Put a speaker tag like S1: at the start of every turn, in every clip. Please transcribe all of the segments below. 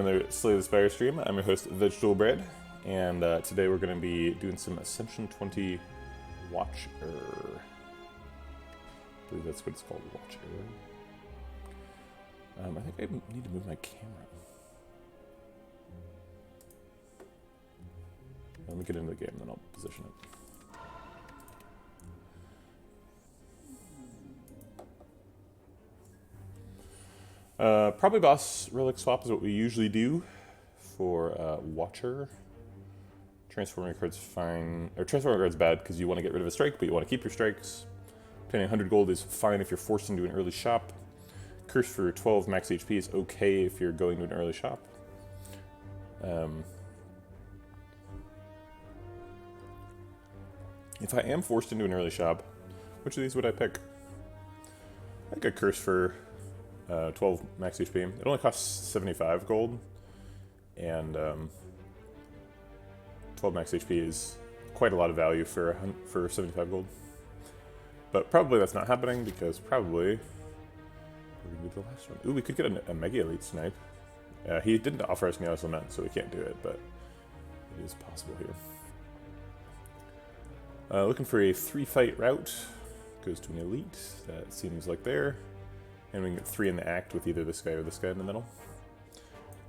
S1: Another Slay the Spire stream. I'm your host, Vegetable Bread, and today we're going to be doing some Ascension 20 Watcher. I believe that's what it's called, Watcher. I think I need to move my camera. Let me get into the game, then I'll position it. Probably boss relic swap is what we usually do for Watcher. Transforming card's fine, or transforming card's bad because you want to get rid of a strike, but you want to keep your strikes. Paying 100 gold is fine if you're forced into an early shop. Curse for 12 max HP is okay if you're going to an early shop. If I am forced into an early shop, which of these would I pick? I think a curse for 12 max HP. It only costs 75 gold, and 12 max HP is quite a lot of value for 75 gold. But probably that's not happening because probably we're gonna do the last one. Ooh, we could get a Mega Elite Snipe. He didn't offer us Neos Lament, so we can't do it, but it is possible here. Looking for a 3-fight route. Goes to an Elite. That seems like there. And we can get 3 in the act with either this guy or this guy in the middle.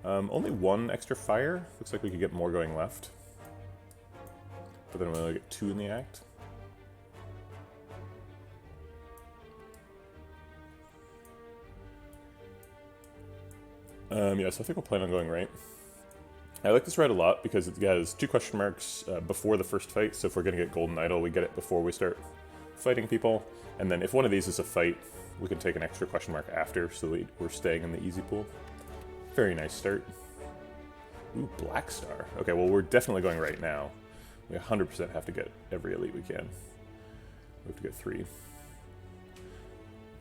S1: Only 1 extra fire. Looks like we could get more going left. But then we only get 2 in the act. Yeah, so I think we'll plan on going right. I like this ride a lot because it has 2 question marks before the first fight, so if we're going to get Golden Idol, we get it before we start fighting people. And then if one of these is a fight, we can take an extra question mark after, so we're staying in the easy pool. Very nice start. Ooh, Black Star. Okay, well we're definitely going right now. We 100% have to get every elite we can. We have to get 3.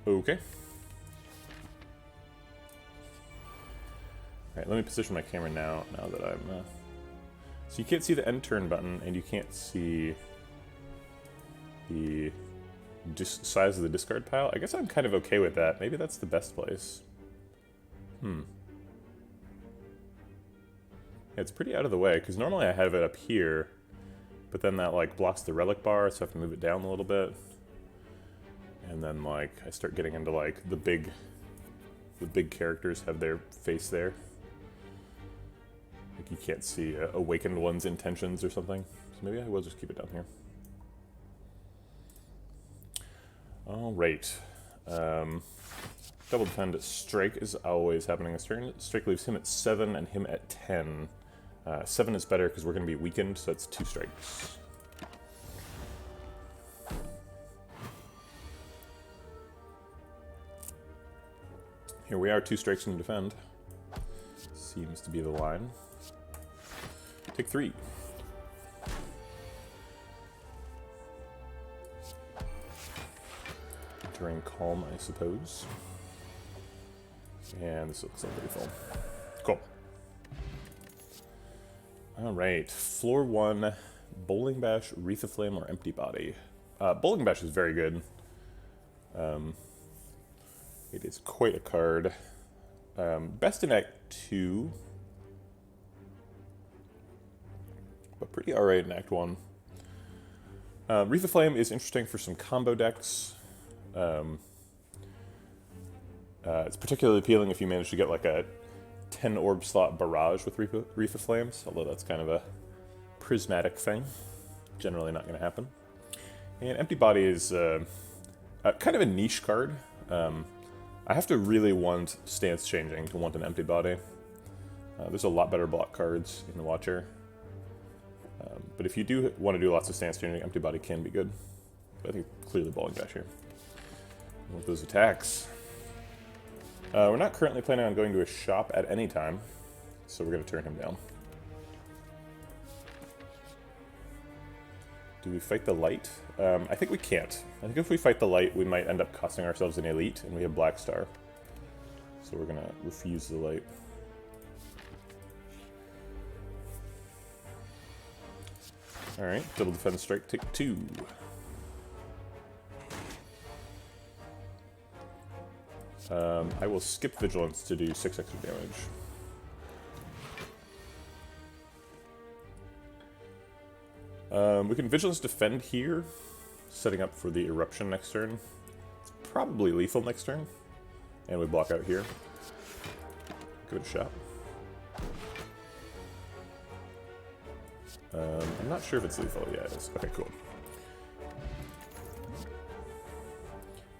S1: Okay. Alright, let me position my camera now that I'm... So you can't see the end turn button, and you can't see the size of the discard pile. I guess I'm kind of okay with that. Maybe that's the best place. Yeah, it's pretty out of the way, because normally I have it up here, but then that like blocks the relic bar, so I have to move it down a little bit. And then like I start getting into like the big characters have their face there. Like you can't see Awakened One's intentions or something. So maybe I will just keep it down here. Alright. Double defend strike is always happening this turn. Strike leaves him at 7 and him at 10. 7 is better because we're going to be weakened, so that's 2 strikes. Here we are, 2 strikes and defend. Seems to be the line. Take 3. Entering Calm, I suppose. And this looks like pretty full. Cool. Alright, floor 1, Bowling Bash, Wreath of Flame, or Empty Body. Bowling Bash is very good. It is quite a card. Best in Act 2. But pretty alright in Act 1. Wreath of Flame is interesting for some combo decks. It's particularly appealing if you manage to get like a 10 orb slot barrage with Wreath of Flames, although that's kind of a prismatic thing. Generally not going to happen. And Empty Body is kind of a niche card. I have to really want stance changing to want an Empty Body. There's a lot better block cards in the Watcher. But if you do want to do lots of stance changing, Empty Body can be good. But I think clearly Bowling Bash here. With those attacks. We're not currently planning on going to a shop at any time, so we're going to turn him down. Do we fight the light? I think we can't. I think if we fight the light, we might end up costing ourselves an elite, and we have Black Star. So we're going to refuse the light. Alright, double defense strike, take 2. I will skip Vigilance to do 6 extra damage. We can Vigilance Defend here, setting up for the Eruption next turn. It's probably lethal next turn. And we block out here. Good shot. I'm not sure if it's lethal. Yeah, it is. Okay, cool.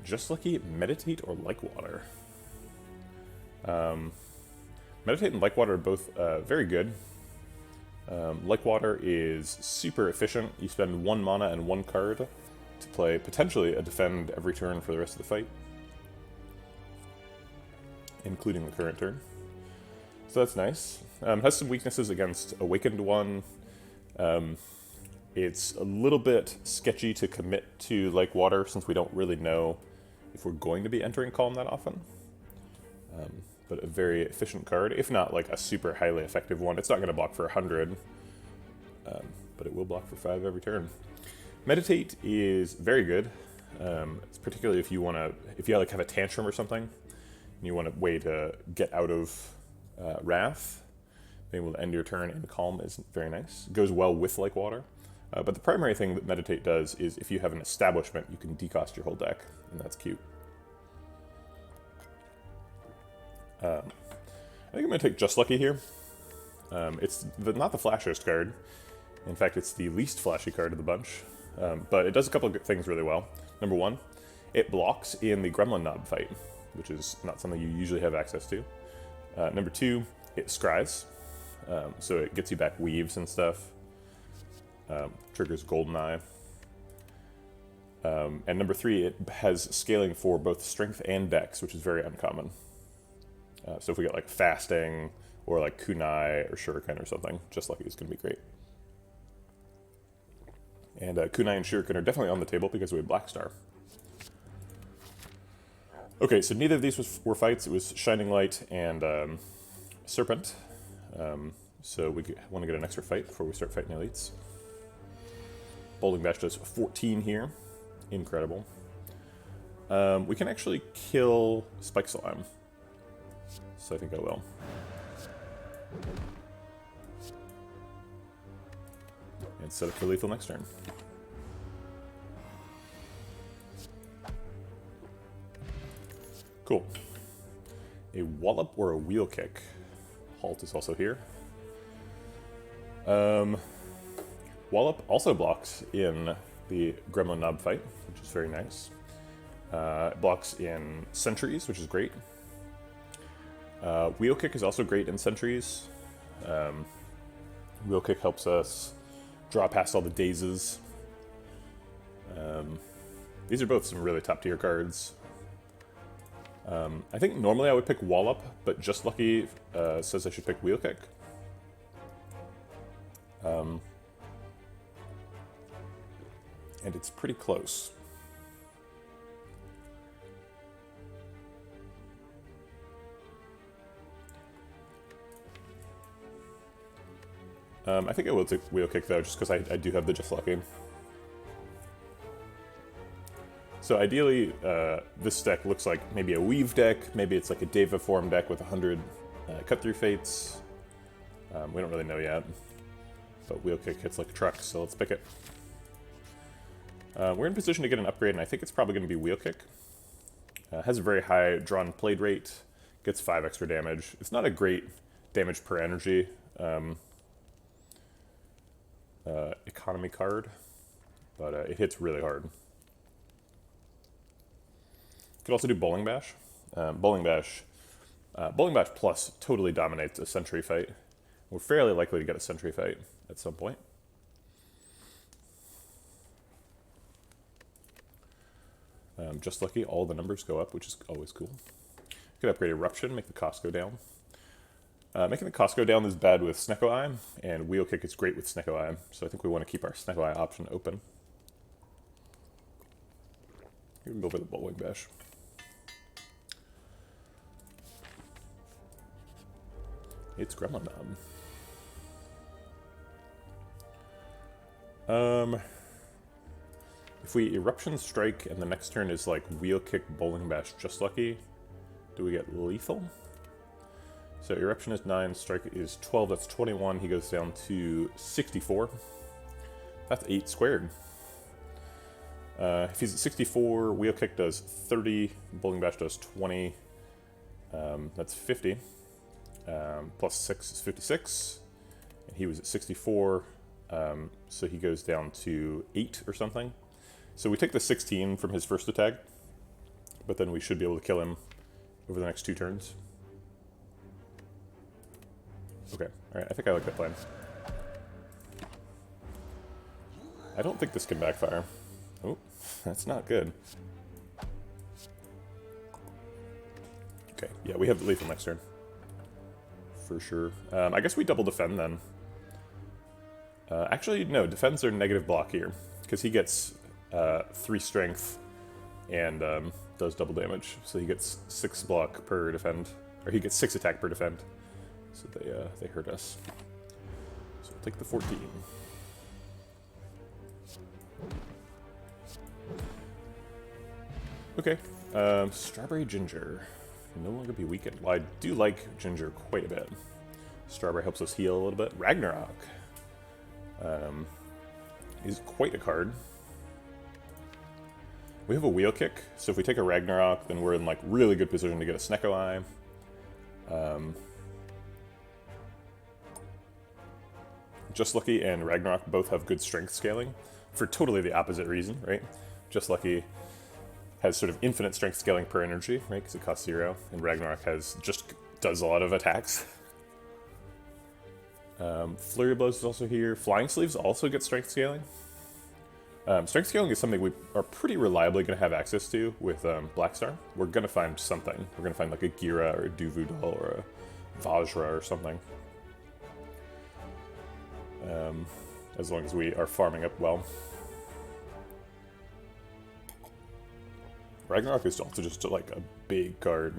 S1: Just Lucky, Meditate, or Like Water. Meditate and Like Water are both very good. Like Water is super efficient. You spend 1 mana and 1 card to play potentially a defend every turn for the rest of the fight, including the current turn. So that's nice. Has some weaknesses against Awakened One. It's a little bit sketchy to commit to Like Water since we don't really know if we're going to be entering Calm that often. But a very efficient card, if not like a super highly effective one. It's not going to block for 100, but it will block for 5 every turn. Meditate is very good. It's particularly if you like have a tantrum or something, and you want a way to get out of Wrath. Being able to end your turn in Calm is very nice. It goes well with Like Water. But the primary thing that Meditate does is if you have an establishment, you can decost your whole deck, and that's cute. I think I'm going to take Just Lucky here. It's not the flashiest card. In fact, it's the least flashy card of the bunch. But it does a couple of good things really well. Number 1, it blocks in the Gremlin Knob fight, which is not something you usually have access to. Number 2, it scries. So it gets you back Weaves and stuff. Triggers Goldeneye. And number 3, it has scaling for both Strength and Dex, which is very uncommon. So if we get like Fasting, or like Kunai, or Shuriken or something, Just Lucky is going to be great. And Kunai and Shuriken are definitely on the table because we have Black Star. Okay, so neither of these were fights. It was Shining Light and Serpent. So we want to get an extra fight before we start fighting elites. Bowling Bash does 14 here. Incredible. We can actually kill Spike Slime. So I think I will. And set up for lethal next turn. Cool. A Wallop or a Wheel Kick. Halt is also here. Wallop also blocks in the Gremlin Knob fight, which is very nice. It blocks in Sentries, which is great. Wheel Kick is also great in Sentries. Wheel Kick helps us draw past all the dazes. These are both some really top tier cards. I think normally I would pick Wallop, but Just Lucky says I should pick Wheel Kick. And it's pretty close. I think I will take Wheel Kick though, just because I do have the Just Lucky. So ideally, this deck looks like maybe a Weave deck, maybe it's like a Deva form deck with 100 Cut-Through Fates. We don't really know yet, but Wheel Kick hits like a truck, so let's pick it. We're in position to get an upgrade, and I think it's probably going to be Wheel Kick. Has a very high drawn played rate, gets 5 extra damage. It's not a great damage per energy economy card, but it hits really hard. Could also do Bowling Bash. Bowling Bash Plus totally dominates a Sentry fight. We're fairly likely to get a Sentry fight at some point. Just Lucky, all the numbers go up, which is always cool. Could upgrade Eruption, make the cost go down. Making the cost go down is bad with Snecko Eye, and Wheel Kick is great with Snecko Eye, so I think we want to keep our Snecko Eye option open. You can go for the Bowling Bash. It's Gremlin Knob. If we Eruption Strike and the next turn is like Wheel Kick, Bowling Bash, Just Lucky, do we get lethal? So Eruption is 9, Strike is 12, that's 21, he goes down to 64. That's 8 squared. If he's at 64, Wheel Kick does 30, Bowling Bash does 20. That's 50. Plus 6 is 56. And he was at 64, so he goes down to 8 or something. So we take the 16 from his first attack, but then we should be able to kill him over the next 2 turns. Okay, alright, I think I like that plan. I don't think this can backfire. Oh, that's not good. Okay, yeah, we have the lethal next turn. For sure. I guess we double defend then. Actually, no, defends are negative block here, because he gets 3 strength and does double damage. So he gets 6 block per defend, or he gets 6 attack per defend. So they hurt us. So we'll take the 14. Okay, Strawberry Ginger. Can no longer be weakened. Well, I do like Ginger quite a bit. Strawberry helps us heal a little bit. Ragnarok is quite a card. We have a Wheel Kick, so if we take a Ragnarok, then we're in like really good position to get a Snecko Eye. Just Lucky and Ragnarok both have good strength scaling for totally the opposite reason, right? Just Lucky has sort of infinite strength scaling per energy, right? Because it costs 0, and Ragnarok does a lot of attacks. Flurry Blows is also here. Flying Sleeves also get strength scaling. Strength scaling is something we are pretty reliably going to have access to with Blackstar. We're going to find something. We're going to find like a Gira or a Duvudal or a Vajra or something. As long as we are farming up well. Ragnarok is also just like a big card.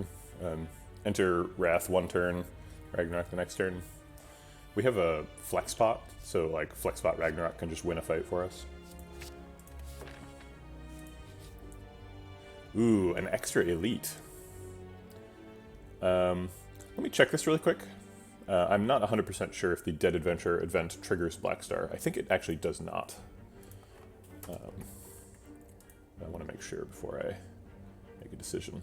S1: Enter Wrath 1 turn, Ragnarok the next turn. We have a Flex Pot, so like Flex Pot Ragnarok can just win a fight for us. Ooh, an extra elite. Let me check this really quick. I'm not 100% sure if the Dead Adventure event triggers Blackstar. I think it actually does not. I want to make sure before I make a decision.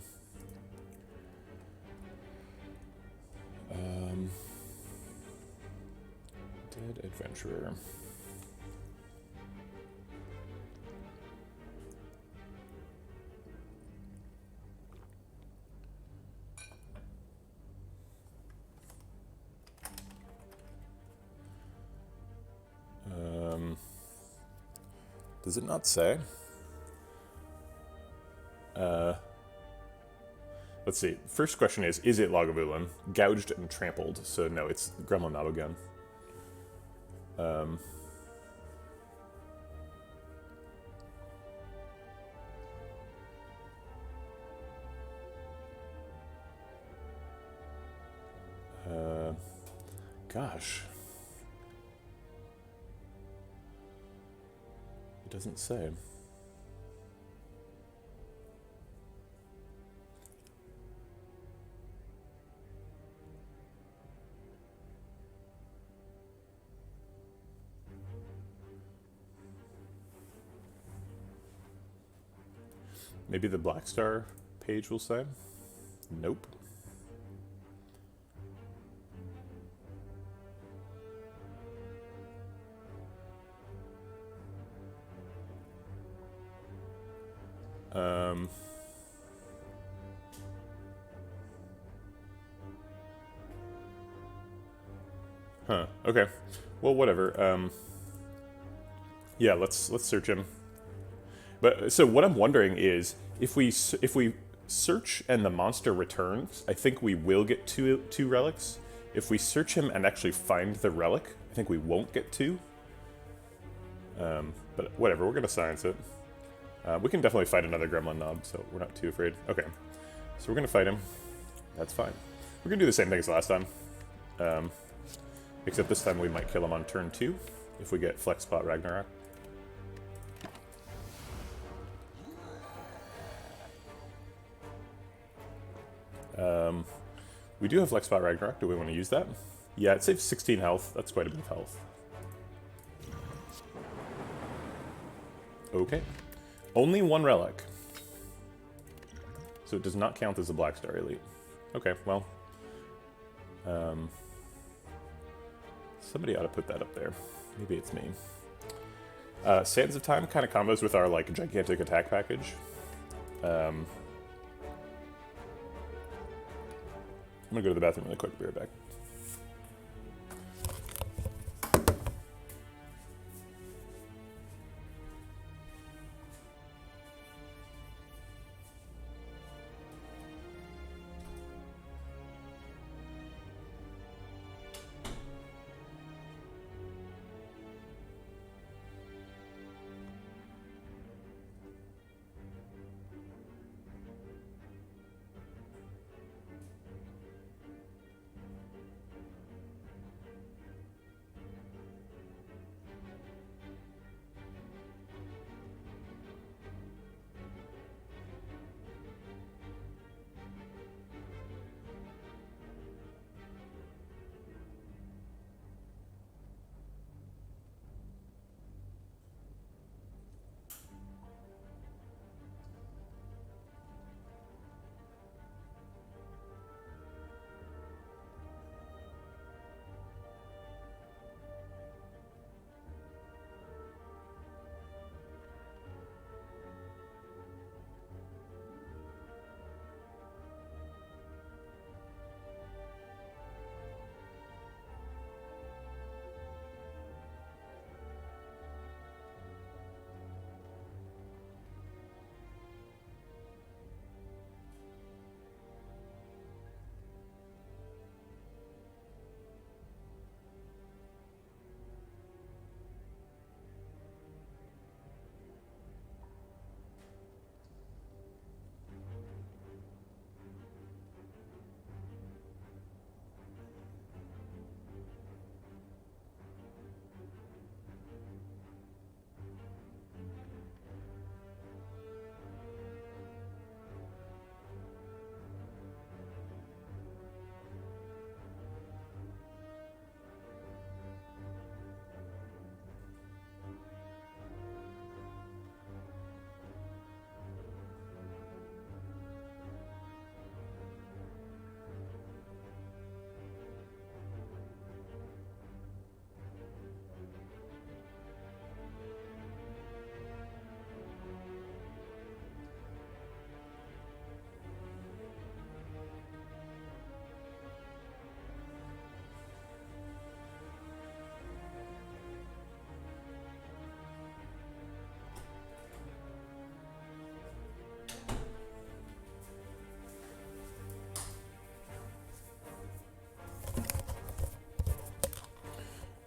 S1: Dead Adventurer. Does it not say? Let's see. First question is it Lagavulin? Gouged and trampled. So no, it's Gremlin Nabogun. Gosh. It doesn't say. Maybe the Blackstar page will say. Nope. Huh. Okay. Well, whatever. Yeah, let's search him. But so what I'm wondering is if we search and the monster returns, I think we will get two relics. If we search him and actually find the relic, I think we won't get 2. But whatever, we're gonna science it. We can definitely fight another Gremlin Knob, so we're not too afraid. Okay, so we're gonna fight him. That's fine. We're gonna do the same thing as last time. Except this time we might kill him on turn 2 if we get Flex Spot Ragnarok. We do have Flex Spot Ragnarok. Do we want to use that? Yeah, it saves 16 health. That's quite a bit of health. Okay. Only one relic. So it does not count as a Black Star Elite. Okay, well. Somebody ought to put that up there. Maybe it's me. Sands of Time kind of combos with our, like, gigantic attack package. I'm gonna go to the bathroom really quick, be right back.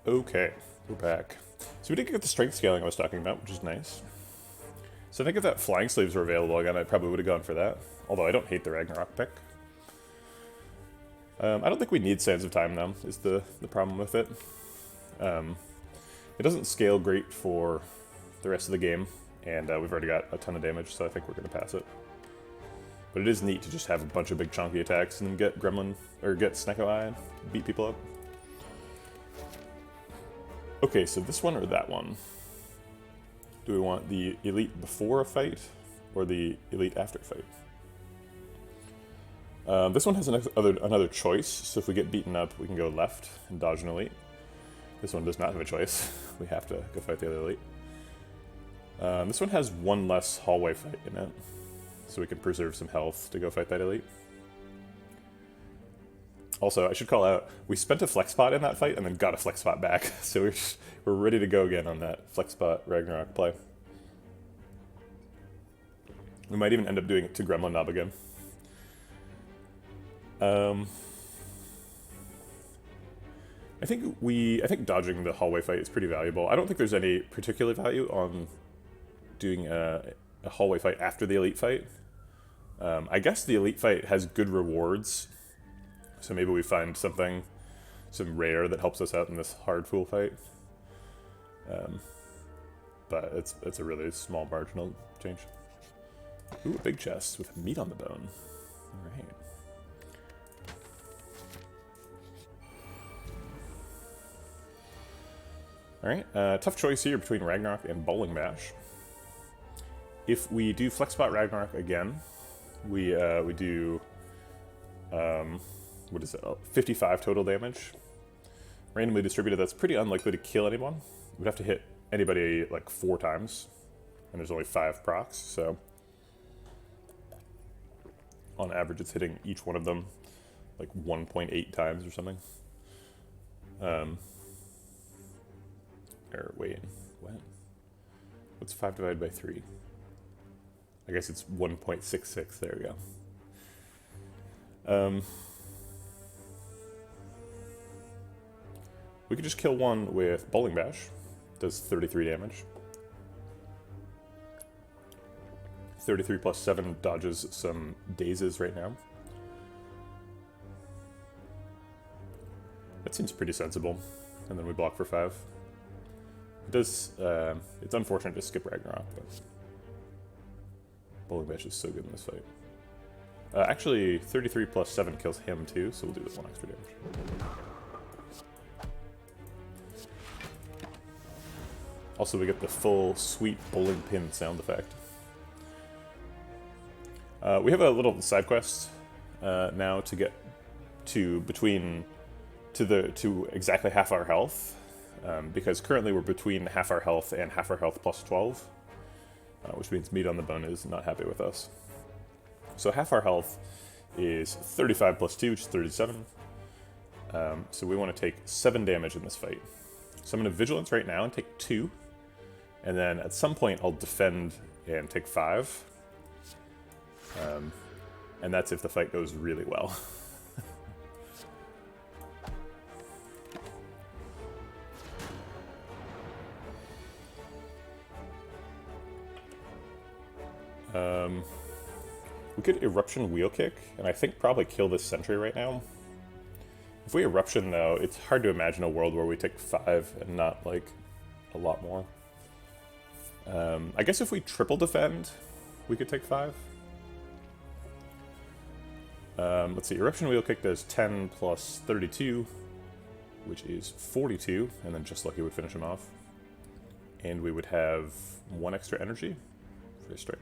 S1: Okay, we're back. So we did get the strength scaling I was talking about, which is nice. So I think if that flying sleeves were available again, I probably would have gone for that. Although I don't hate the Ragnarok pick. I don't think we need Sands of Time, though, is the problem with it. It doesn't scale great for the rest of the game, and we've already got a ton of damage, so I think we're going to pass it. But it is neat to just have a bunch of big chunky attacks and get Gremlin, or get Snecko Eye and beat people up. Okay, so this one or that one? Do we want the Elite before a fight, or the Elite after a fight? This one has another choice, so if we get beaten up, we can go left and dodge an Elite. This one does not have a choice. We have to go fight the other Elite. This one has one less hallway fight in it, so we can preserve some health to go fight that Elite. Also, I should call out, we spent a flex spot in that fight and then got a flex spot back, so we're ready to go again on that flex spot Ragnarok play. We might even end up doing it to Gremlin Knob again. I think dodging the hallway fight is pretty valuable. I don't think there's any particular value on doing a hallway fight after the Elite fight. I guess the Elite fight has good rewards, so maybe we find some rare that helps us out in this hard fool fight. But it's a really small marginal change. Ooh, a big chest with meat on the bone. Alright. Alright, tough choice here between Ragnarok and Bowling Bash. If we do Flexbot Ragnarok again, we do, what is it, 55 total damage. Randomly distributed, that's pretty unlikely to kill anyone. We'd have to hit anybody like 4 times, and there's only 5 procs, so on average it's hitting each one of them like 1.8 times or something. Or wait, what? What's 5 divided by 3? I guess it's 1.66, there we go. We could just kill one with Bowling Bash. Does 33 damage. 33 plus 7 dodges some dazes right now. That seems pretty sensible. And then we block for 5. It does, it's unfortunate to skip Ragnarok, but Bowling Bash is so good in this fight. Actually, 33 plus 7 kills him too, so we'll do this 1 extra damage. Also, we get the full sweet bowling pin sound effect. We have a little side quest now to get to exactly half our health, because currently we're between half our health and half our health plus 12, which means Meat on the Bone is not happy with us. So half our health is 35 plus 2, which is 37. So we want to take 7 damage in this fight. So I'm going to Vigilance right now and take 2. And then at some point I'll defend and take 5. And that's if the fight goes really well. We could Eruption Wheel Kick, and I think probably kill this sentry right now. If we Eruption, though, it's hard to imagine a world where we take 5 and not, like, a lot more. I guess if we triple defend, we could take 5. Let's see, Eruption Wheel Kick does 10 plus 32, which is 42, and then Just Lucky would finish him off. And we would have 1 extra energy for a strike.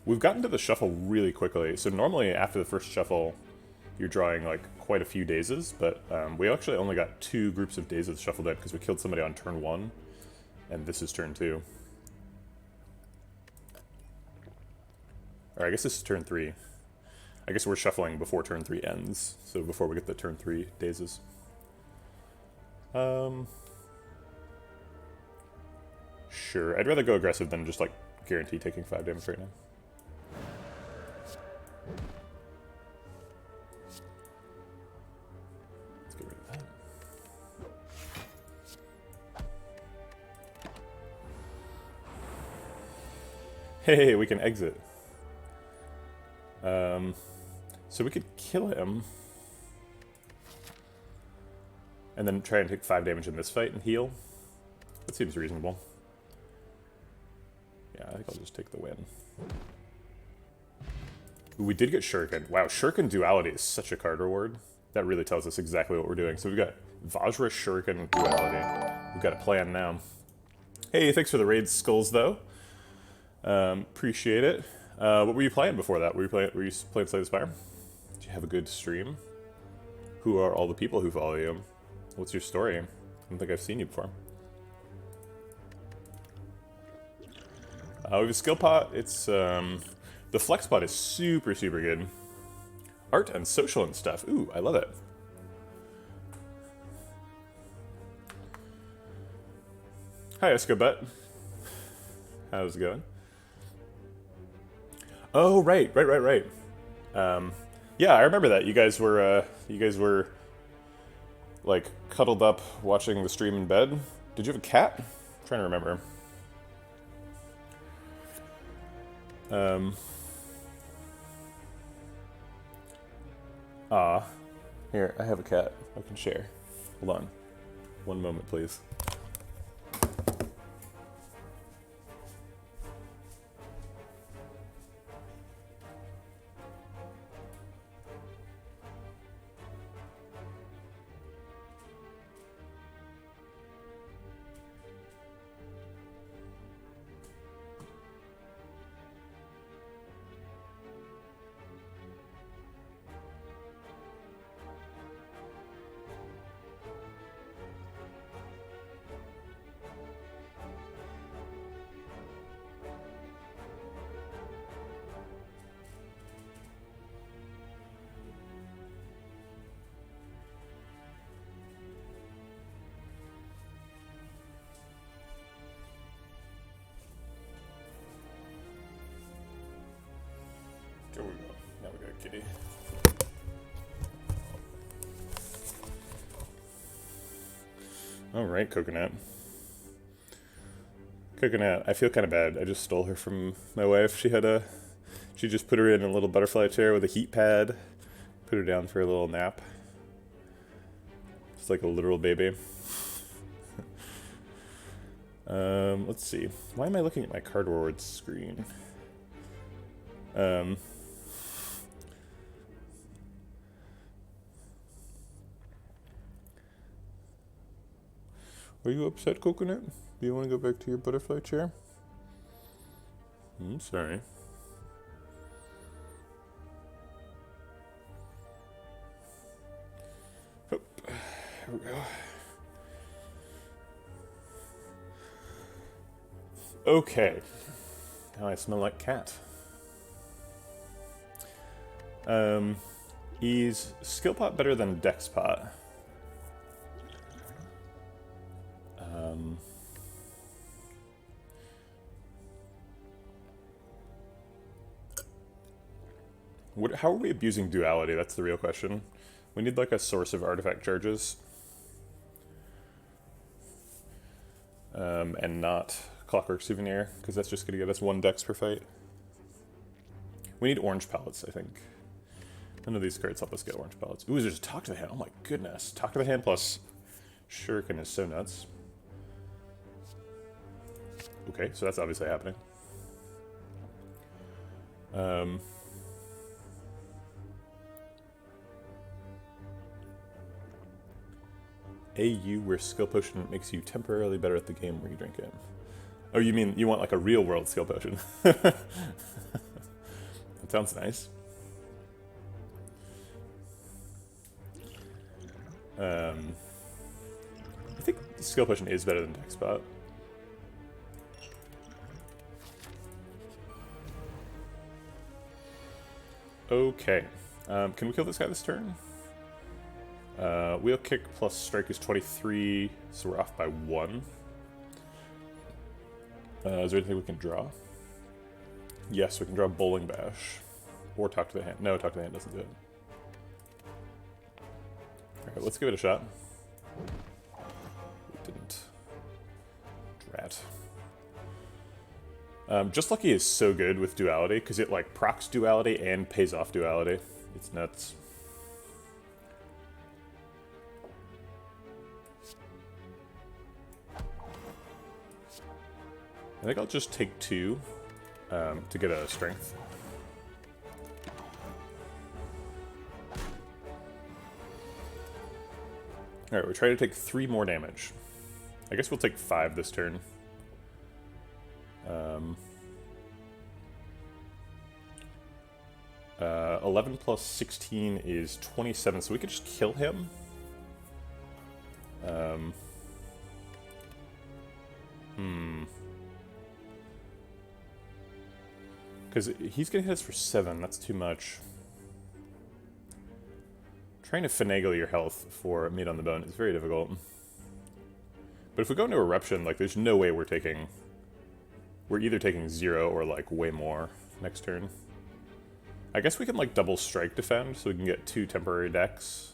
S1: We've gotten to the shuffle really quickly, so normally after the first shuffle, you're drawing like quite a few dazes, but we actually only got 2 groups of dazes shuffled in because we killed somebody on turn 1, and this is turn 2. Or I guess this is turn 3. I guess we're shuffling before turn 3 ends, so before we get the turn 3 dazes. Sure, I'd rather go aggressive than just like guarantee taking 5 damage right now. Let's get rid of that. Hey, we can exit. So we could kill him. And then try and take 5 damage in this fight and heal. That seems reasonable. Yeah, I think I'll just take the win. Ooh, we did get Shuriken. Wow, Shuriken Duality is such a card reward. That really tells us exactly what we're doing. So we've got Vajra Shuriken Duality. We've got a plan now. Hey, thanks for the raid skulls, though. Appreciate it. What were you playing before that? Were you playing Slay the Spire? Did you have a good stream? Who are all the people who follow you? What's your story? I don't think I've seen you before. We have a skill pot. It's, the flex pot is super, super good. Art and social and stuff. Ooh, I love it. Hi, Escobet. How's it going? Oh, right. Yeah, I remember that. You guys were, like, cuddled up watching the stream in bed. Did you have a cat? I'm trying to remember. Here, I have a cat I can share. Hold on. One moment, please. There we go. Now we got a kitty. Alright, Coconut. Coconut, I feel kind of bad. I just stole her from my wife. She just put her in a little butterfly chair with a heat pad. Put her down for a little nap. It's like a literal baby. Let's see. Why am I looking at my card rewards screen? Are you upset, Coconut? Do you want to go back to your butterfly chair? I'm sorry. Oh, here we go. Okay. Now I smell like cat. Is skill pot better than dex pot? How are we abusing duality? That's the real question. We need like a source of artifact charges. And not Clockwork Souvenir, because that's just going to get us 1 dex per fight. We need orange pellets, I think. None of these cards help us get orange pellets. Ooh, there's a Talk to the Hand. Oh my goodness. Talk to the Hand plus Shuriken is so nuts. Okay, so that's obviously happening. AU, where skill potion makes you temporarily better at the game where you drink it. Oh, you mean you want like a real world skill potion? That sounds nice. I think the skill potion is better than Dexpot. Okay. Can we kill this guy this turn? Wheel kick plus strike is 23, so we're off by 1. Is there anything we can draw? Yes, we can draw Bowling Bash. Or Talk to the Hand. No, Talk to the Hand doesn't do it. Alright, let's give it a shot. We didn't. Drat. Just Lucky is so good with duality, because it like procs duality and pays off duality. It's nuts. I think I'll just take 2 to get a strength. Alright, we're trying to take 3 more damage. I guess we'll take 5 this turn. 11 plus 16 is 27, so we could just kill him. Because he's going to hit us for 7, that's too much. Trying to finagle your health for meat on the bone is very difficult. But if we go into Eruption, like, there's no way we're taking... We're either taking 0 or, like, way more next turn. I guess we can, like, double strike defend, so we can get 2 temporary decks.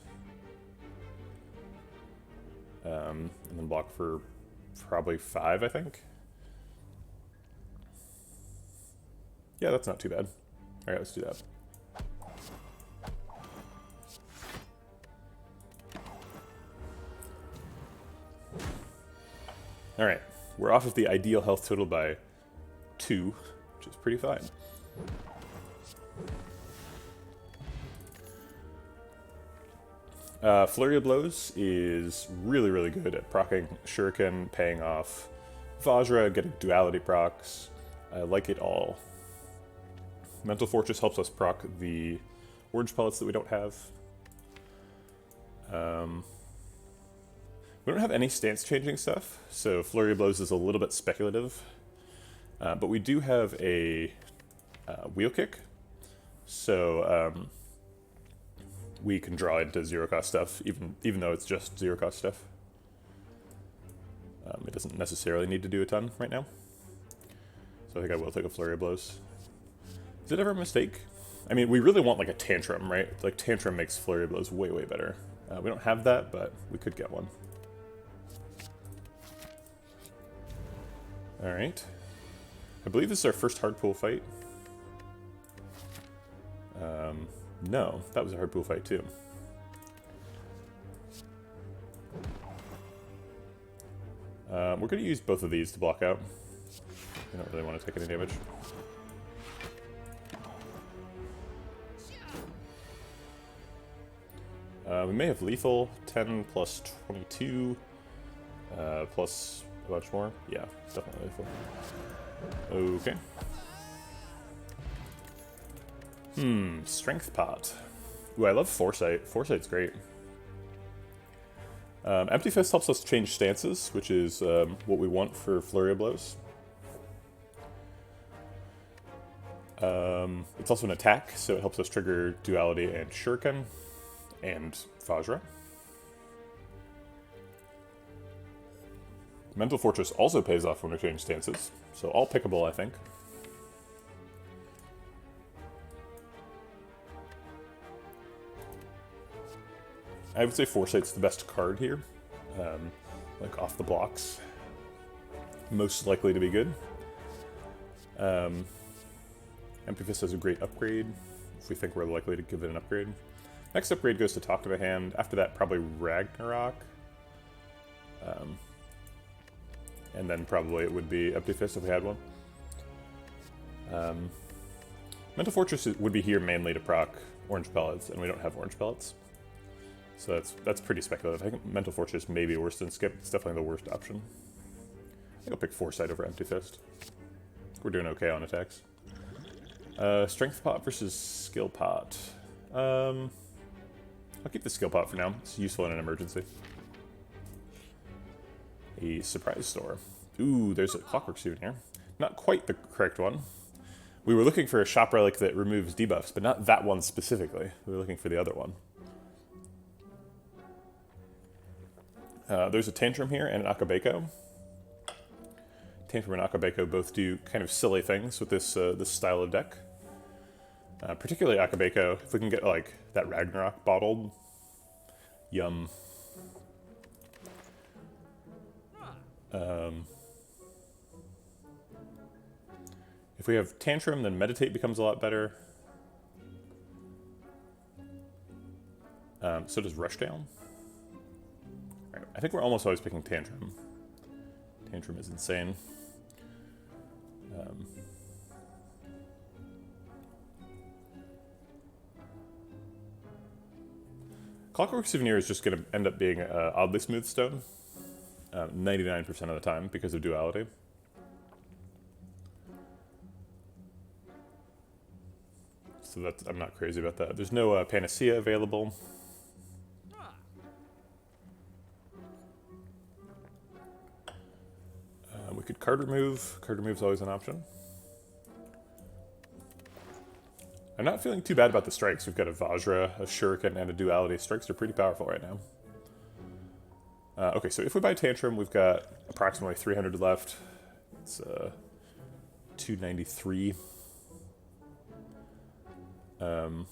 S1: And then block for probably 5, I think. Yeah, that's not too bad. Alright, let's do that. Alright, we're off of the ideal health total by 2, which is pretty fine. Flurry of Blows is really, really good at proccing Shuriken, paying off Vajra, getting duality procs. I like it all. Mental Fortress helps us proc the orange pellets that we don't have. We don't have any stance changing stuff, so Flurry of Blows is a little bit speculative. But we do have a wheel kick, so we can draw into 0 cost stuff, even though it's just 0 cost stuff. It doesn't necessarily need to do a ton right now. So I think I will take a Flurry of Blows. Is it ever a mistake? I mean, we really want like a Tantrum, right? Like Tantrum makes Flurry of Blows way, way better. We don't have that, but we could get one. Alright. I believe this is our first hard pool fight. No, that was a hard pool fight too. We're going to use both of these to block out. We don't really want to take any damage. We may have lethal, 10 plus 22, plus a bunch more. Yeah, definitely lethal. Okay. Strength pot. Ooh, I love Foresight. Foresight's great. Empty Fist helps us change stances, which is what we want for Flurry of Blows. It's also an attack, so it helps us trigger Duality and Shuriken, and Vajra. Mental Fortress also pays off when we change stances, so all pickable, I think. I would say Foresight's the best card here, like off the blocks. Most likely to be good. Empty Fist has a great upgrade, if we think we're likely to give it an upgrade. Next upgrade goes to Talk to the Hand. After that, probably Ragnarok. And then probably it would be Empty Fist if we had one. Mental Fortress would be here mainly to proc orange pellets, and we don't have orange pellets. So that's pretty speculative. I think Mental Fortress may be worse than Skip. It's definitely the worst option. I think I'll pick Foresight over Empty Fist. We're doing okay on attacks. Strength pot versus skill pot. I'll keep the skill pot for now. It's useful in an emergency. A surprise store. Ooh, there's a Clockwork souvenir. Not quite the correct one. We were looking for a shop relic that removes debuffs, but not that one specifically. We were looking for the other one. There's a Tantrum here and an Akabeko. Tantrum and Akabeko both do kind of silly things with this this style of deck. Particularly Akabeko, if we can get like that Ragnarok bottled, yum. If we have Tantrum, then Meditate becomes a lot better. So does Rushdown. Right, I think we're almost always picking Tantrum. Tantrum is insane. Clockwork Souvenir is just going to end up being oddly smooth stone, 99% of the time because of duality. So that's, I'm not crazy about that. There's no Panacea available. We could card remove. Card remove is always an option. I'm not feeling too bad about the strikes. We've got a Vajra, a Shuriken, and a Duality. Strikes are pretty powerful right now. Okay, so if we buy Tantrum, we've got approximately 300 left. It's 293. So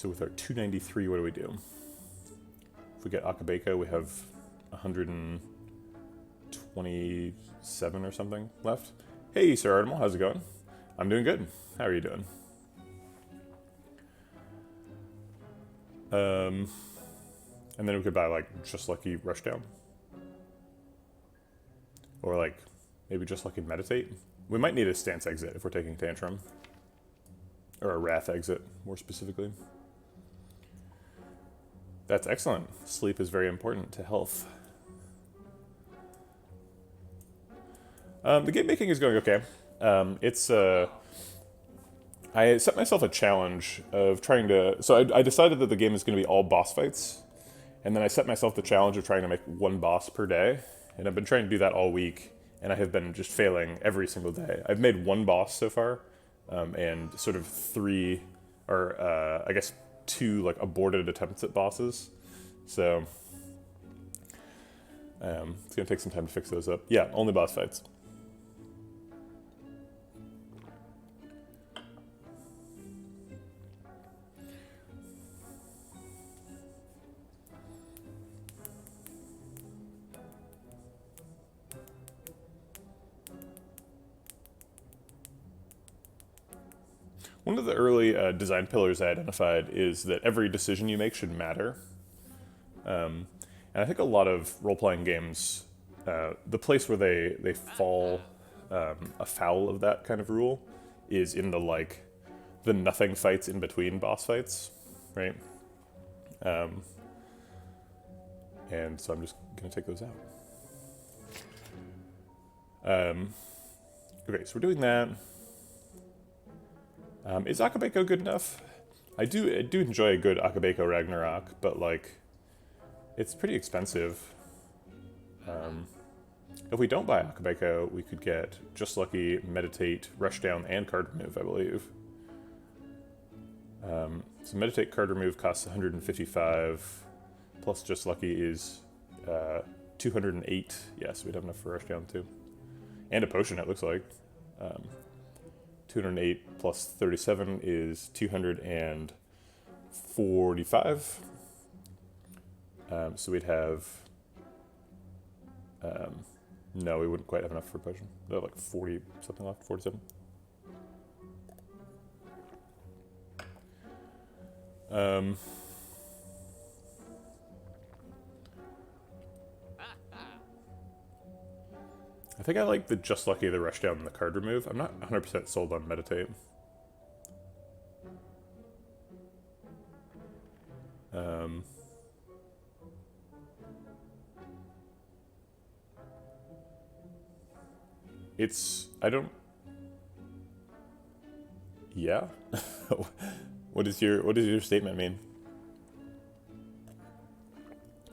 S1: with our 293, what do we do? If we get Akabeko, we have 127 or something left. Hey, Sir Artemal, how's it going? I'm doing good. How are you doing? And then we could buy, like, Just Lucky Rushdown. Or, like, maybe Just Lucky Meditate. We might need a stance exit if we're taking Tantrum. Or a Wrath exit, more specifically. That's excellent. Sleep is very important to health. The game making is going okay. I set myself a challenge of trying to... So I decided that the game is going to be all boss fights. And then I set myself the challenge of trying to make one boss per day. And I've been trying to do that all week. And I have been just failing every single day. I've made one boss so far. And sort of three, or I guess 2 like aborted attempts at bosses. So it's going to take some time to fix those up. Yeah, only boss fights. One of the early design pillars I identified is that every decision you make should matter. And I think a lot of role-playing games, the place where they fall afoul of that kind of rule is in the nothing fights in between boss fights, right? And so I'm just going to take those out. Okay, so we're doing that. Is Akabeko good enough? I do enjoy a good Akabeko Ragnarok, but it's pretty expensive. If we don't buy Akabeko, we could get Just Lucky, Meditate, Rushdown, and Card Remove, I believe. So Meditate, Card Remove costs 155, plus Just Lucky is 208. Yes, we'd have enough for Rushdown too. And a potion, it looks like. 208 plus 37 is 245. So we'd have... no, we wouldn't quite have enough for a potion. They're like 40 something left, 47. I think I like the Just Lucky, the Rushdown, and the Card Remove. I'm not 100% sold on Meditate. Yeah? What does your statement mean?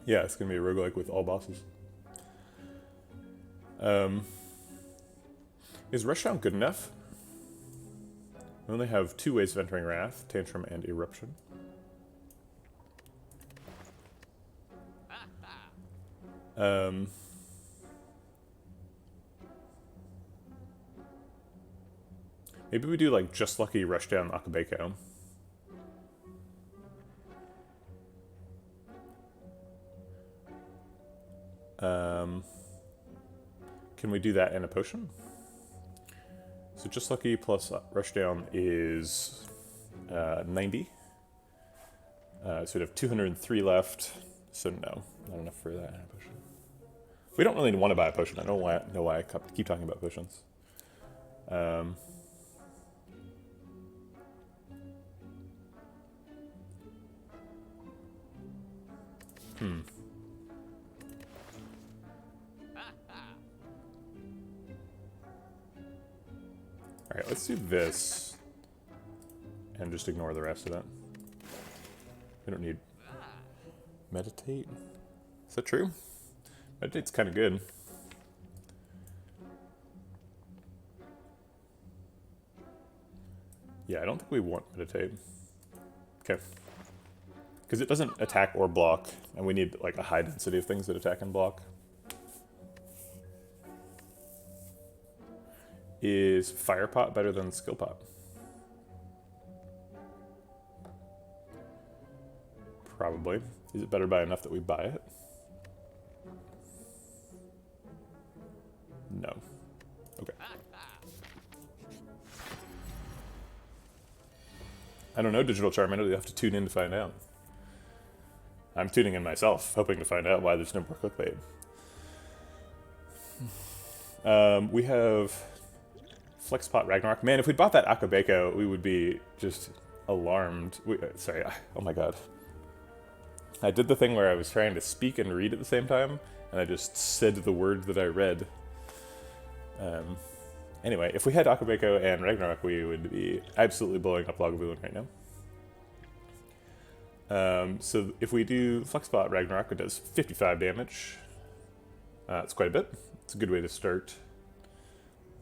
S1: Yeah, it's gonna be a roguelike with all bosses. Is Rushdown good enough? We only have 2 ways of entering Wrath, Tantrum and Eruption. Maybe we do Just Lucky, Rushdown, Akabeko. Can we do that in a potion? So Just Lucky plus Rushdown is 90. So we'd have 203 left. So no, not enough for that in a potion. We don't really want to buy a potion. I don't know why I keep talking about potions. Alright, let's do this. And just ignore the rest of it. We don't need... Meditate? Is that true? Meditate's kind of good. Yeah, I don't think we want Meditate. Okay. Because it doesn't attack or block, and we need a high density of things that attack and block. Is Fire Pot better than Skill Pot? Probably. Is it better by enough that we buy it? No. Okay. I don't know, Digital Charmander. You have to tune in to find out. I'm tuning in myself, hoping to find out why there's no more clickbait. We have Flexpot Ragnarok. Man, if we bought that Akabeko, we would be just alarmed. Sorry, oh my god. I did the thing where I was trying to speak and read at the same time, and I just said the words that I read. Anyway, if we had Akabeko and Ragnarok, we would be absolutely blowing up Lagavulin right now. So if we do Flexpot Ragnarok, it does 55 damage. It's quite a bit. It's a good way to start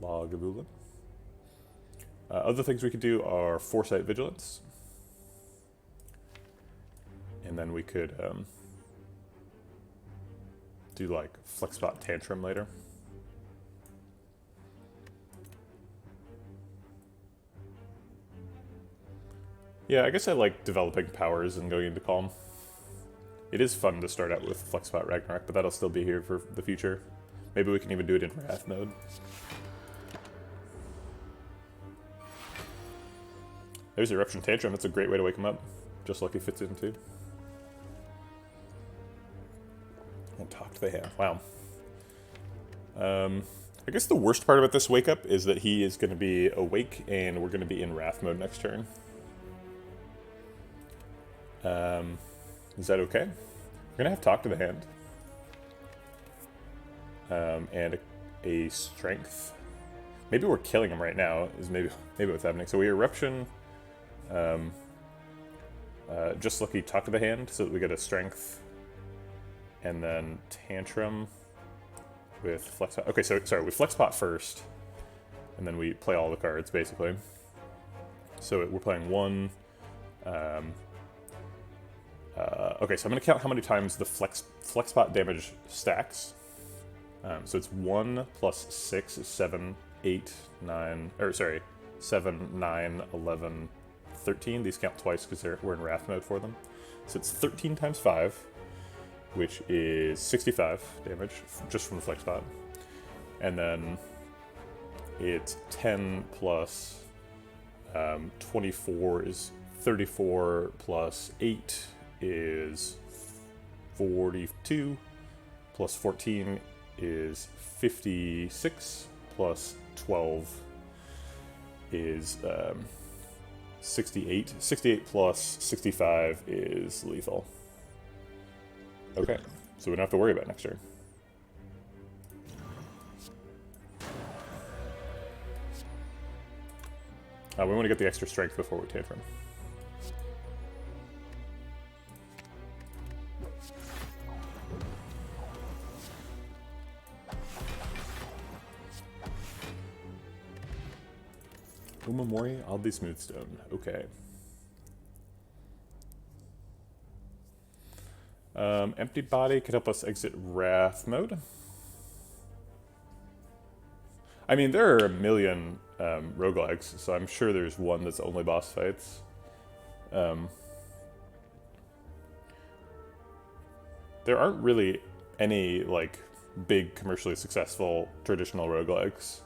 S1: Lagavulin. Other things we could do are Foresight Vigilance. And then we could do Flexpot Tantrum later. Yeah, I guess I like developing powers and going into Calm. It is fun to start out with Flexpot Ragnarok, but that'll still be here for the future. Maybe we can even do it in Wrath mode. There's Eruption Tantrum. That's a great way to wake him up. Just Lucky fits in too. And talk to the hand. Wow. I guess the worst part about this wake up is that he is going to be awake and we're going to be in Wrath mode next turn. Is that okay? We're going to have Talk to the Hand. And a Strength. Maybe we're killing him right now, is maybe what's happening. So we Eruption, Just Lucky, Talk to the Hand, so that we get a Strength, and then Tantrum with Flex Pot. Okay, so sorry, we Flex Pot first, and then we play all the cards, basically. So we're playing one. Okay, so I'm going to count how many times the Flex Pot damage stacks. So it's 1 plus 6 is 7, 8, 9, or sorry, 7, 9, 11, 13. These count twice because we're in Wrath mode for them. So it's 13 times 5, which is 65 damage, just from the Flex Pot. And then it's 10 plus 24 is 34, plus 8 is 42, plus 14 is 56, plus 12 is 68. 68 plus 65 is lethal. Okay, so we don't have to worry about next turn. We want to get the extra strength before we Tantrum. Umamori, I'll be Smoothstone. Okay. Empty Body could help us exit Wrath mode. I mean, there are a million roguelikes, so I'm sure there's one that's only boss fights. There aren't really any, like, big commercially successful traditional roguelikes.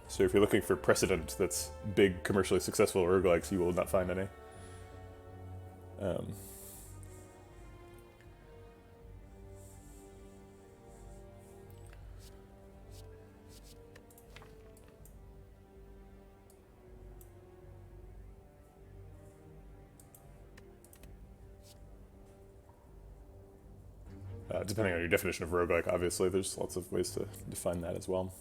S1: So if you're looking for precedent that's big commercially successful roguelikes, you will not find any. Depending on your definition of roguelike, obviously, there's lots of ways to define that as well.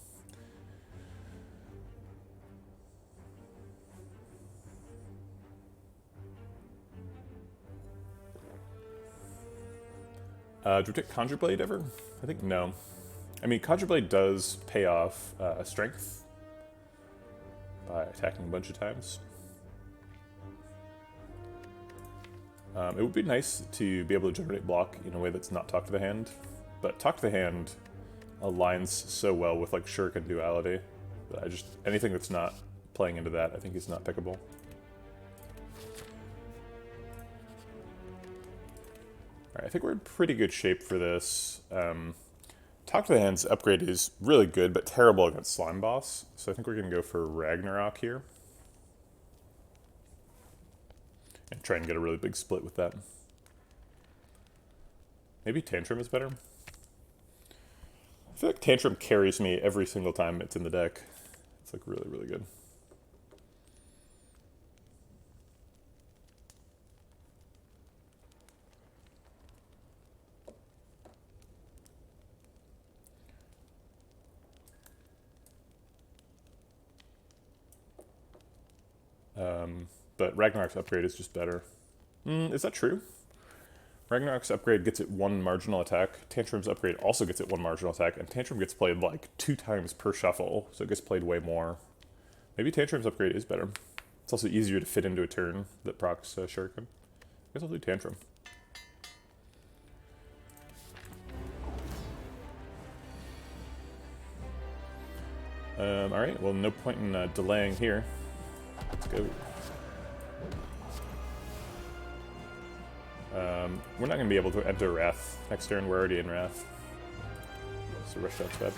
S1: Do we take Conjure Blade ever? I think no. I mean, Conjure Blade does pay off a strength by attacking a bunch of times. It would be nice to be able to generate block in a way that's not Talk to the Hand, but Talk to the Hand aligns so well with like Shuriken duality that anything that's not playing into that, I think is not pickable. Alright, I think we're in pretty good shape for this. Talk to the Hand's upgrade is really good, but terrible against Slime Boss, so I think we're going to go for Ragnarok here. And try and get a really big split with that. Maybe Tantrum is better. I feel like Tantrum carries me every single time it's in the deck. It's like really, really good. But Ragnarok's upgrade is just better. Is that true? Ragnarok's upgrade gets it 1 marginal attack. Tantrum's upgrade also gets it 1 marginal attack, and Tantrum gets played like 2 times per shuffle, so it gets played way more. Maybe Tantrum's upgrade is better. It's also easier to fit into a turn that procs Shuriken. I guess I'll do Tantrum. Alright, well, no point in delaying here. Let's go. We're not going to be able to enter Wrath next turn. We're already in Wrath. So rush out's bad.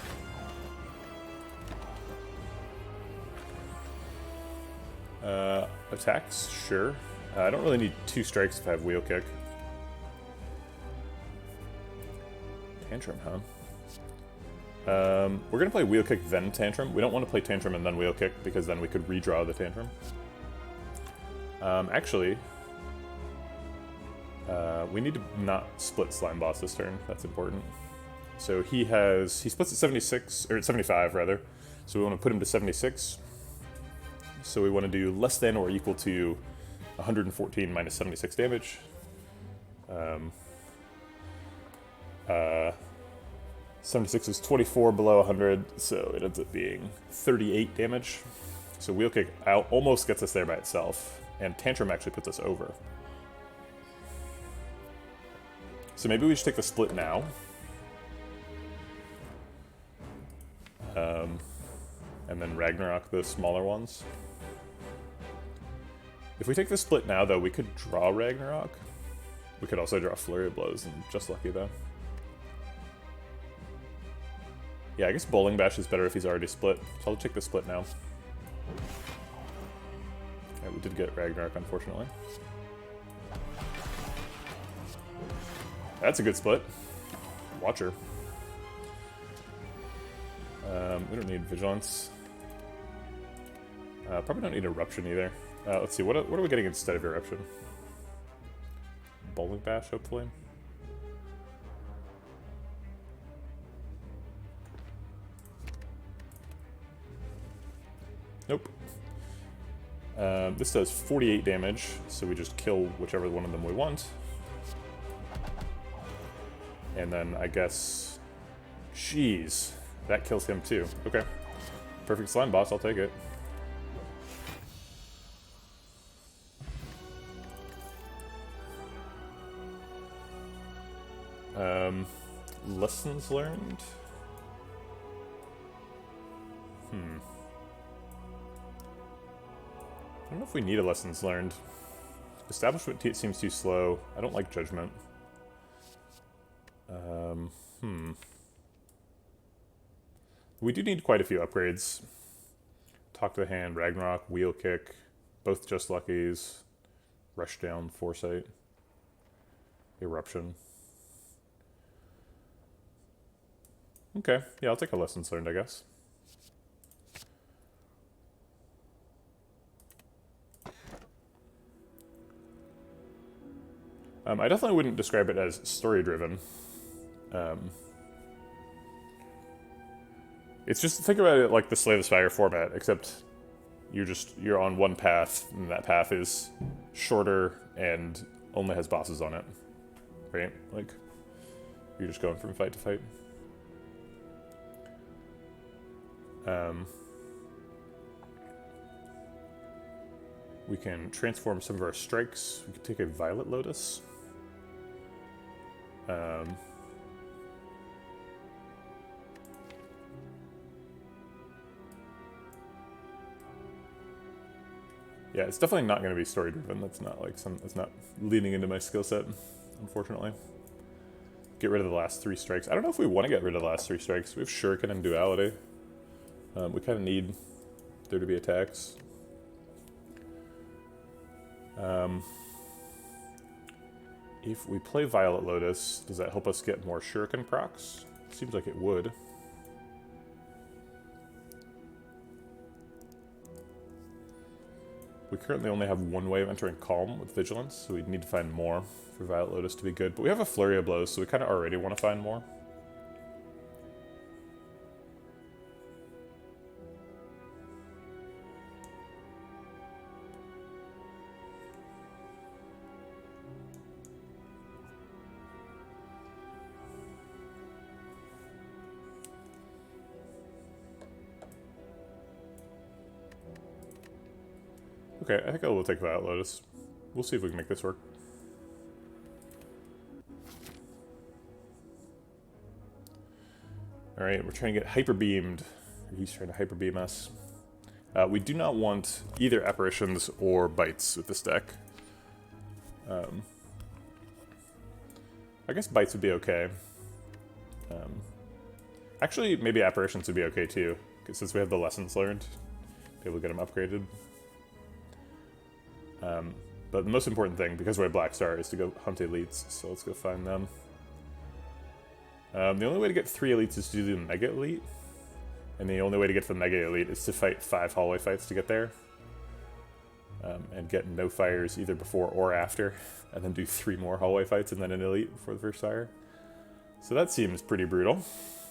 S1: Attacks, sure. I don't really need 2 strikes if I have wheel kick. Tantrum, huh? We're gonna play wheel kick then tantrum. We don't want to play tantrum and then wheel kick because then we could redraw the tantrum. Actually, we need to not split slime boss this turn. That's important. So he splits at 76 or at 75 rather. So we want to put him to 76. So we want to do less than or equal to 114 minus 76 damage. 76 is 24 below 100, so it ends up being 38 damage. So wheel kick out almost gets us there by itself, and tantrum actually puts us over. So maybe we should take the split now. And then Ragnarok the smaller ones. If we take the split now, though, we could draw Ragnarok. We could also draw Flurry of Blows, and just lucky, though. Yeah, I guess Bowling Bash is better if he's already split, so I'll take the split now. Yeah, we did get Ragnarok, unfortunately. That's a good split. Watcher. We don't need Vigilance. Probably don't need Eruption either. Let's see, what are we getting instead of Eruption? Bowling Bash, hopefully? Nope. This does 48 damage, so we just kill whichever one of them we want. And then I guess... Jeez, that kills him too. Okay. Perfect slime boss, I'll take it. Lessons learned? I don't know if we need a lessons learned. Establishment seems too slow. I don't like judgment. We do need quite a few upgrades. Talk to the Hand, Ragnarok, Wheel Kick, both just luckies, Rush Down, Foresight, Eruption. Okay, yeah, I'll take a lessons learned, I guess. I definitely wouldn't describe it as story-driven. It's just, think about it like the Slay the Spire format, except you're on one path, and that path is shorter and only has bosses on it. Right? Like, you're just going from fight to fight. We can transform some of our strikes. We can take a Violet Lotus. Yeah, it's definitely not going to be story driven. That's not like that's not leaning into my skill set, unfortunately. Get rid of the last 3 strikes. I don't know if we want to get rid of the last 3 strikes. We have Shuriken and Duality. We kind of need there to be attacks. If we play Violet Lotus, does that help us get more Shuriken procs? Seems like it would. We currently only have one way of entering Calm with Vigilance, so we'd need to find more for Violet Lotus to be good. But we have a Flurry of Blows, so we kind of already want to find more. Okay, I think I will take Violet Lotus. We'll see if we can make this work. Alright, we're trying to get Hyper Beamed. He's trying to Hyper Beam us. We do not want either Apparitions or Bites with this deck. I guess Bites would be okay. Actually, maybe Apparitions would be okay too, since we have the Lessons Learned. Be able to get them upgraded. But the most important thing, because we're at Black Star, is to go hunt elites, so let's go find them. The only way to get 3 elites is to do the Mega Elite, and the only way to get to the Mega Elite is to fight 5 hallway fights to get there. And get no fires either before or after, and then do 3 more hallway fights and then an elite before the first fire. So that seems pretty brutal.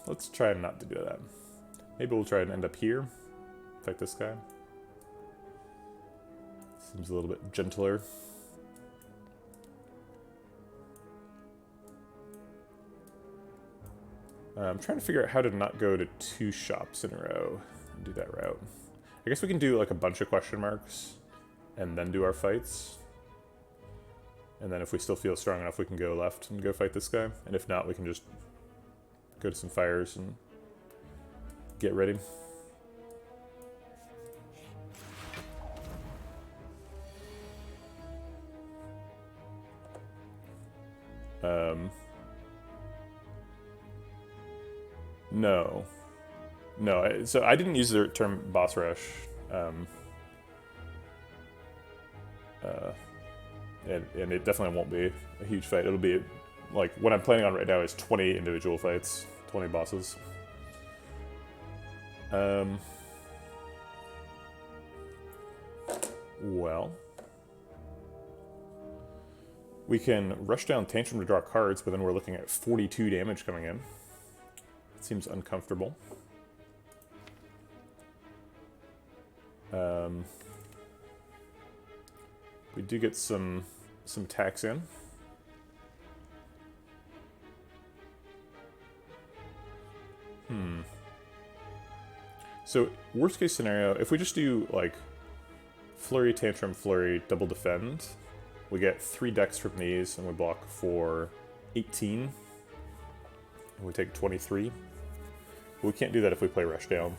S1: Let's try not to do that. Maybe we'll try and end up here. Fight this guy. Seems a little bit gentler. I'm trying to figure out how to not go to 2 shops in a row and do that route. I guess we can do like a bunch of question marks and then do our fights. And then if we still feel strong enough, we can go left and go fight this guy. And if not, we can just go to some fires and get ready. No, so I didn't use the term boss rush. And it definitely won't be a huge fight. It'll be, like, what I'm planning on right now is 20 individual fights, 20 bosses. Well, we can rush down Tantrum to draw cards, but then we're looking at 42 damage coming in. It seems uncomfortable. We do get some attacks in. So, worst case scenario, if we just do, like, Flurry, Tantrum, Flurry, Double Defend, we get 3 decks from these, and we block for 18. And we take 23. But we can't do that if we play Rush Down.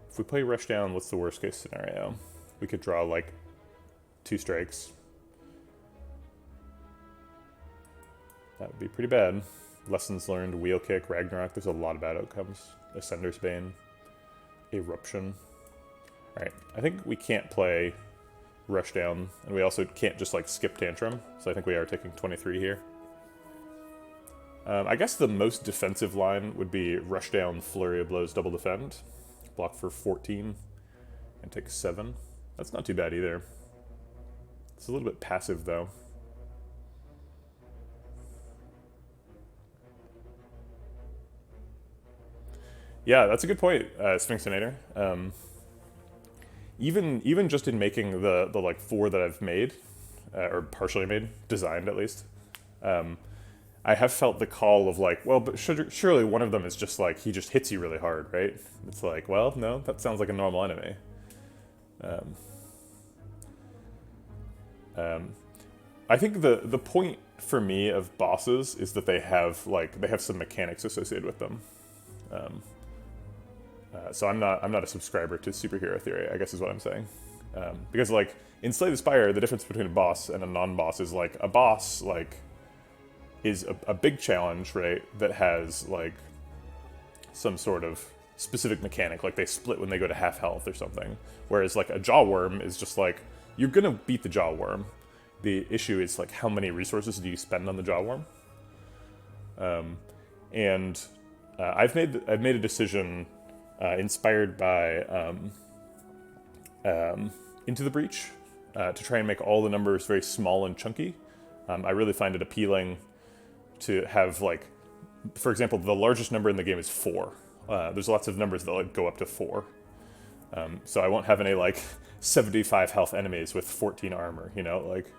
S1: If we play Rush Down, what's the worst case scenario? We could draw, like, 2 strikes. That would be pretty bad. Lessons learned, Wheel Kick, Ragnarok, there's a lot of bad outcomes. Ascender's Bane, Eruption. Alright, I think we can't play Rush Down, and we also can't just, like, skip Tantrum, so I think we are taking 23 here. I guess the most defensive line would be Rush Down, Flurry of Blows, Double Defend. Block for 14, and take 7. That's not too bad either. It's a little bit passive, though. Yeah, that's a good point, Sphinxinator. Even just in making the like 4 that I've made, or partially made, designed at least, I have felt the call of like, well, but surely one of them is just like, he just hits you really hard, right? It's like, well, no, that sounds like a normal enemy. I think the point for me of bosses is that they have some mechanics associated with them. So I'm not a subscriber to superhero theory, I guess is what I'm saying. Because like in Slay the Spire, the difference between a boss and a non-boss is like a boss like is a big challenge, right? That has like some sort of specific mechanic, like they split when they go to half health or something. Whereas like a Jawworm is just like, you're gonna beat the Jawworm. The issue is like, how many resources do you spend on the Jawworm? I've made a decision inspired by Into the Breach to try and make all the numbers very small and chunky. I really find it appealing to have, like, for example, the largest number in the game is 4. There's lots of numbers that like go up to 4. So I won't have any like 75 health enemies with 14 armor, you know, like,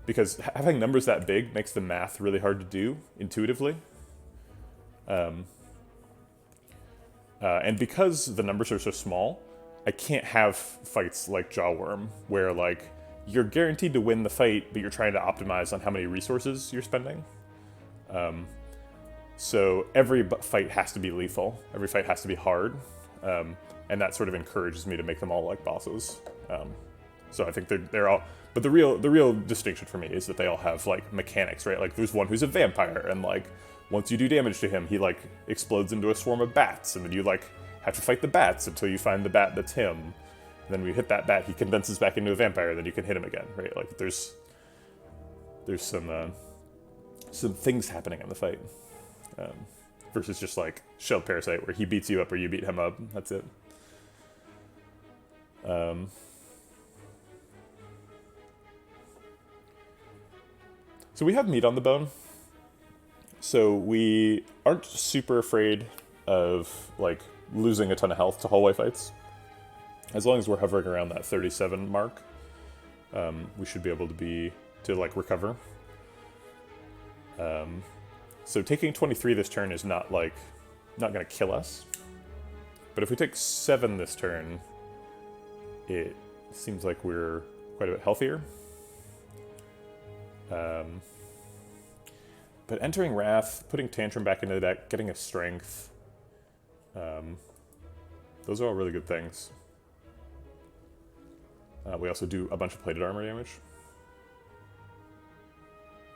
S1: because having numbers that big makes the math really hard to do intuitively. And because the numbers are so small, I can't have fights like Jawworm, where like you're guaranteed to win the fight, but you're trying to optimize on how many resources you're spending. So every fight has to be lethal. Every fight has to be hard. And that sort of encourages me to make them all like bosses. So I think they're all. But the real distinction for me is that they all have like mechanics, right? Like there's one who's a vampire, and like once you do damage to him, he like explodes into a swarm of bats, and then you like have to fight the bats until you find the bat that's him. And then when you hit that bat, he condenses back into a vampire, then you can hit him again, right? Like there's some things happening in the fight, versus just like Shelled Parasite, where he beats you up or you beat him up. That's it. So we have meat on the bone. So we aren't super afraid of like losing a ton of health to hallway fights. As long as we're hovering around that 37 mark, we should be able to like recover. So taking 23 this turn is not gonna kill us. But if we take 7 this turn, it seems like we're quite a bit healthier. But entering Wrath, putting Tantrum back into the deck, getting a Strength, those are all really good things. We also do a bunch of plated armor damage.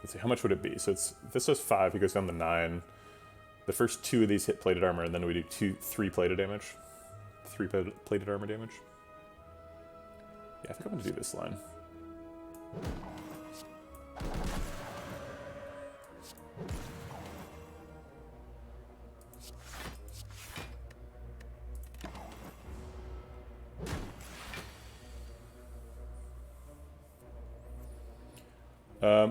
S1: Let's see, how much would it be? So this does 5, he goes down to 9. The first 2 of these hit plated armor, and then we do 3 plated damage. 3 plated armor damage. Yeah, I think I'm gonna do this line.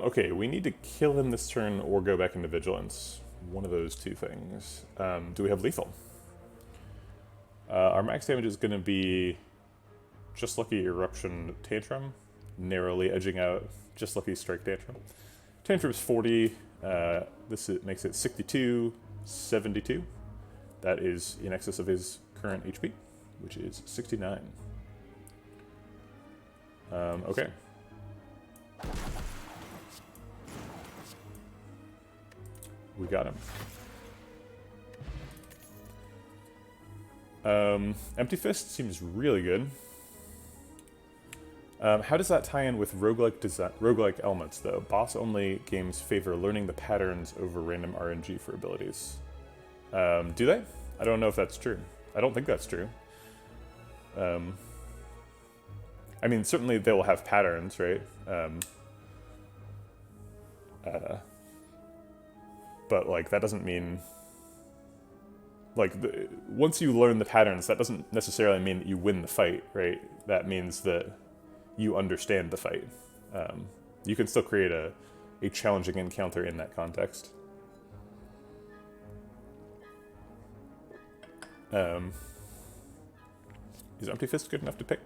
S1: Okay, we need to kill him this turn or go back into Vigilance. One of those two things. Do we have Lethal? Our max damage is going to be Just Lucky Eruption Tantrum, narrowly edging out Just Lucky Strike Tantrum. Tantrum's 40, makes it 62, 72. That is in excess of his current HP, which is 69. Okay. We got him. Empty Fist seems really good. How does that tie in with roguelike elements, though? Boss-only games favor learning the patterns over random RNG for abilities. Do they? I don't know if that's true. I don't think that's true. I mean, certainly they will have patterns, right? But, like, that doesn't mean... Like, once you learn the patterns, that doesn't necessarily mean that you win the fight, right? That means that you understand the fight. You can still create a challenging encounter in that context. Is Empty Fist good enough to pick?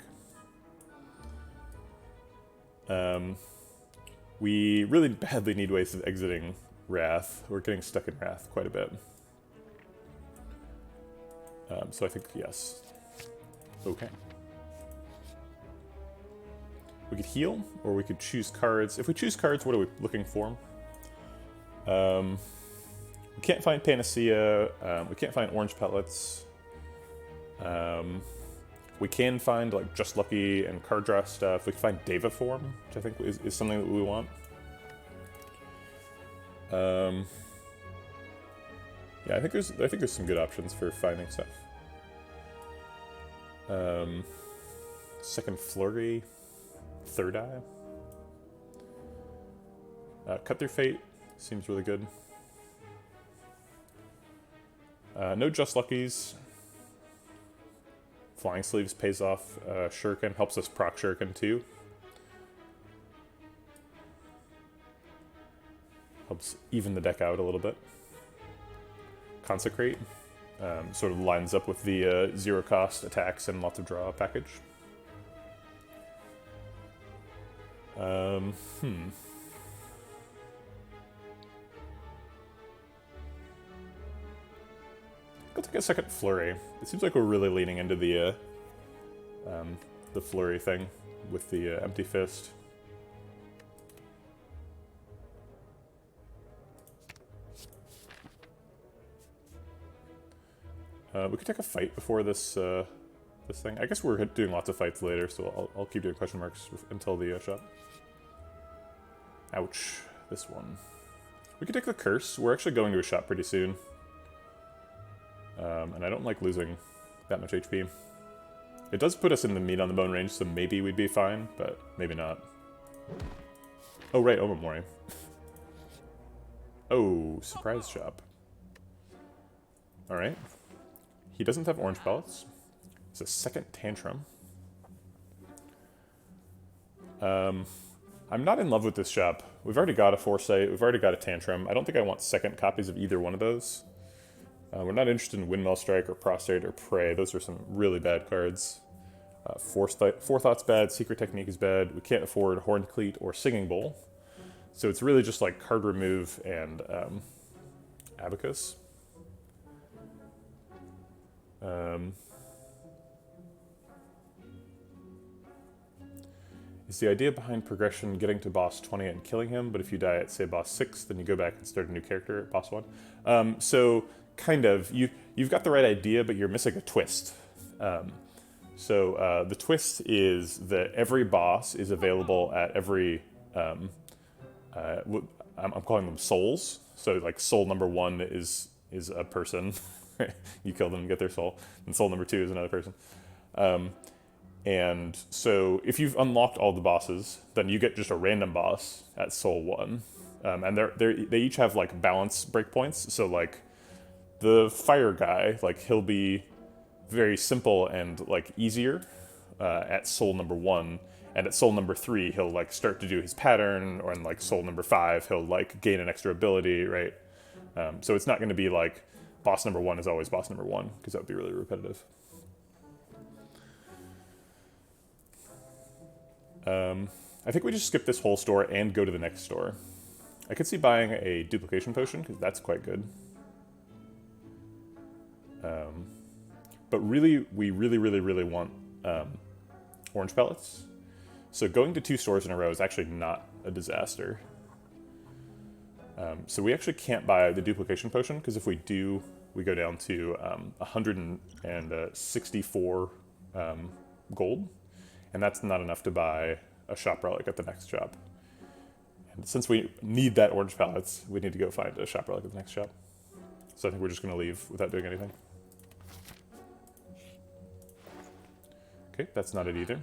S1: We really badly need ways of exiting Wrath. We're getting stuck in Wrath quite a bit. So I think yes. Okay. We could heal, or we could choose cards. If we choose cards, what are we looking for? We can't find Panacea. We can't find Orange Pellets. We can find like Just Lucky and card draw stuff. We can find Deva Form, which I think is something that we want. Yeah, I think there's some good options for finding stuff. Second Flurry, Third Eye. Cut Through Fate seems really good. No Just Luckies. Flying Sleeves pays off Shuriken, helps us proc Shuriken too. Helps even the deck out a little bit. Consecrate sort of lines up with the zero cost attacks and lots of draw package. I'll take a second Flurry. It seems like we're really leaning into the Flurry thing with the Empty Fist. We could take a fight before this this thing. I guess we're doing lots of fights later, so I'll keep doing question marks until the shop. Ouch. This one. We could take the curse. We're actually going to a shop pretty soon. And I don't like losing that much HP. It does put us in the meat on the bone range, so maybe we'd be fine, but maybe not. Oh, right, Omamori. Oh, surprise shop. Alright. He doesn't have orange pellets. It's a second tantrum. I'm not in love with this shop. We've already got a foresight, we've already got a tantrum. I don't think I want second copies of either one of those. We're not interested in Windmill Strike or Prostrate or Prey. Those are some really bad cards. Forethought's bad, Secret Technique is bad. We can't afford Horned Cleat or Singing Bowl. So it's really just like card remove and Abacus. Is the idea behind progression getting to boss 20 and killing him, but if you die at, say, boss 6, then you go back and start a new character at boss 1? So, kind of. You've got the right idea, but you're missing a twist. The twist is that every boss is available at every... I'm calling them souls. So, like, soul number 1 is a person. You kill them and get their soul. And soul number 2 is another person. And so if you've unlocked all the bosses, then you get just a random boss at Soul 1. And they each have, like, balance breakpoints. So, like, the fire guy, like, he'll be very simple and, like, easier at Soul number 1. And at Soul number 3, he'll, like, start to do his pattern. Or in, like, Soul number 5, he'll, like, gain an extra ability, right? So it's not going to be, like, boss number 1 is always boss number 1, because that would be really repetitive. I think we just skip this whole store and go to the next store. I could see buying a duplication potion, because that's quite good. But really, we really want orange pellets. So going to 2 stores in a row is actually not a disaster. So we actually can't buy the duplication potion, because if we do, we go down to 164 gold. And that's not enough to buy a shop relic at the next shop. And since we need that orange pellets, we need to go find a shop relic at the next shop. So I think we're just going to leave without doing anything. Okay, that's not it either.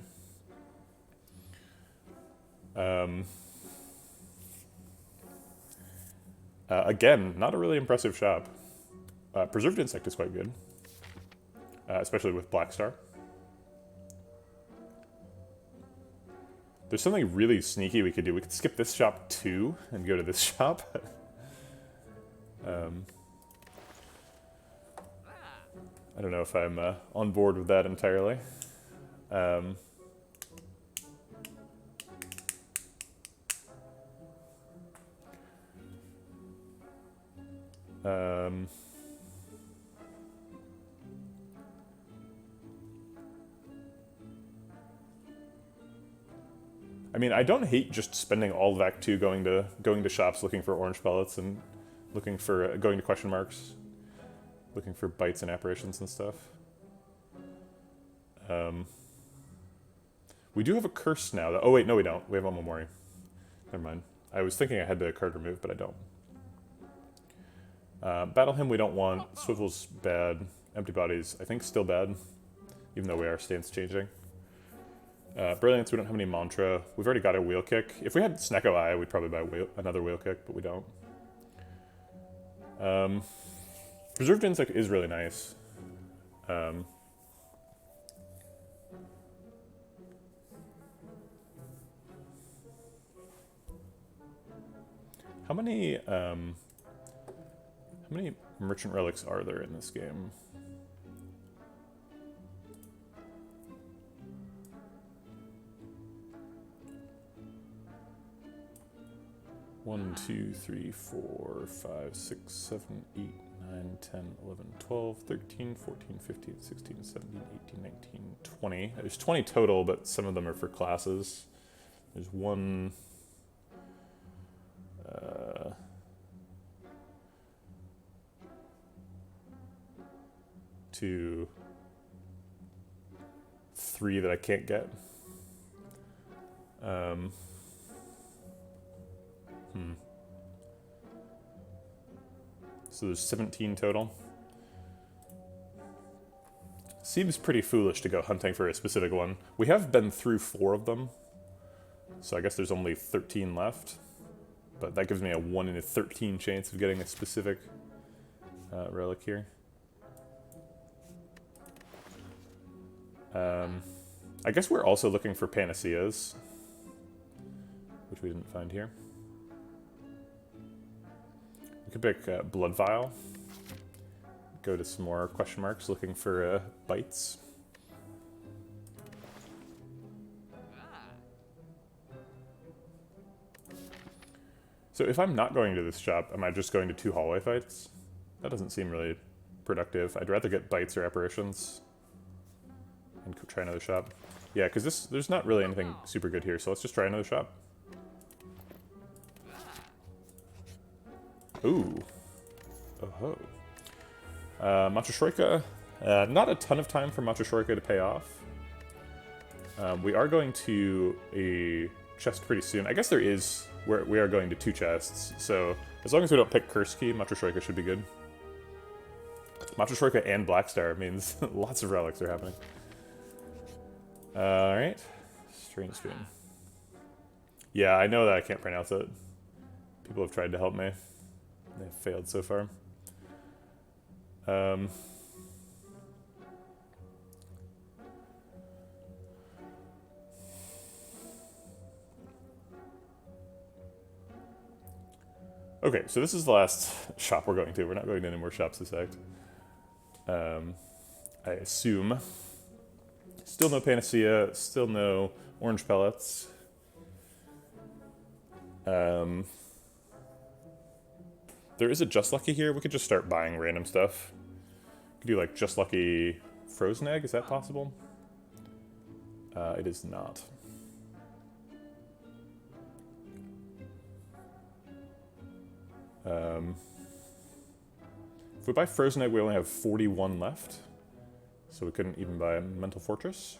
S1: Again, not a really impressive shop. Preserved Insect is quite good, especially with Black Star. There's something really sneaky we could do. We could skip this shop too and go to this shop. I don't know if I'm on board with that entirely. I mean, I don't hate just spending all of Act 2 going to shops looking for orange pellets and looking for going to question marks, looking for bites and apparitions and stuff. We do have a curse now. Oh wait, no we don't. We have Omamori. Never mind. I was thinking I had the card removed, but I don't. Battle Hymn we don't want. Swivel's bad. Empty Bodies, I think, still bad, even though we are stance changing. Brilliance, we don't have any Mantra. We've already got a Wheel Kick. If we had Snecko Eye, we'd probably buy another Wheel Kick, but we don't. Preserved Insect is really nice. How many merchant relics are there in this game? One, 2, 3, 4, 5, 6, 7, 8, 9, 10, 11, 12, 13, 14, 15, 16, 17, 18, 19, 20. There's 20 total, but some of them are for classes. There's one... 2, 3 that I can't get. So there's 17 total. Seems pretty foolish to go hunting for a specific one. We have been through 4 of them, so I guess there's only 13 left. But that gives me a 1 in a 13 chance of getting a specific relic here. I guess we're also looking for panaceas, which we didn't find here. We could pick Blood Vial. Go to some more question marks looking for bites. So if I'm not going to this shop, am I just going to 2 hallway fights? That doesn't seem really productive. I'd rather get bites or apparitions and try another shop. Yeah, because there's not really anything super good here, so let's just try another shop. Ooh. Oh-ho. Matryoshka. Not a ton of time for Matryoshka to pay off. We are going to a chest pretty soon. I guess there is... we are going to 2 chests, so as long as we don't pick Curse Key, Matryoshka should be good. Matryoshka and Blackstar means lots of relics are happening. Alright. Strange Spoon. Yeah, I know that I can't pronounce it. People have tried to help me. They've failed so far. Okay, so this is the last shop we're going to. We're not going to any more shops this act. I assume. Still no Panacea, still no orange pellets. There is a Just Lucky here. We could just start buying random stuff. We could do like Just Lucky Frozen Egg, is that possible? It is not. If we buy Frozen Egg, we only have 41 left. So we couldn't even buy a Mental Fortress.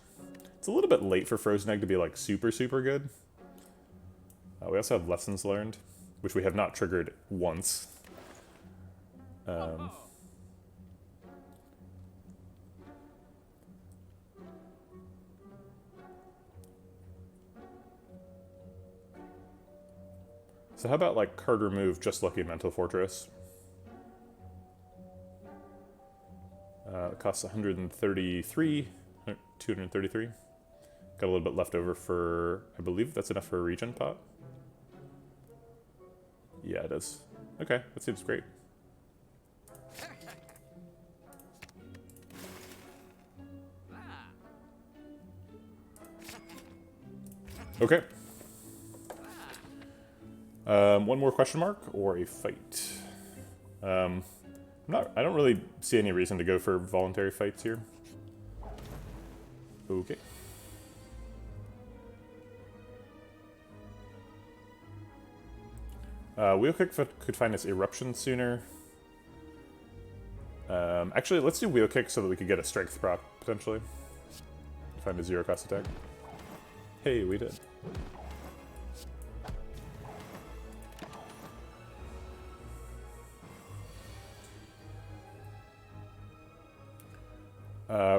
S1: It's a little bit late for Frozen Egg to be like super, super good. We also have Lessons Learned, which we have not triggered once. So how about like card remove, Just Lucky Mental Fortress? It costs 133, 233. Got a little bit left over for, I believe that's enough for a regen pot. Yeah, it is. Okay, that seems great. Okay. One more question mark or a fight? I don't really see any reason to go for voluntary fights here. Okay. Wheel Kick could find us Eruption sooner. Actually, let's do Wheel Kick so that we could get a Strength proc, potentially. Find a 0-cost attack. Hey, we did.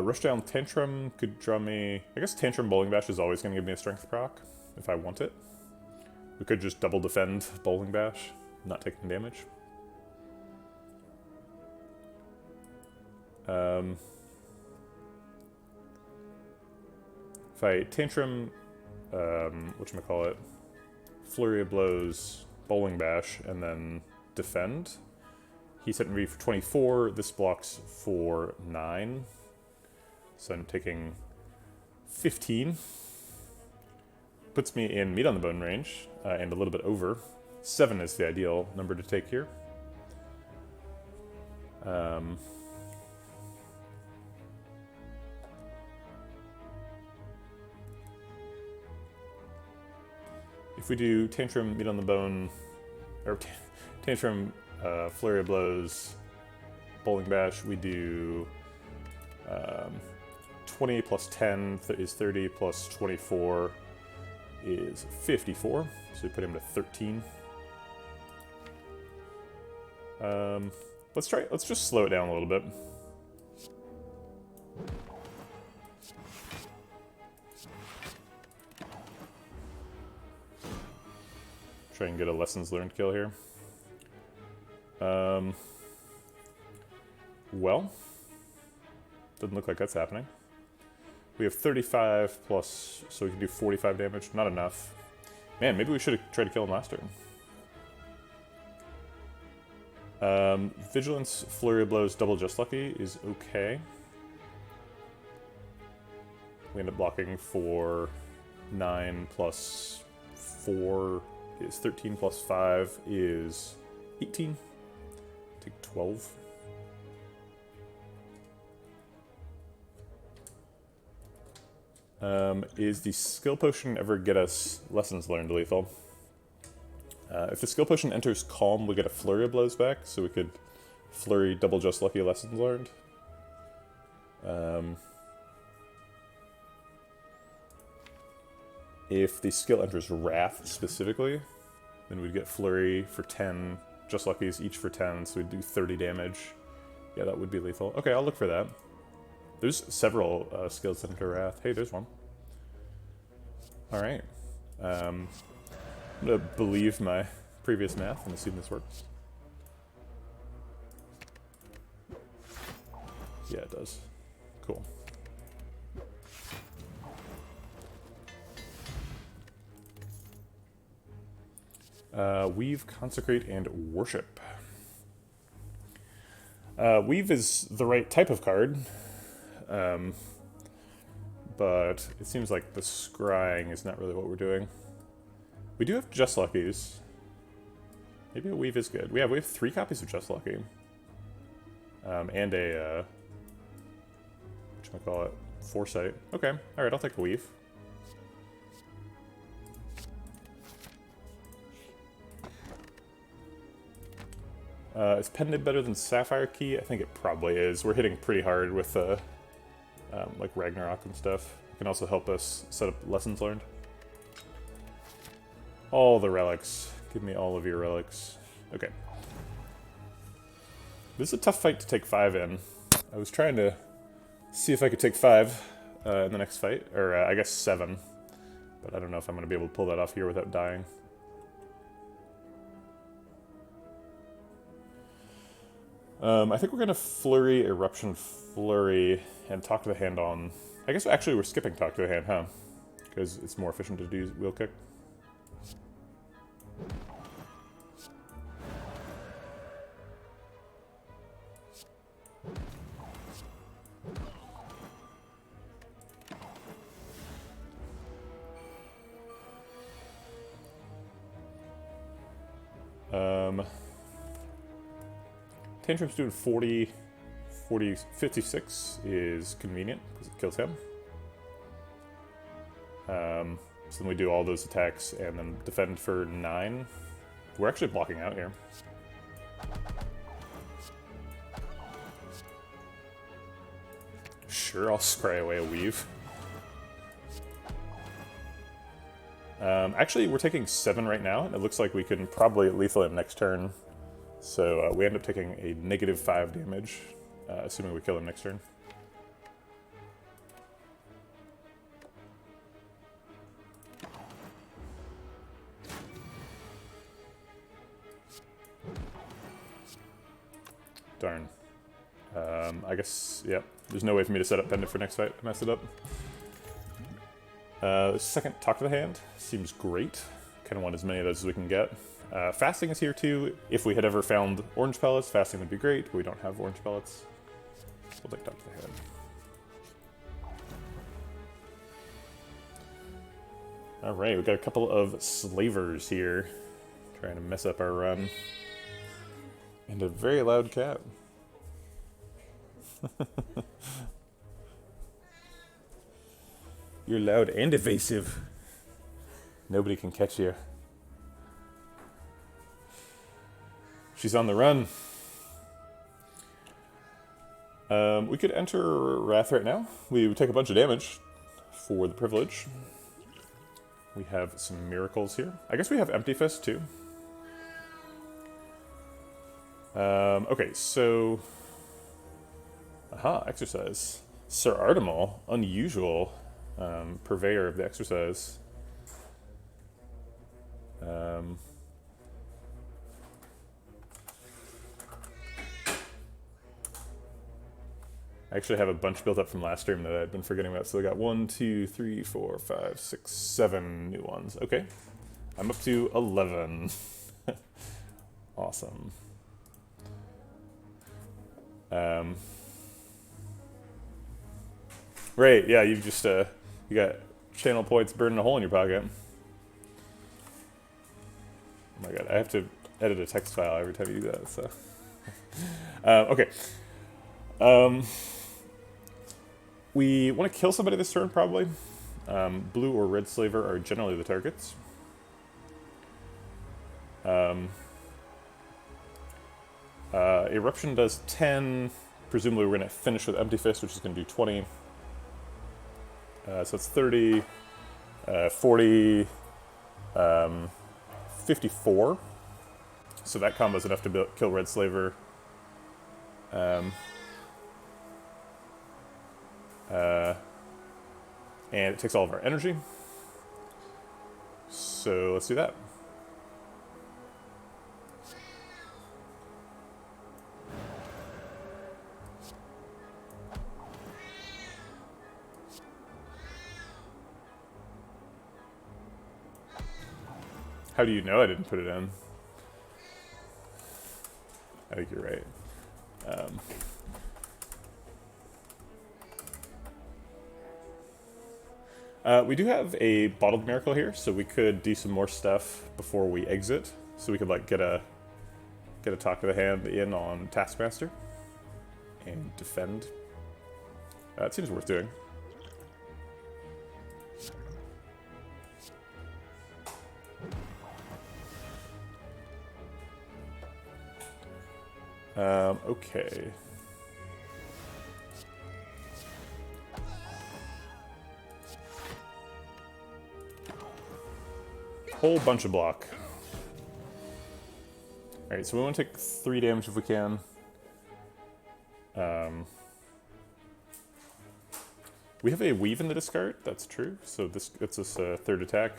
S1: Rushdown Tantrum could draw me... I guess Tantrum Bowling Bash is always going to give me a Strength proc, if I want it. We could just double defend Bowling Bash, not taking damage. If I Tantrum, whatchamacallit, Flurry of Blows, Bowling Bash, and then defend, he's hitting me for 24, this blocks for 9. So I'm taking 15. Puts me in Meat on the Bone range, and a little bit over. 7 is the ideal number to take here. If we do Tantrum, Meat on the Bone, or Tantrum, Flurry of Blows, Bowling Bash, we do 20 plus 10 is 30 plus 24 is 54. So we put him to 13. Let's just slow it down a little bit. Try and get a lessons learned kill here. Well, doesn't look like that's happening. We have 35 plus, so we can do 45 damage. Not enough. Man, maybe we should have tried to kill him last turn. Vigilance, Flurry of Blows, Double Just Lucky is okay. We end up blocking for 9 plus 4 is 13 plus 5 is 18. Take 12. Is the skill potion ever get us lessons learned lethal? If the skill potion enters calm, we get a flurry of blows back, so we could flurry double just lucky lessons learned. If the skill enters wrath specifically, then we'd get flurry for 10 just luckies each for 10, so we'd do 30 damage. Yeah, that would be lethal. Okay, I'll look for that. There's several skills that enter wrath. Hey, there's one. Alright. I'm gonna believe my previous math and assume this works. Yeah, it does. Cool. Weave, Consecrate, and Worship. Weave is the right type of card, but it seems like the scrying is not really what we're doing. We do have Just Luckies. Maybe a Weave is good. We have 3 copies of Just Lucky. And a, whatchamacallit, Foresight. Okay, alright, I'll take a Weave. Is Pendant better than Sapphire Key? I think it probably is. We're hitting pretty hard with like Ragnarok and stuff. It can also help us set up lessons learned. All the relics. Give me all of your relics. Okay. This is a tough fight to take 5 in. I was trying to see if I could take 5 in the next fight, or I guess 7. But I don't know if I'm going to be able to pull that off here without dying. I think we're going to Flurry, Eruption, Flurry, and Talk to the Hand on... I guess actually we're skipping Talk to the Hand, huh? Because it's more efficient to do Wheel Kick. Tantrum's doing 56 is convenient because it kills him. So then we do all those attacks and then defend for 9. We're actually blocking out here. Sure, I'll scry away a Weave. Actually, we're taking 7 right now, and it looks like we can probably lethal him next turn. So we end up taking a -5 damage, assuming we kill him next turn. Darn. I guess, yep. There's no way for me to set up Pendant for next fight. I messed it up. Second, Talk to the Hand. Seems great. Kind of want as many of those as we can get. Fasting is here too. If we had ever found orange pellets, fasting would be great, but we don't have orange pellets. We'll take Talk to the Hand. Alright, we've got a couple of slavers here. Trying to mess up our run. And a very loud cat. You're loud and evasive. Nobody can catch you. She's on the run. We could enter Wrath right now. We would take a bunch of damage for the privilege. We have some miracles here. I guess we have Empty Fist too. Okay, so... Aha, exercise. Sir Artemal, unusual purveyor of the exercise. I actually have a bunch built up from last stream that I'd been forgetting about. So I got 1, 2, 3, 4, 5, 6, 7 new ones. Okay. I'm up to 11. Awesome. Right, yeah, you've just, you got channel points burning a hole in your pocket. Oh my god, I have to edit a text file every time you do that, so. Okay. We want to kill somebody this turn, probably. Blue or red slaver are generally the targets. Eruption does 10. Presumably we're going to finish with Empty Fist, which is going to do 20. So it's 30, 40, 54. So that combo is enough to kill red slaver. And it takes all of our energy. So let's do that. How do you know I didn't put it in? I think you're right. We do have a bottled miracle here, so we could do some more stuff before we exit. So we could like get a talk to the hand in on Taskmaster and defend. It seems worth doing. Okay. Whole bunch of block. Alright, so we want to take 3 damage if we can. We have a weave in the discard, that's true. So this gets us a 3rd attack.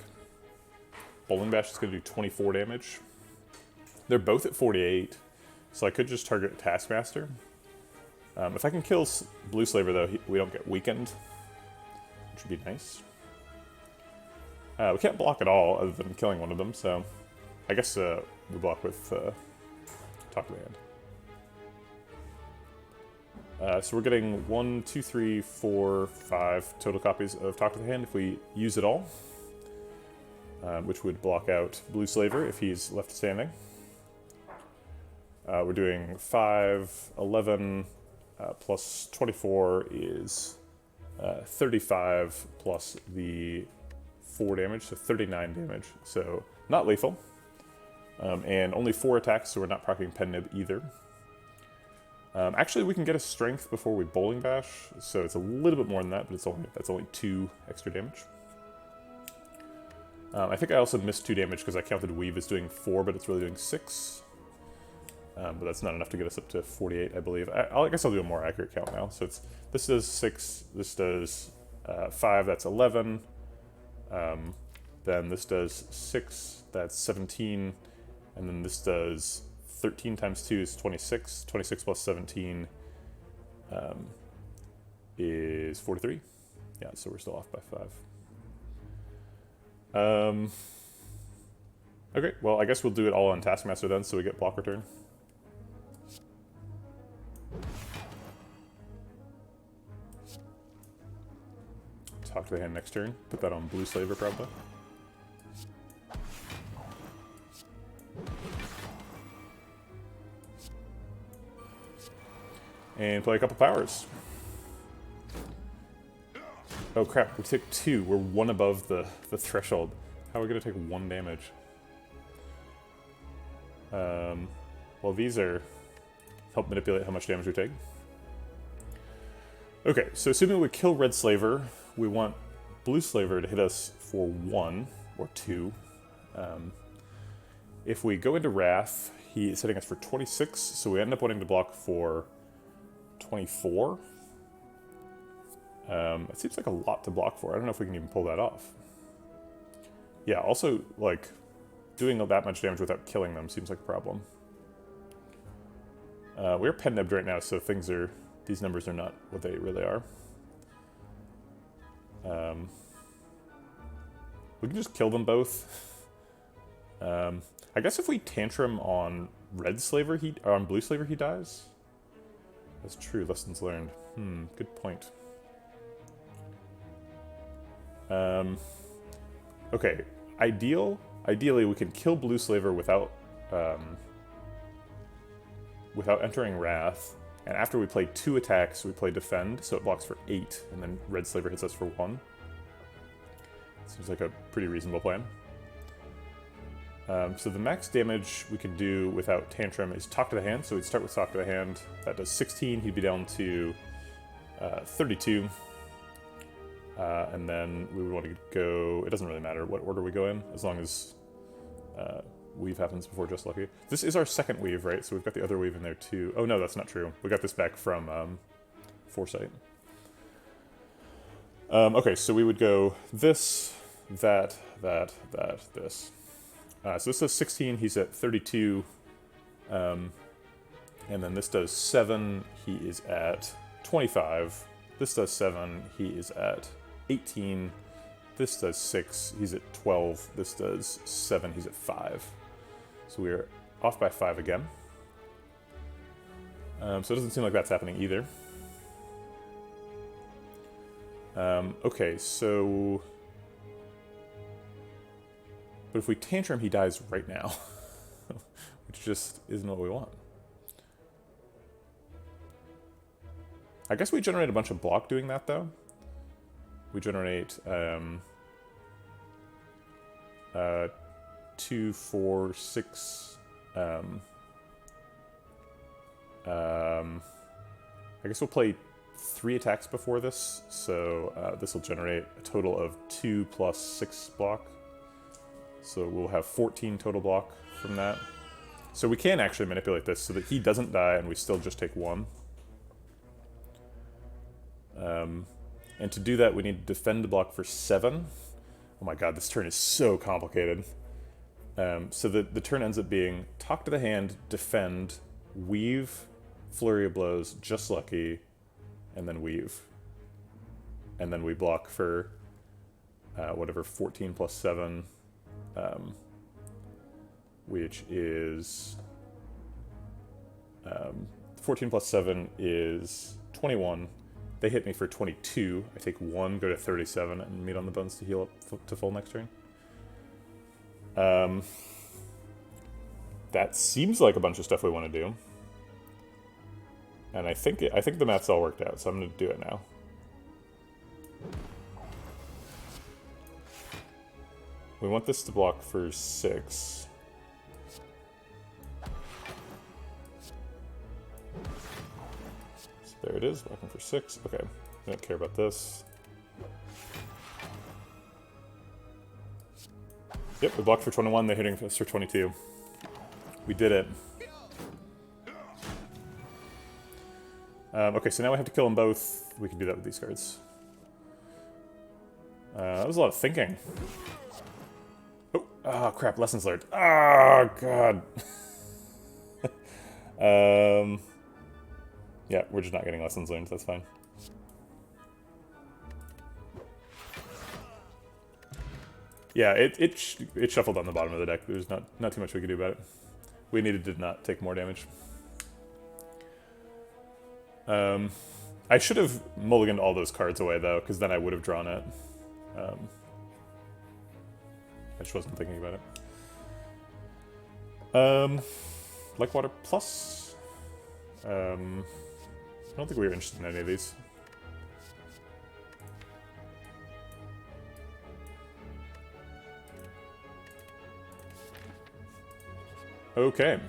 S1: Bowling Bash is going to do 24 damage. They're both at 48, so I could just target Taskmaster. If I can kill Blue Slaver, though, we don't get weakened, which would be nice. We can't block at all other than killing one of them, so I guess we block with Talk to the Hand. So we're getting 1, 2, 3, 4, 5 total copies of Talk to the Hand if we use it all, which would block out Blue Slaver if he's left standing. We're doing 5, 11, plus 24 is 35 plus the 4 damage, so 39 damage. So not lethal. And only 4 attacks, so we're not proccing Pen Nib either. Actually, we can get a strength before we Bowling Bash, so it's a little bit more than that, but that's only 2 extra damage. I think I also missed 2 damage because I counted Weave as doing 4, but it's really doing 6. But that's not enough to get us up to 48, I believe. I guess I'll do a more accurate count now. So this does 6, this does 5, that's 11. Then this does 6, that's 17. And then this does 13 times 2 is 26. 26 plus 17 is 43. Yeah, so we're still off by 5. Okay, well, I guess we'll do it all on Taskmaster then, so we get block return. Talk to the hand next turn. Put that on Blue Slaver, probably. And play a couple powers. Oh crap, we took 2. We're 1 above the threshold. How are we going to take 1 damage? Well, these are help manipulate how much damage we take. Okay, so assuming we kill Red Slaver, we want Blue Slaver to hit us for 1 or 2. If we go into Wrath, he is hitting us for 26, so we end up wanting to block for 24. It seems like a lot to block for. I don't know if we can even pull that off. Yeah, also, like, doing that much damage without killing them seems like a problem. We're pen-nibbed right now, so these numbers are not what they really are. We can just kill them both. I guess if we tantrum on Red Slaver, or on Blue Slaver, he dies? That's true, lessons learned. Good point. Okay, ideally we can kill Blue Slaver without entering Wrath, and after we play 2 attacks, we play Defend, so it blocks for 8, and then Red Slaver hits us for 1. Seems like a pretty reasonable plan. So the max damage we can do without Tantrum is Talk to the Hand, so we'd start with Talk to the Hand. That does 16, he'd be down to 32. And then we would want to go, it doesn't really matter what order we go in, as long as Weave happens before Just Lucky. This is our second Weave, right? So we've got the other Weave in there too. Oh no, that's not true. We got this back from Foresight. Okay, so we would go this, that, this. So this does 16, he's at 32. And then this does 7, he is at 25. This does 7, he is at 18. This does 6, he's at 12. This does 7, he's at 5. So we're off by 5 again. So it doesn't seem like that's happening either. Okay, so... But if we Tantrum, he dies right now. Which just isn't what we want. I guess we generate a bunch of block doing that, though. We generate 2, 4, 6. I guess we'll play 3 attacks before this, so this will generate a total of 2 plus 6 block. So we'll have 14 total block from that. So we can actually manipulate this so that he doesn't die and we still just take 1. And to do that, we need to defend the block for 7. Oh my god, this turn is so complicated. So the turn ends up being Talk to the Hand, Defend, Weave, Flurry of Blows, Just Lucky, and then Weave. And then we block for whatever, 14 plus 7, which is... 14 plus 7 is 21. They hit me for 22. I take 1, go to 37, and meet on the bones to heal up to full next turn. That seems like a bunch of stuff we want to do. And I think the math's all worked out, so I'm going to do it now. We want this to block for 6. There it is, blocking for 6. Okay, I don't care about this. Yep, we blocked for 21, they're hitting us for 22. We did it. Okay, so now we have to kill them both. We can do that with these cards. That was a lot of thinking. Oh, crap, lessons learned. Oh, God. Yeah, we're just not getting lessons learned, that's fine. Yeah, it shuffled on the bottom of the deck. There's not too much we could do about it. We needed to not take more damage. I should have mulliganed all those cards away, though, because then I would have drawn it. I just wasn't thinking about it. Like Water Plus? I don't think we were interested in any of these. Okay.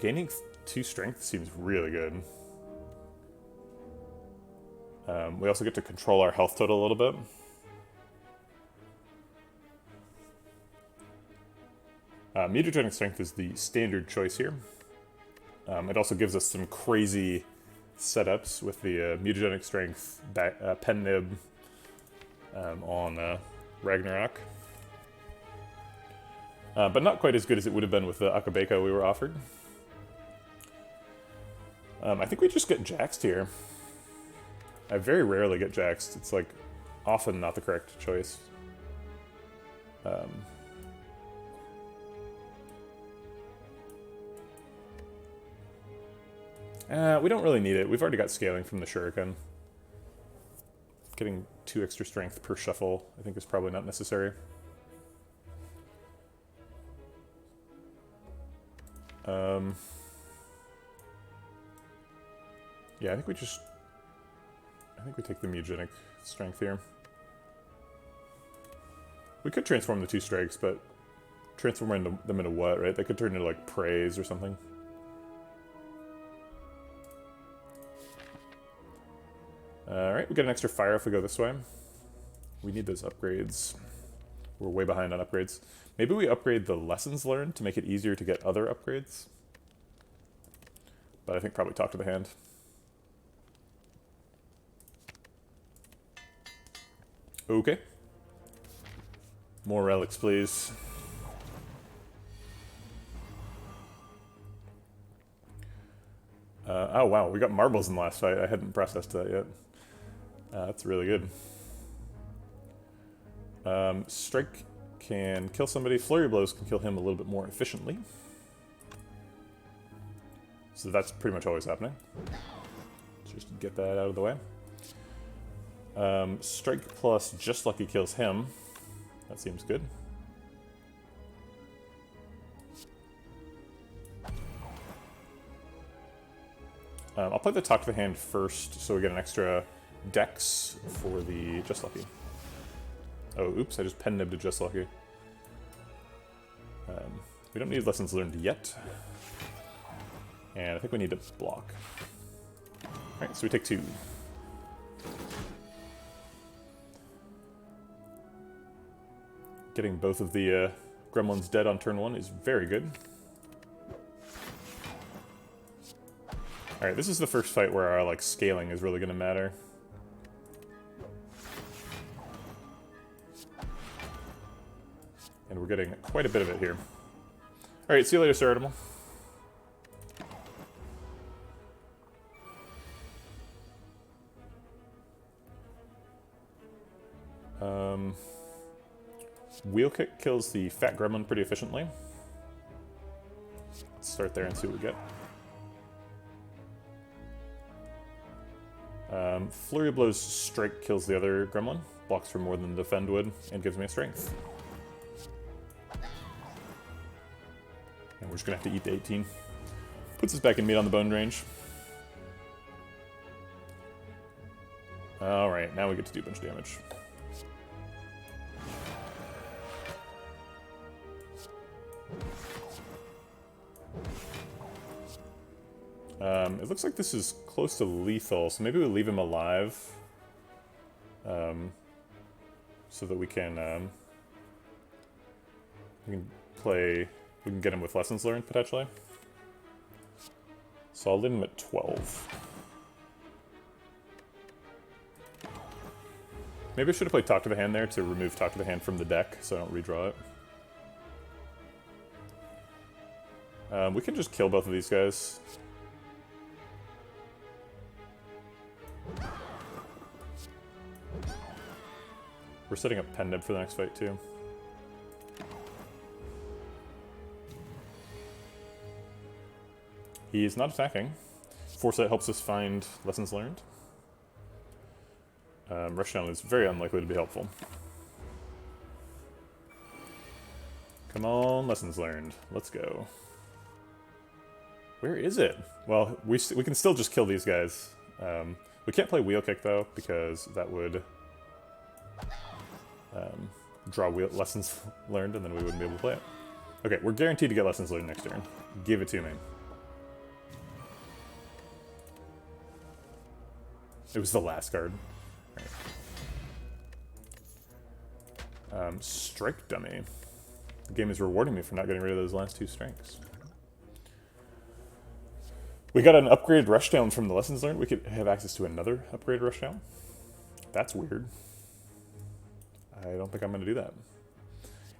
S1: Gaining 2 strength seems really good. We also get to control our health total a little bit. Mutagenic strength is the standard choice here. It also gives us some crazy setups with the mutagenic strength pen nib on Ragnarok. But not quite as good as it would have been with the Akabeko we were offered. I think we just get jaxed here. I very rarely get jaxed. It's like often not the correct choice. We don't really need it. We've already got scaling from the Shuriken. Getting 2 extra strength per shuffle, I think, is probably not necessary. Yeah, I think we take the mutagenic strength here. We could transform the 2 strikes, but transform them into what, right? They could turn into, like, praise or something. Alright, we get an extra fire if we go this way. We need those upgrades. We're way behind on upgrades. Maybe we upgrade the lessons learned to make it easier to get other upgrades. But I think probably talk to the hand. Okay. More relics, please. Oh wow, we got marbles in the last fight. I hadn't processed that yet. That's really good. Strike can kill somebody. Flurry blows can kill him a little bit more efficiently. So that's pretty much always happening. Just get that out of the way. Strike plus just lucky kills him. That seems good. I'll play the talk to the hand first, so we get an extra dex for the just lucky. Oh, oops! I just pen nibbed to just lucky. We don't need lessons learned yet, and I think we need to block. All right, so we take 2. Getting both of the gremlins dead on turn 1 is very good. Alright, this is the first fight where our scaling is really going to matter. And we're getting quite a bit of it here. Alright, see you later, Sir Artemal. Wheel kick kills the fat gremlin pretty efficiently. Let's start there and see what we get. Flurry of Blows strike kills the other gremlin, blocks for more than the defend would, and gives me a strength. And we're just gonna have to eat the 18. Puts us back in meat on the bone range. Alright, now we get to do a bunch of damage. It looks like this is close to lethal, so maybe we leave him alive, so that we can get him with lessons learned potentially. So I'll leave him at 12. Maybe I should have played Talk to the Hand there to remove Talk to the Hand from the deck, so I don't redraw it. We can just kill both of these guys. We're setting up pen nib for the next fight, too. He's not attacking. Foresight helps us find lessons learned. Rushdown is very unlikely to be helpful. Come on, lessons learned. Let's go. Where is it? Well, we can still just kill these guys. We can't play wheel kick, though, because that would draw lessons learned, and then we wouldn't be able to play it. Okay, we're guaranteed to get lessons learned next turn. Give it to me. It was the last card. Right. Strike Dummy. The game is rewarding me for not getting rid of those last 2 strikes. We got an upgraded Rushdown from the Lessons Learned. We could have access to another upgraded Rushdown. That's weird. I don't think I'm going to do that.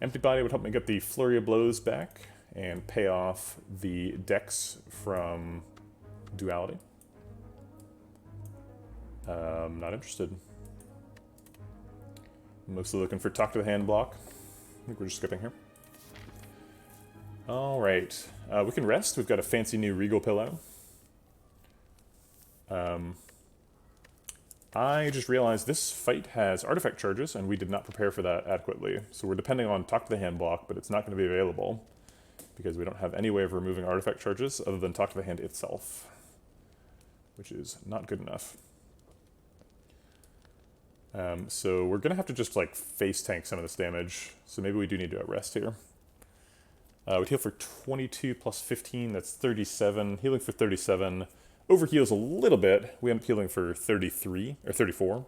S1: Empty Body would help me get the Flurry of Blows back and pay off the Dex from Duality. Not interested. Mostly looking for Talk to the Hand block. I think we're just skipping here. Alright. We can rest. We've got a fancy new Regal Pillow. I just realized this fight has artifact charges, and we did not prepare for that adequately. So we're depending on Talk to the Hand block, but it's not going to be available because we don't have any way of removing artifact charges other than Talk to the Hand itself, which is not good enough. So we're going to have to just like face tank some of this damage. So maybe we do need to rest here. We'd heal for 22 plus 15, that's 37. Healing for 37. Overheals a little bit. We end up healing for 33, or 34.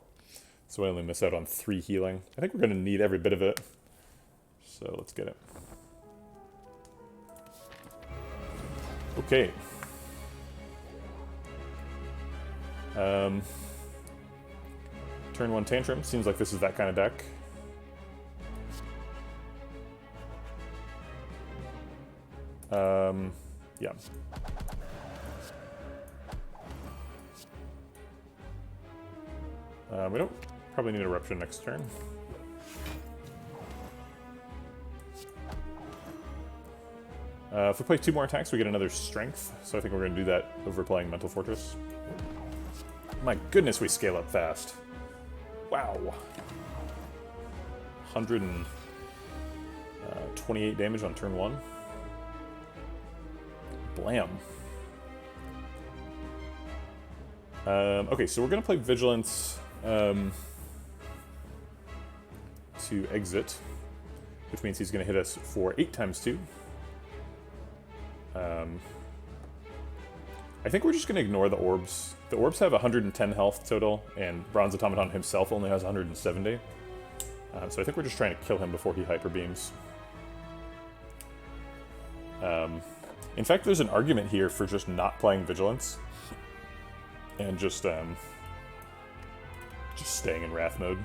S1: So I only miss out on 3 healing. I think we're going to need every bit of it. So let's get it. Okay. Turn 1 Tantrum. Seems like this is that kind of deck. Yeah. We don't probably need Eruption next turn. If we play 2 more attacks, we get another Strength. So I think we're going to do that over playing Mental Fortress. My goodness, we scale up fast. Wow. 128 damage on turn 1. Blam. Okay, so we're going to play Vigilance to exit, which means he's going to hit us for 8 times 2. I think we're just going to ignore the orbs. The orbs have 110 health total, and Bronze Automaton himself only has 170. So I think we're just trying to kill him before he hyper beams. In fact, there's an argument here for just not playing Vigilance and just staying in Wrath mode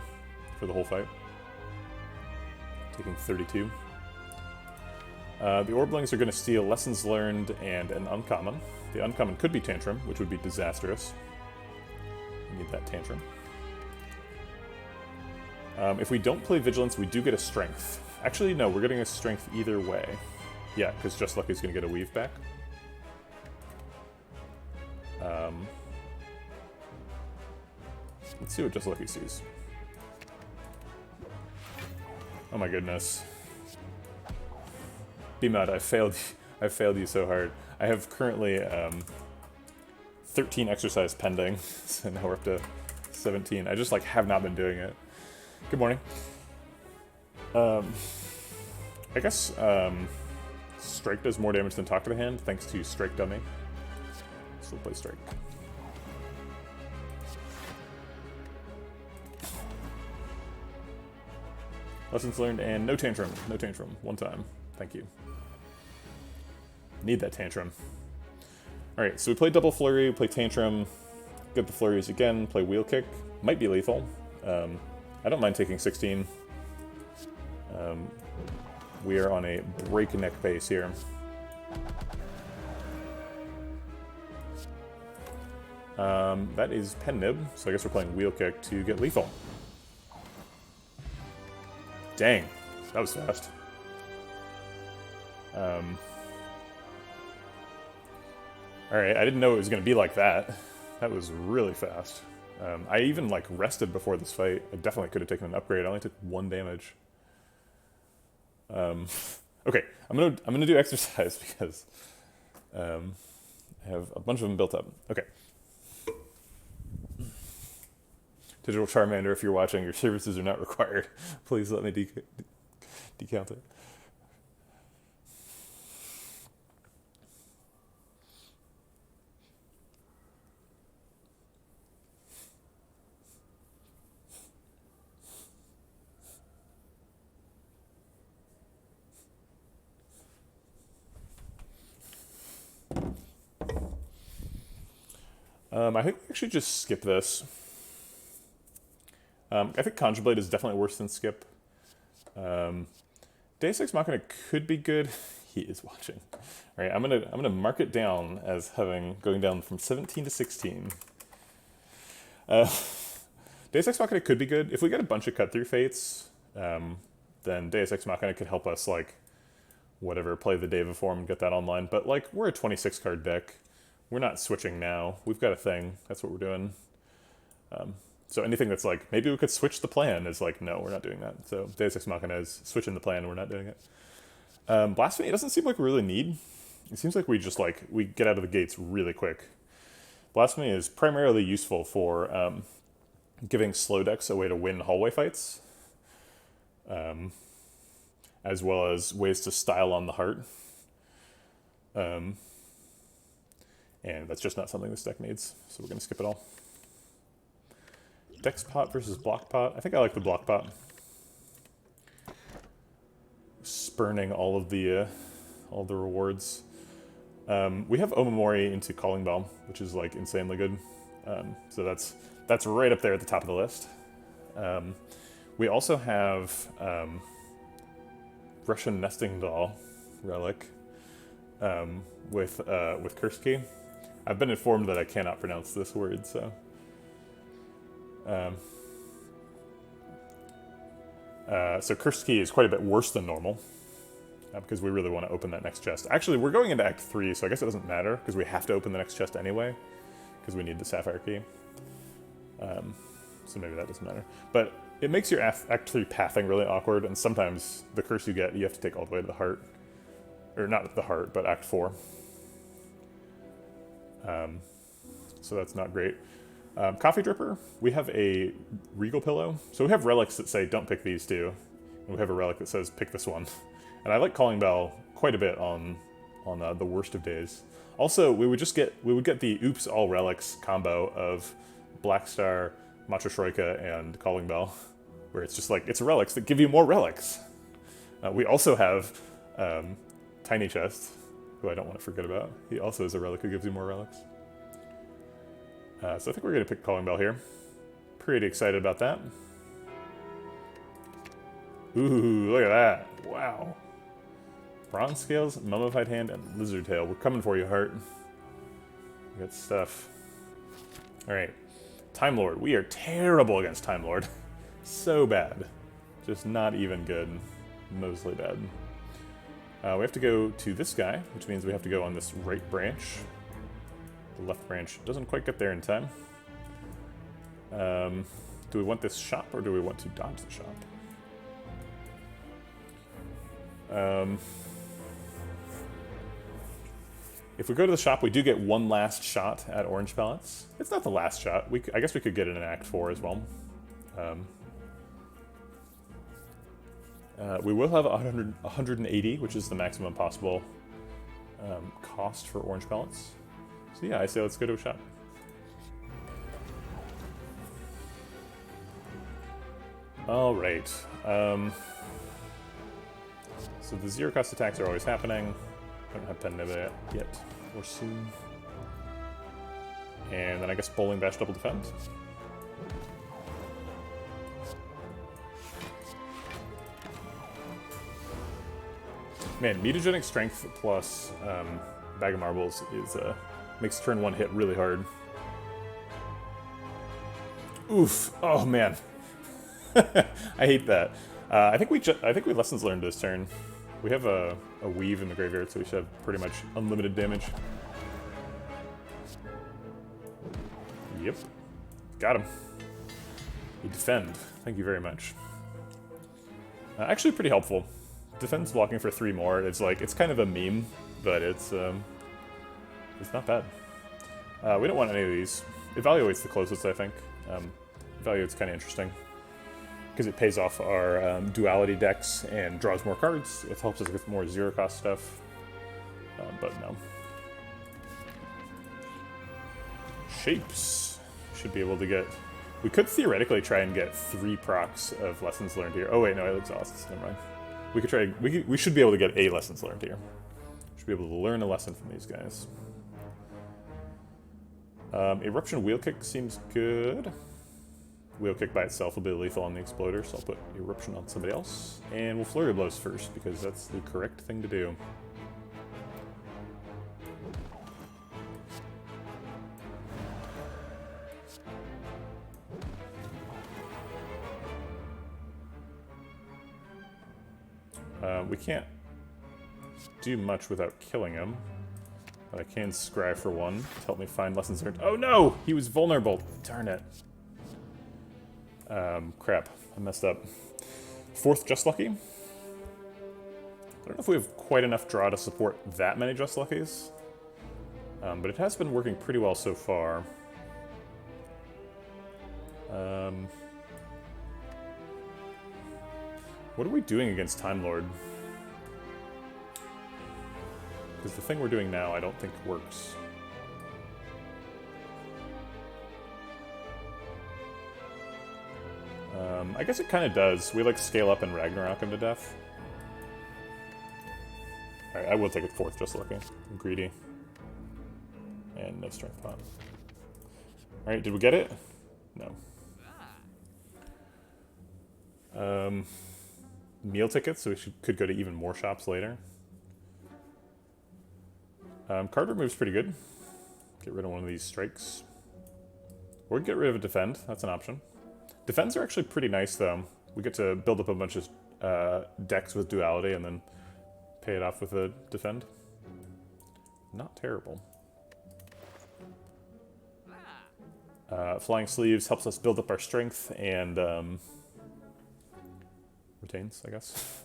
S1: for the whole fight. Taking 32. The Orblings are going to steal Lessons Learned and an Uncommon. The Uncommon could be Tantrum, which would be disastrous. We need that Tantrum. If we don't play Vigilance, we do get a Strength. Actually, no, we're getting a Strength either way. Yeah, because Just Lucky's going to get a Weave back. Let's see what Just Lucky sees. Oh my goodness. B-Mod, I failed you so hard. I have currently 13 exercise pending, so now we're up to 17. I just like have not been doing it. Good morning. I guess Strike does more damage than Talk to the Hand, thanks to Strike Dummy. So we'll play Strike. Lessons Learned and no Tantrum. No Tantrum. 1 time. Thank you. Need that Tantrum. Alright, so we play Double Flurry, we play Tantrum, get the Flurries again, play Wheel Kick. Might be lethal. I don't mind taking 16. We are on a breakneck pace here. That is Pen Nib, so I guess we're playing Wheel Kick to get lethal. Dang, that was fast. Alright, I didn't know it was going to be like that. That was really fast. I even like rested before this fight. I definitely could have taken an upgrade. I only took 1 damage. Okay, I'm gonna do exercise because I have a bunch of them built up. Okay. Digital Charmander, if you're watching, your services are not required. Please let me decount it. I think we should just skip this. I think Conjure Blade is definitely worse than skip. Deus Ex Machina could be good. He is watching. All right, I'm gonna mark it down as going down from 17 to 16. Deus Ex Machina could be good if we get a bunch of cut through fates. Then Deus Ex Machina could help us play the Deva form and get that online. But we're a 26 card deck. We're not switching now. We've got a thing. That's what we're doing. So anything that's maybe we could switch the plan is no, we're not doing that. So Deus Ex Machina is switching the plan and we're not doing it. Blasphemy, it doesn't seem like we really need. It seems like we just we get out of the gates really quick. Blasphemy is primarily useful for giving slow decks a way to win hallway fights. As well as ways to style on the heart. And that's just not something this deck needs, so we're going to skip it all. Dex pot versus block pot. I think I like the block pot. Spurning all of the rewards. We have Omamori into Calling Bell, which is insanely good. So that's right up there at the top of the list. We also have Russian Nesting Doll Relic with Curse Key. I've been informed that I cannot pronounce this word, so. So Curse Key is quite a bit worse than normal, because we really want to open that next chest. Actually, we're going into Act 3, so I guess it doesn't matter, because we have to open the next chest anyway, because we need the Sapphire Key. So maybe that doesn't matter. But it makes your Act 3 pathing really awkward, and sometimes the curse you get, you have to take all the way to the heart. Or not the heart, but Act 4. So that's not great. Coffee Dripper, we have a Regal Pillow. So we have relics that say don't pick these two, and we have a relic that says pick this one. And I like Calling Bell quite a bit on the worst of days. Also, we would get the Oops All Relics combo of Black Star, Matryoshka, and Calling Bell, where it's just it's relics that give you more relics. We also have Tiny Chest, who I don't want to forget about. He also is a relic who gives you more relics. So I think we're going to pick Calling Bell here. Pretty excited about that. Ooh, look at that. Wow. Bronze Scales, Mummified Hand, and Lizard Tail. We're coming for you, Heart. Good stuff. Alright. Time Lord. We are terrible against Time Lord. So bad. Just not even good. Mostly bad. We have to go to this guy, which means we have to go on this right branch. The left branch doesn't quite get there in time. Do we want this shop, or do we want to dodge the shop? If we go to the shop, we do get one last shot at orange pellets. It's not the last shot. I guess we could get it in Act 4 as well. We will have 180, which is the maximum possible cost for orange pellets. So yeah, I say let's go to a shop. All right. So the zero cost attacks are always happening. I don't have Pen Neva yet, or soon. And then I guess Bowling Bash double defend. Man, Mutagenic Strength plus Bag of Marbles is makes turn 1 hit really hard. Oof! Oh man, I hate that. I think we lessons learned this turn. We have a weave in the graveyard, so we should have pretty much unlimited damage. Yep, got him. You defend. Thank you very much. Actually, pretty helpful. Defense blocking for 3 more. It's it's kind of a meme, but it's not bad. We don't want any of these. Evaluate's the closest, I think. Evaluate's kind of interesting because it pays off our duality decks and draws more cards. It helps us with more zero cost stuff, but no. Shapes should be able to get. We could theoretically try and get 3 procs of lessons learned here. Oh wait, no, it exhausts. Never mind. We could try. We should be able to get a lessons learned here. Should be able to learn a lesson from these guys. Eruption Wheel Kick seems good. Wheel Kick by itself will be lethal on the Exploder, so I'll put Eruption on somebody else. And we'll Flurry Blows first, because that's the correct thing to do. We can't do much without killing him, but I can scry for one to help me find lessons learned. Oh no! He was vulnerable! Darn it. Crap. I messed up. Fourth Just Lucky. I don't know if we have quite enough draw to support that many Just Luckies, but it has been working pretty well so far. What are we doing against Time Lord? Because the thing we're doing now I don't think works. I guess it kind of does. We like scale up and Ragnarok him to death. Alright, I will take a fourth Just Lucky. I'm greedy. And no strength pot. Alright, did we get it? No. Meal tickets, so we could go to even more shops later. Card remove's pretty good. Get rid of one of these strikes. Or get rid of a defend, that's an option. Defends are actually pretty nice though. We get to build up a bunch of decks with duality and then pay it off with a defend. Not terrible. Flying Sleeves helps us build up our strength and retains, I guess.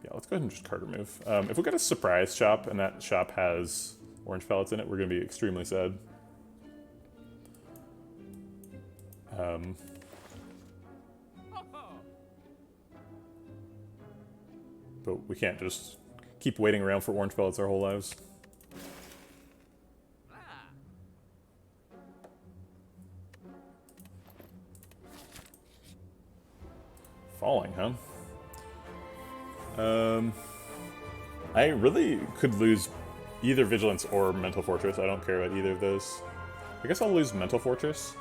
S1: Yeah, let's go ahead and just card remove. If we get a surprise shop and that shop has orange pellets in it, we're going to be extremely sad. But we can't just keep waiting around for orange pellets our whole lives. Falling, huh? I really could lose either Vigilance or Mental Fortress. I don't care about either of those. I guess I'll lose Mental Fortress.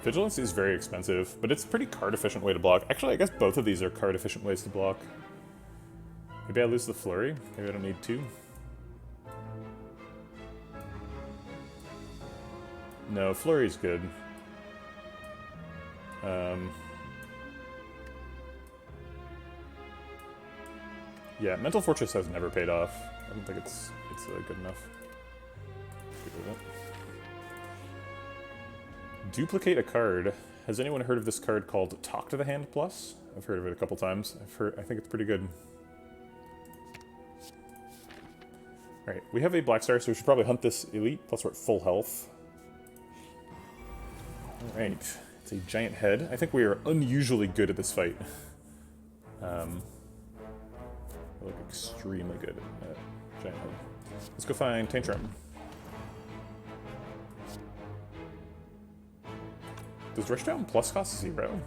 S1: Vigilance is very expensive, but it's a pretty card-efficient way to block. Actually, I guess both of these are card-efficient ways to block. Maybe I lose the Flurry. Maybe I don't need two. No, Flurry's good. Yeah, Mental Fortress has never paid off. I don't think it's good enough. Get rid of it. Duplicate a card. Has anyone heard of this card called Talk to the Hand Plus? I've heard of it a couple times. I think it's pretty good. Alright, we have a Black Star, so we should probably hunt this Elite, plus we're at full health. Alright, it's a giant head. I think we are unusually good at this fight. We look extremely good at giant head. Let's go find Tantrum. Does Rushdown Plus cost 0?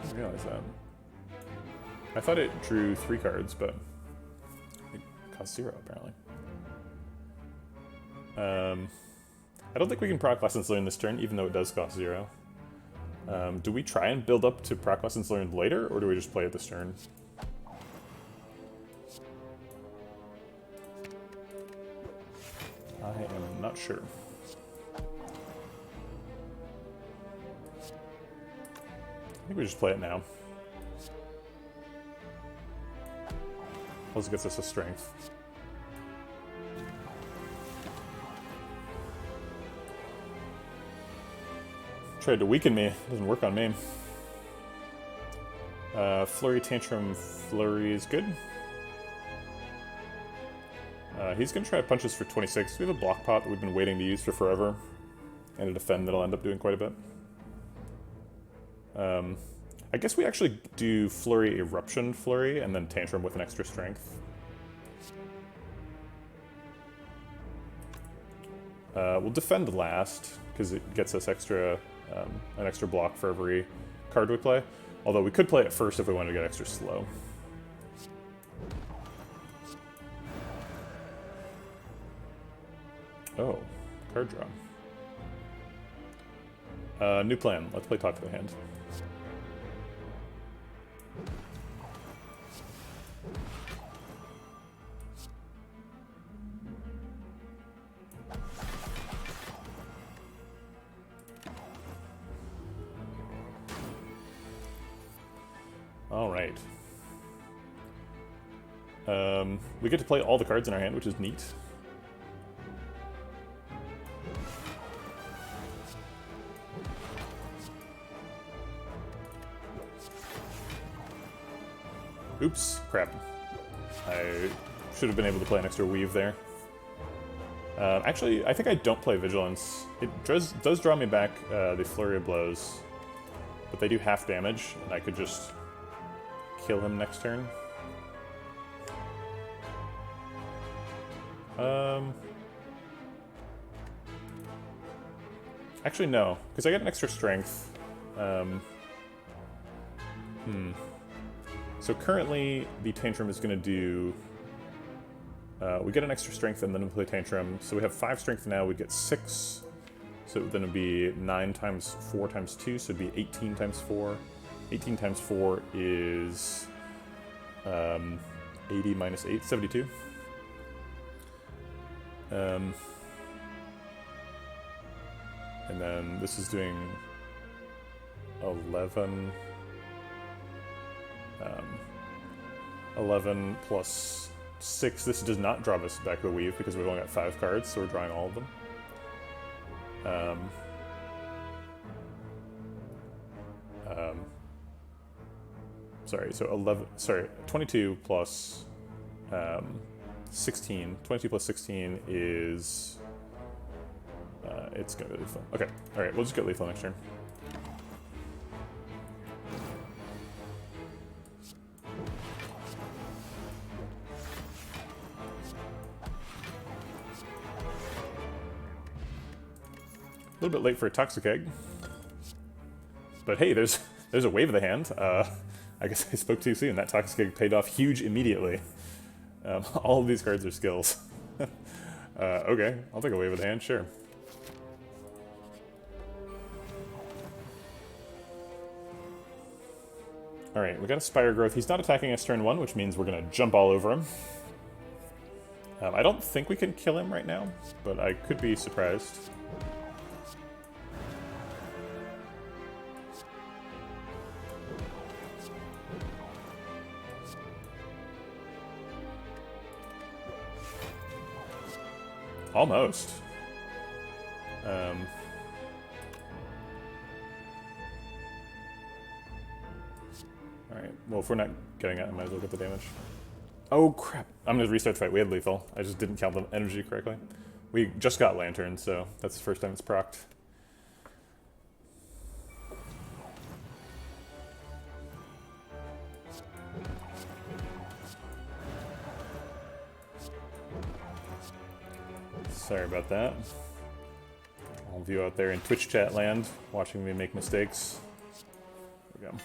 S1: I didn't realize that. I thought it drew 3 cards, but it cost 0 apparently. I don't think we can proc Lessons Learned this turn, even though it does cost 0. Do we try and build up to proc Lessons Learned later, or do we just play it this turn? I am not sure. I think we just play it now. Plus it gets us a strength. Tried to weaken me. Doesn't work on me. Flurry, Tantrum, Flurry is good. He's going to try to punch us for 26. We have a block pot that we've been waiting to use for forever. And a defend that'll end up doing quite a bit. I guess we actually do Flurry, Eruption, Flurry, and then Tantrum with an extra strength. We'll defend last, because it gets us extra an extra block for every card we play. Although we could play it first if we wanted to get extra slow. Oh, card draw. New plan. Let's play Talk to the Hand. All right. We get to play all the cards in our hand, which is neat. Oops, crap. I should have been able to play an extra weave there. Actually, I think I don't play Vigilance. It does draw me back the Flurry of Blows, but they do half damage, and I could just kill him next turn. Actually, no, because I get an extra strength. So currently, the Tantrum is going to do... we get an extra strength and then we play Tantrum. So we have 5 strength now, we get 6. So then it would be 9 times 4 times 2, so it would be 18 times 4. 18 times 4 is 80 minus 8, 72. And then this is doing 11. 11 plus 6. This does not draw us back the weave because we've only got 5 cards, so we're drawing all of them. Sorry, so 11. Sorry, 22 plus 16. 22 plus 16 is. It's gonna be lethal. Okay, all right, we'll just get lethal next turn. A little bit late for a Toxic Egg. But hey, there's a Wave of the Hand. I guess I spoke too soon. That Toxic Egg paid off huge immediately. All of these cards are skills. Okay, I'll take a Wave of the Hand, sure. Alright, we got a Spire Growth. He's not attacking us turn 1, which means we're going to jump all over him. I don't think we can kill him right now, but I could be surprised. Almost. Alright, well, if we're not getting it, I might as well get the damage. Oh, crap. I'm going to restart the fight. We had lethal. I just didn't count the energy correctly. We just got Lantern, so that's the first time it's procced. Sorry about that. All of you out there in Twitch chat land watching me make mistakes. There we go.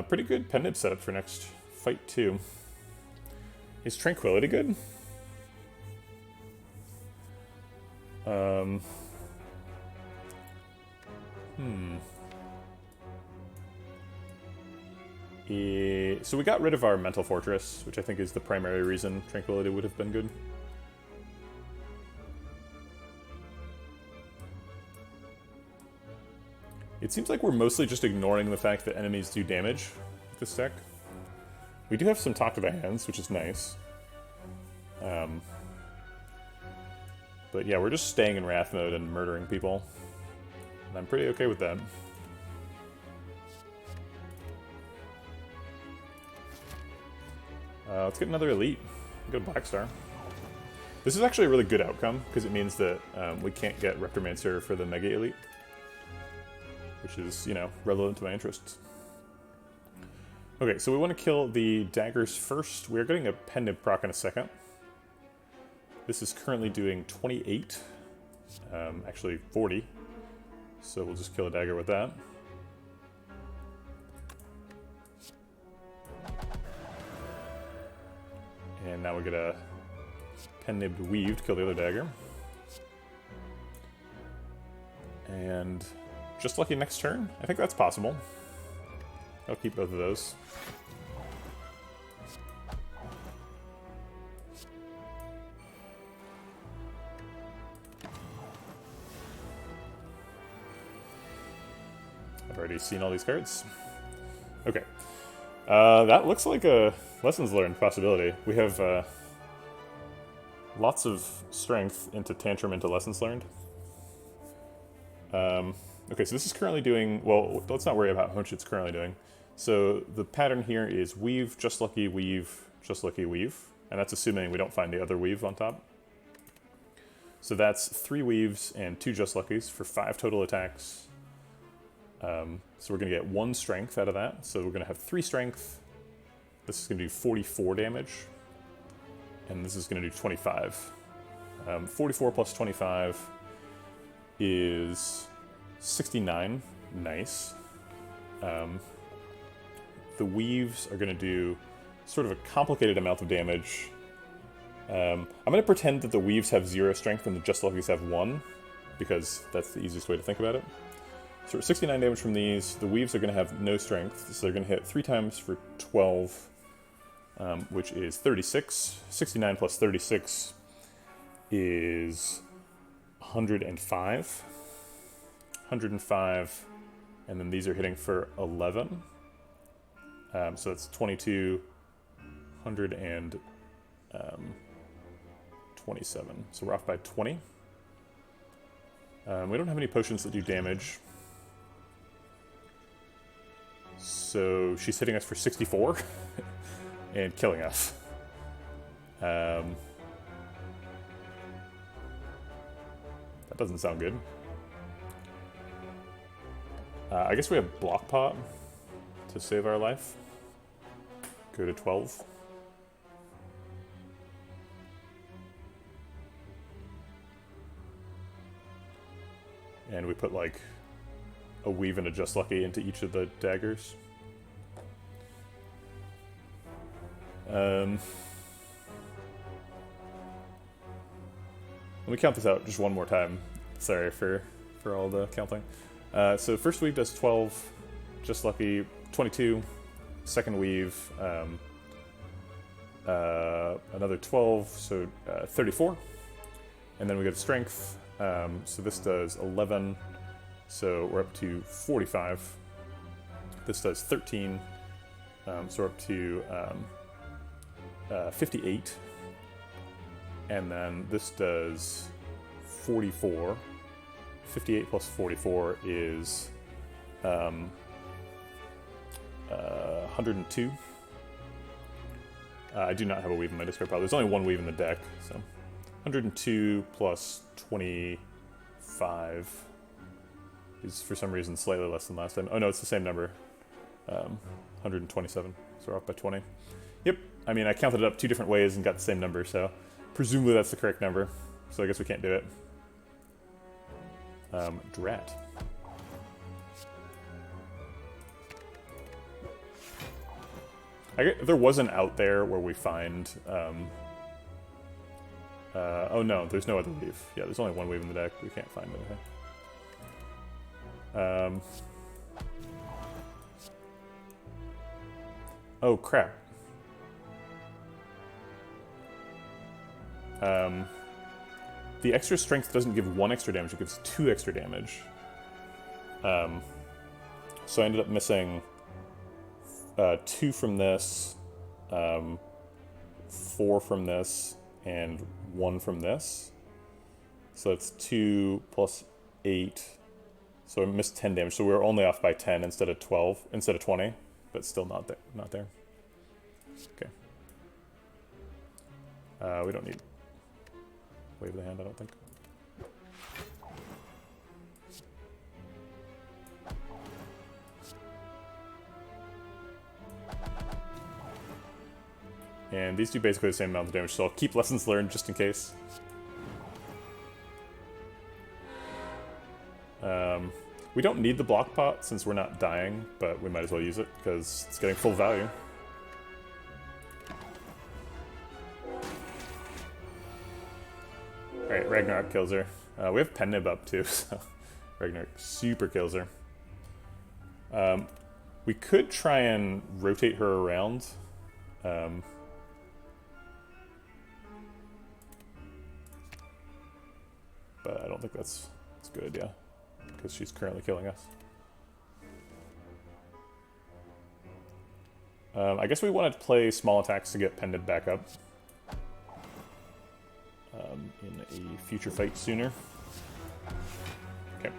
S1: Pretty good Pendant setup for next fight, too. Is Tranquility good? So we got rid of our Mental Fortress, which I think is the primary reason Tranquility would have been good. It seems like we're mostly just ignoring the fact that enemies do damage with this deck. We do have some Talk to the Hands, which is nice. But yeah, we're just staying in Wrath mode and murdering people. And I'm pretty okay with that. Let's get another Elite. Go to Black Star. This is actually a really good outcome, because it means that we can't get Reptomancer for the Mega Elite. Which is, you know, relevant to my interests. Okay, so we want to kill the daggers first. We're getting a Pendant proc in a second. This is currently doing 28, actually 40. So we'll just kill a dagger with that. And now we get a pen-nibbed weave to kill the other dagger. And just lucky next turn? I think that's possible. I'll keep both of those. I've already seen all these cards. Okay. That looks like a lessons learned possibility. We have lots of strength into Tantrum into lessons learned. Okay, so this is currently doing, well, let's not worry about how much it's currently doing. So the pattern here is weave, just lucky, weave, just lucky, weave. And that's assuming we don't find the other weave on top. So that's 3 weaves and 2 just luckies for 5 total attacks. So we're going to get 1 strength out of that. So we're going to have 3 strength. This is going to do 44 damage. And this is going to do 25. 44 plus 25 is 69. Nice. The weaves are going to do sort of a complicated amount of damage. I'm going to pretend that the weaves have 0 strength and the just luckies have 1, because that's the easiest way to think about it. So 69 damage from these. The weaves are going to have no strength, so they're going to hit 3 times for 12, which is 36. 69 plus 36 is 105. 105, and then these are hitting for 11. So that's 22, 127. So we're off by 20. We don't have any potions that do damage. So she's hitting us for 64 and killing us. That doesn't sound good. I guess we have Block Pot to save our life. Go to 12. And we put like a weave and a just lucky into each of the daggers. Let me count this out just one more time. Sorry for all the counting. So first weave does 12, just lucky 22, second weave another 12, so 34, and then we get strength, so this does 11, so we're up to 45, this does 13, so we're up to 58, and then this does 44. 58 plus 44 is 102. I do not have a weave in my discard pile. There's only 1 weave in the deck, so 102 plus 25 is for some reason slightly less than last time. Oh no, it's the same number. 127, so we're off by 20. Yep, I mean I counted it up 2 different ways and got the same number, so presumably that's the correct number. So I guess we can't do it. Drat. There was an out there where we find, oh no, there's no other weave. Yeah, there's only 1 weave in the deck. We can't find anything. Oh crap. The extra strength doesn't give 1 extra damage, it gives 2 extra damage. So I ended up missing 2 from this, 4 from this, and 1 from this. So that's 2 plus 8. So I missed 10 damage. So we were only off by 10 instead of 12, instead of 20, but still not there. Okay. We don't need wave of the hand, I don't think. And these do basically the same amount of damage, so I'll keep Lessons Learned just in case. We don't need the block pot since we're not dying, but we might as well use it because it's getting full value. Alright, Ragnarok kills her. We have Pennib up too, so Ragnarok super kills her. We could try and rotate her around. But I don't think that's a good idea, because she's currently killing us. I guess we want to play small attacks to get Pendant back up in a future fight sooner. Okay.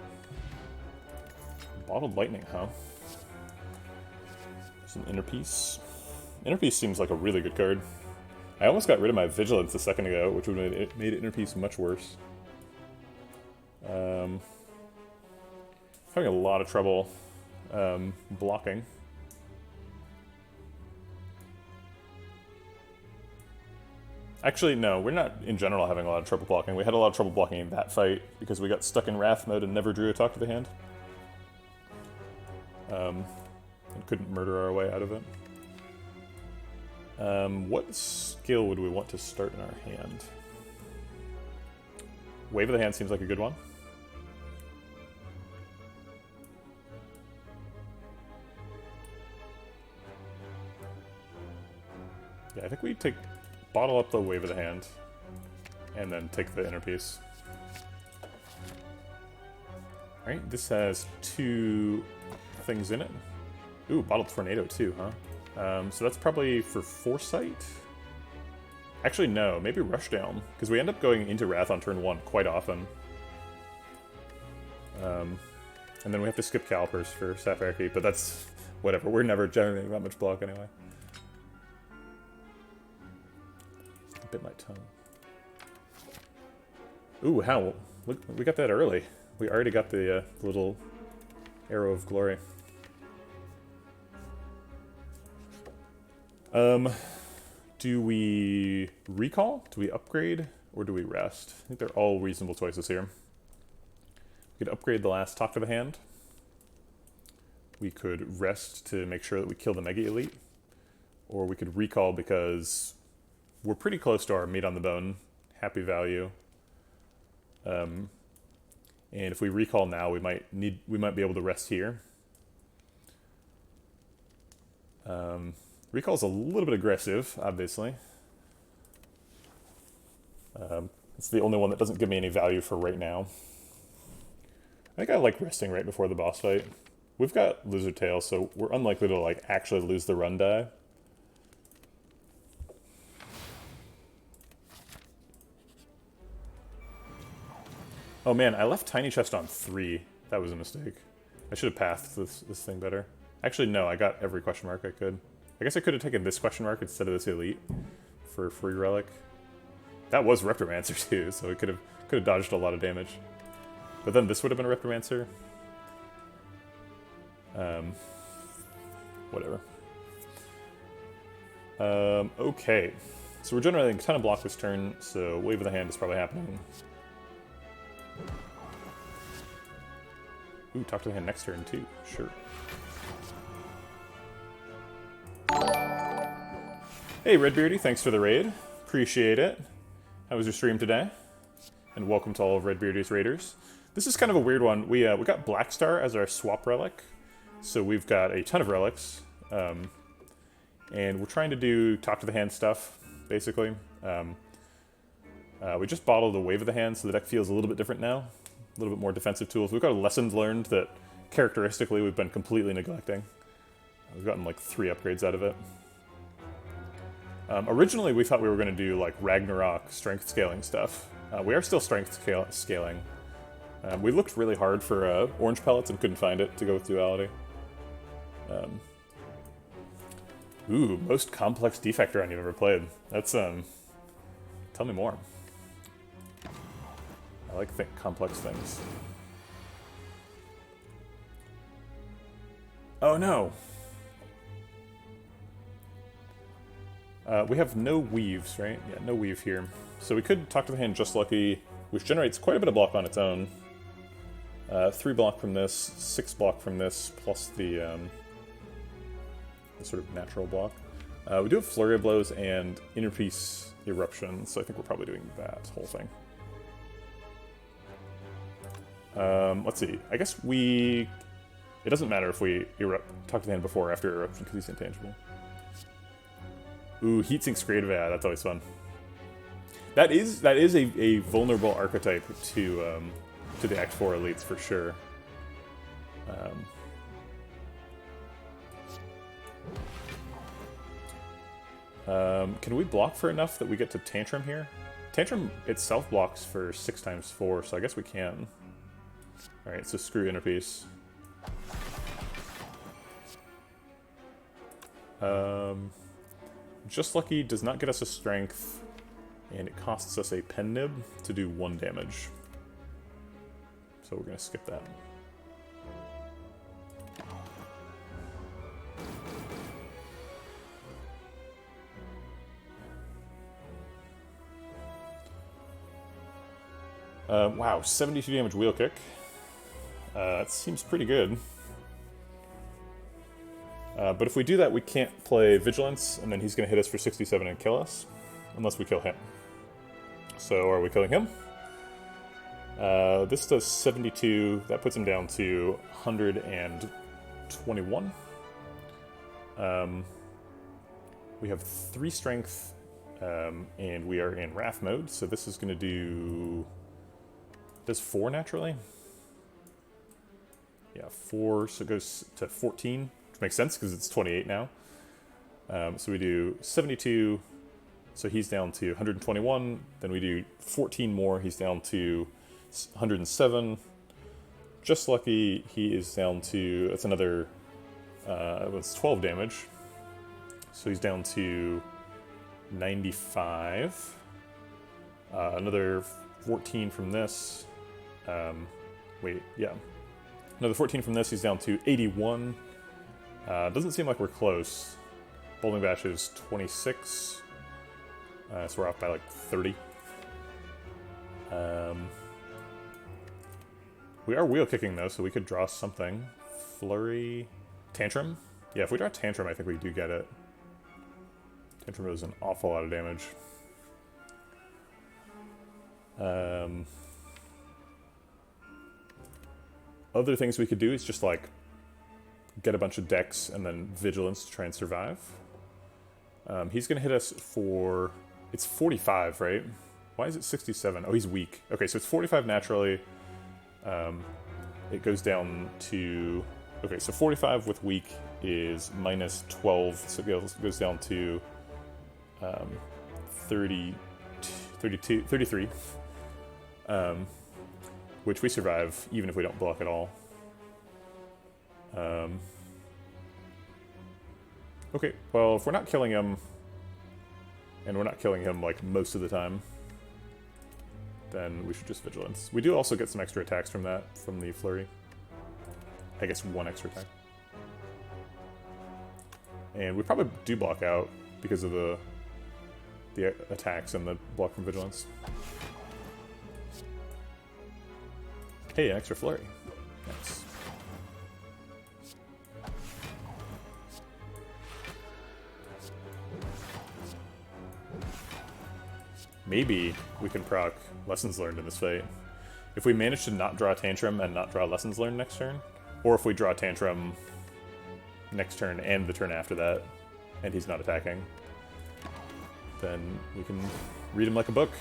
S1: Bottled Lightning, huh? There's an Inner Peace. Inner Peace seems like a really good card. I almost got rid of my Vigilance a second ago, which would have made Inner Peace much worse. Having a lot of trouble blocking. Actually, no, we're not in general having a lot of trouble blocking. We had a lot of trouble blocking in that fight because we got stuck in Wrath mode and never drew a Talk to the Hand. And couldn't murder our way out of it. What skill would we want to start in our hand? Wave of the Hand seems like a good one. Yeah, I think we bottle up the Wave of the Hand, and then take the Inner Peace. Alright, this has 2 things in it. Ooh, Bottled Tornado too, huh? So that's probably for Foresight? Actually, no, maybe Rushdown, because we end up going into Wrath on turn 1 quite often. And then we have to skip Calipers for Sapphire Key, but that's whatever, we're never generating that much block anyway. Bit my tongue. Ooh, how? Look, we got that early. We already got the little Arrow of Glory. Do we recall? Do we upgrade? Or do we rest? I think they're all reasonable choices here. We could upgrade the last Talk to the Hand. We could rest to make sure that we kill the Mega Elite. Or we could recall because we're pretty close to our meat on the bone, happy value. And if we recall now, we might be able to rest here. Recall's a little bit aggressive, obviously. It's the only one that doesn't give me any value for right now. I think I like resting right before the boss fight. We've got Lizard Tail, so we're unlikely to like actually lose the run die. Oh man, I left Tiny Chest on 3. That was a mistake. I should have pathed this thing better. Actually, no, I got every question mark I could. I guess I could have taken this question mark instead of this Elite for free Relic. That was Reptomancer too, so it could have dodged a lot of damage. But then this would have been a Reptomancer. Whatever. Okay. So we're generating a ton of block this turn, so Wave of the Hand is probably happening. Ooh, Talk to the Hand next turn too. Sure. Hey Redbeardy, thanks for the raid. Appreciate it. How was your stream today? And welcome to all of Redbeardy's raiders. This is kind of a weird one. We got Black Star as our swap relic. So we've got a ton of relics. And we're trying to do Talk to the Hand stuff, basically. We just bottled the Wave of the Hand, so the deck feels a little bit different now. A little bit more defensive tools. We've got lessons learned that characteristically we've been completely neglecting. We've gotten like 3 upgrades out of it. Originally we thought we were going to do like Ragnarok strength scaling stuff. We are still strength scaling. We looked really hard for orange pellets and couldn't find it to go with duality. Ooh, most complex defect run you've ever played. That's, tell me more. I like complex things. Oh no! We have no weaves, right? Yeah, no weave here. So we could talk to the hand Just Lucky, which generates quite a bit of block on its own. 3 block from this, 6 block from this, plus the sort of natural block. We do have Flurry of Blows and Inner Peace Eruption, so I think we're probably doing that whole thing. Let's see. I guess we... It doesn't matter if we talk to the hand before or after Eruption, because he's intangible. Ooh, Heatsink's Creative Ad, that's always fun. That is a vulnerable archetype to the Act 4 elites, for sure. Can we block for enough that we get to Tantrum here? Tantrum itself blocks for 6 times 4, so I guess we can. Alright, so screw Inner Peace. Just Lucky does not get us a Strength, and it costs us a Pen Nib to do 1 damage. So we're going to skip that. Wow, 72 damage Wheel Kick. That seems pretty good. But if we do that, we can't play Vigilance, and then he's going to hit us for 67 and kill us. Unless we kill him. So are we killing him? This does 72. That puts him down to 121. We have 3 strength, and we are in Wrath mode, so this is going to do... Does 4 naturally? Yeah, 4, so it goes to 14, which makes sense because it's 28 now. So we do 72, so he's down to 121. Then we do 14 more, he's down to 107. Just Lucky, he is down to, that's another, that's 12 damage. So he's down to 95. Another 14 from this. Another 14 from this, he's down to 81. Doesn't seem like we're close. Bowling Bash is 26. So we're off by like 30. We are wheel kicking though, so we could draw something. Flurry. Tantrum? Yeah, if we draw Tantrum, I think we do get it. Tantrum does an awful lot of damage. Other things we could do is just like get a bunch of decks and then Vigilance to try and survive. He's going to hit us for... It's 45, right? Why is it 67? Oh, he's weak. Okay, so it's 45 naturally. It goes down to... Okay, so 45 with weak is minus 12, so it goes down to 33. Which we survive, even if we don't block at all. Okay, well, if we're not killing him, and we're not killing him, like, most of the time, then we should just Vigilance. We do also get some extra attacks from that, from the Flurry. I guess 1 extra attack. And we probably do block out because of the attacks and the block from Vigilance. Hey, an extra Flurry. Nice. Maybe we can proc Lessons Learned in this fight. If we manage to not draw Tantrum and not draw Lessons Learned next turn, or if we draw Tantrum next turn and the turn after that, and he's not attacking, then we can read him like a book.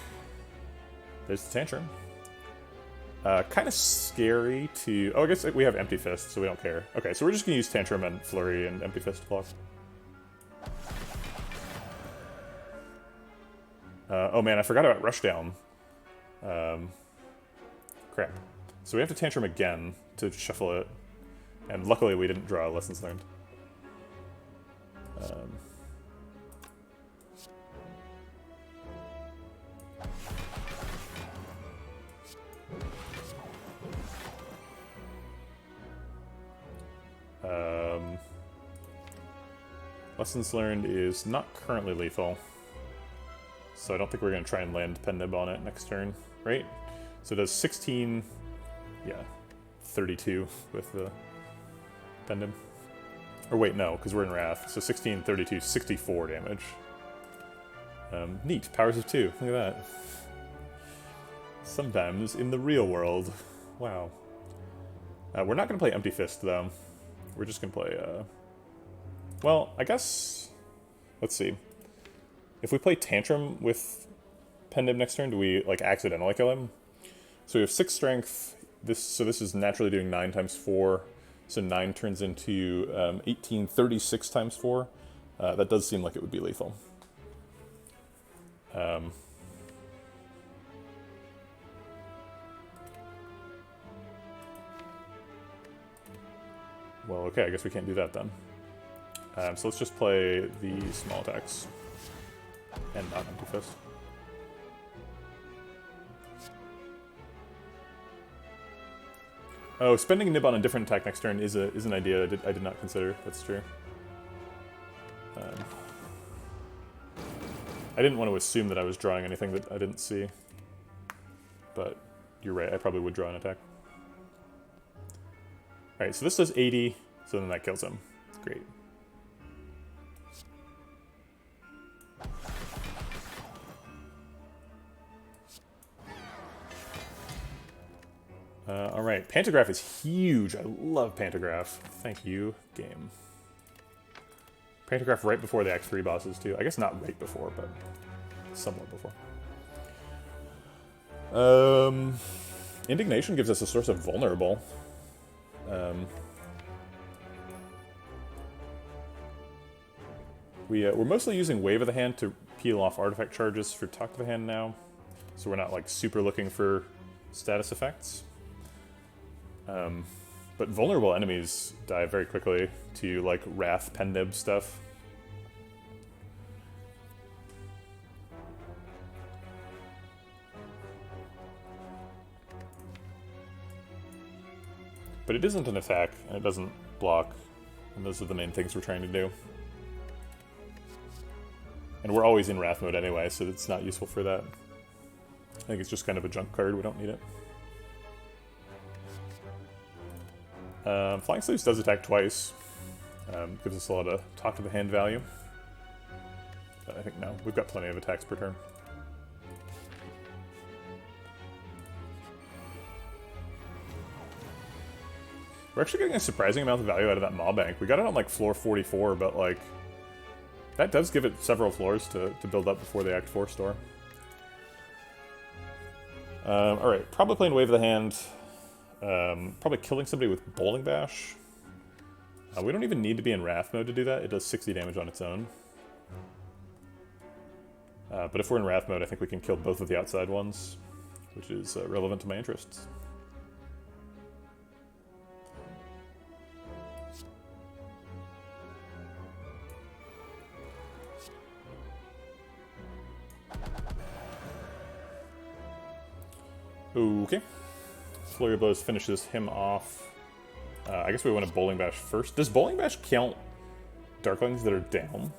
S1: There's the Tantrum. Kind of scary to... Oh, I guess we have Empty Fist, so we don't care. Okay, so we're just going to use Tantrum and Flurry and Empty Fist to block. Oh man, I forgot about Rushdown. Crap. So we have to Tantrum again to shuffle it. And luckily we didn't draw Lessons Learned. Lessons learned is not currently lethal, so I don't think we're going to try and land Pendib on it next turn, right? So it does 16, yeah, 32 with the Pendib. Or wait, no, because we're in Wrath, so 16, 32, 64 damage. Neat, powers of 2, look at that. Sometimes in the real world. Wow. We're not going to play Empty Fist, though. We're just going to play, well, I guess... Let's see. If we play Tantrum with Pendib next turn, do we, like, accidentally kill him? So we have 6 strength. So this is naturally doing 9 times 4. So 9 turns into 18, 36 times 4. That does seem like it would be lethal. Well, okay, I guess we can't do that then. So let's just play the small attacks. And not Empty Fist. Oh, spending a nib on a different attack next turn is an idea I did not consider. That's true. I didn't want to assume that I was drawing anything that I didn't see. But you're right, I probably would draw an attack. Alright, so this does 80, so then that kills him. Great. Alright, Pantograph is huge. I love Pantograph. Thank you, game. Pantograph right before the Act 3 bosses, too. I guess not right before, but somewhat before. Indignation gives us a source of vulnerable. We're mostly using Wave of the Hand to peel off artifact charges for Talk to the Hand now. So we're not, like, super looking for status effects. But vulnerable enemies die very quickly to, like, Wrath Pendib stuff. But it isn't an attack, and it doesn't block, and those are the main things we're trying to do. And we're always in Wrath mode anyway, so it's not useful for that. I think it's just kind of a junk card, we don't need it. Flying Sleeves does attack twice. Gives us a lot of Talk to the Hand value. But I think no, we've got plenty of attacks per turn. We're actually getting a surprising amount of value out of that Maw Bank. We got it on like floor 44, but like that does give it several floors to build up before the Act 4 store. Alright, probably playing Wave of the Hand. Probably killing somebody with Bowling Bash. We don't even need to be in Wrath mode to do that. It does 60 damage on its own. But if we're in Wrath mode, I think we can kill both of the outside ones, which is relevant to my interests. Okay. Flurry of Blows finishes him off. I guess we want to Bowling Bash first. Does Bowling Bash count Darklings that are down?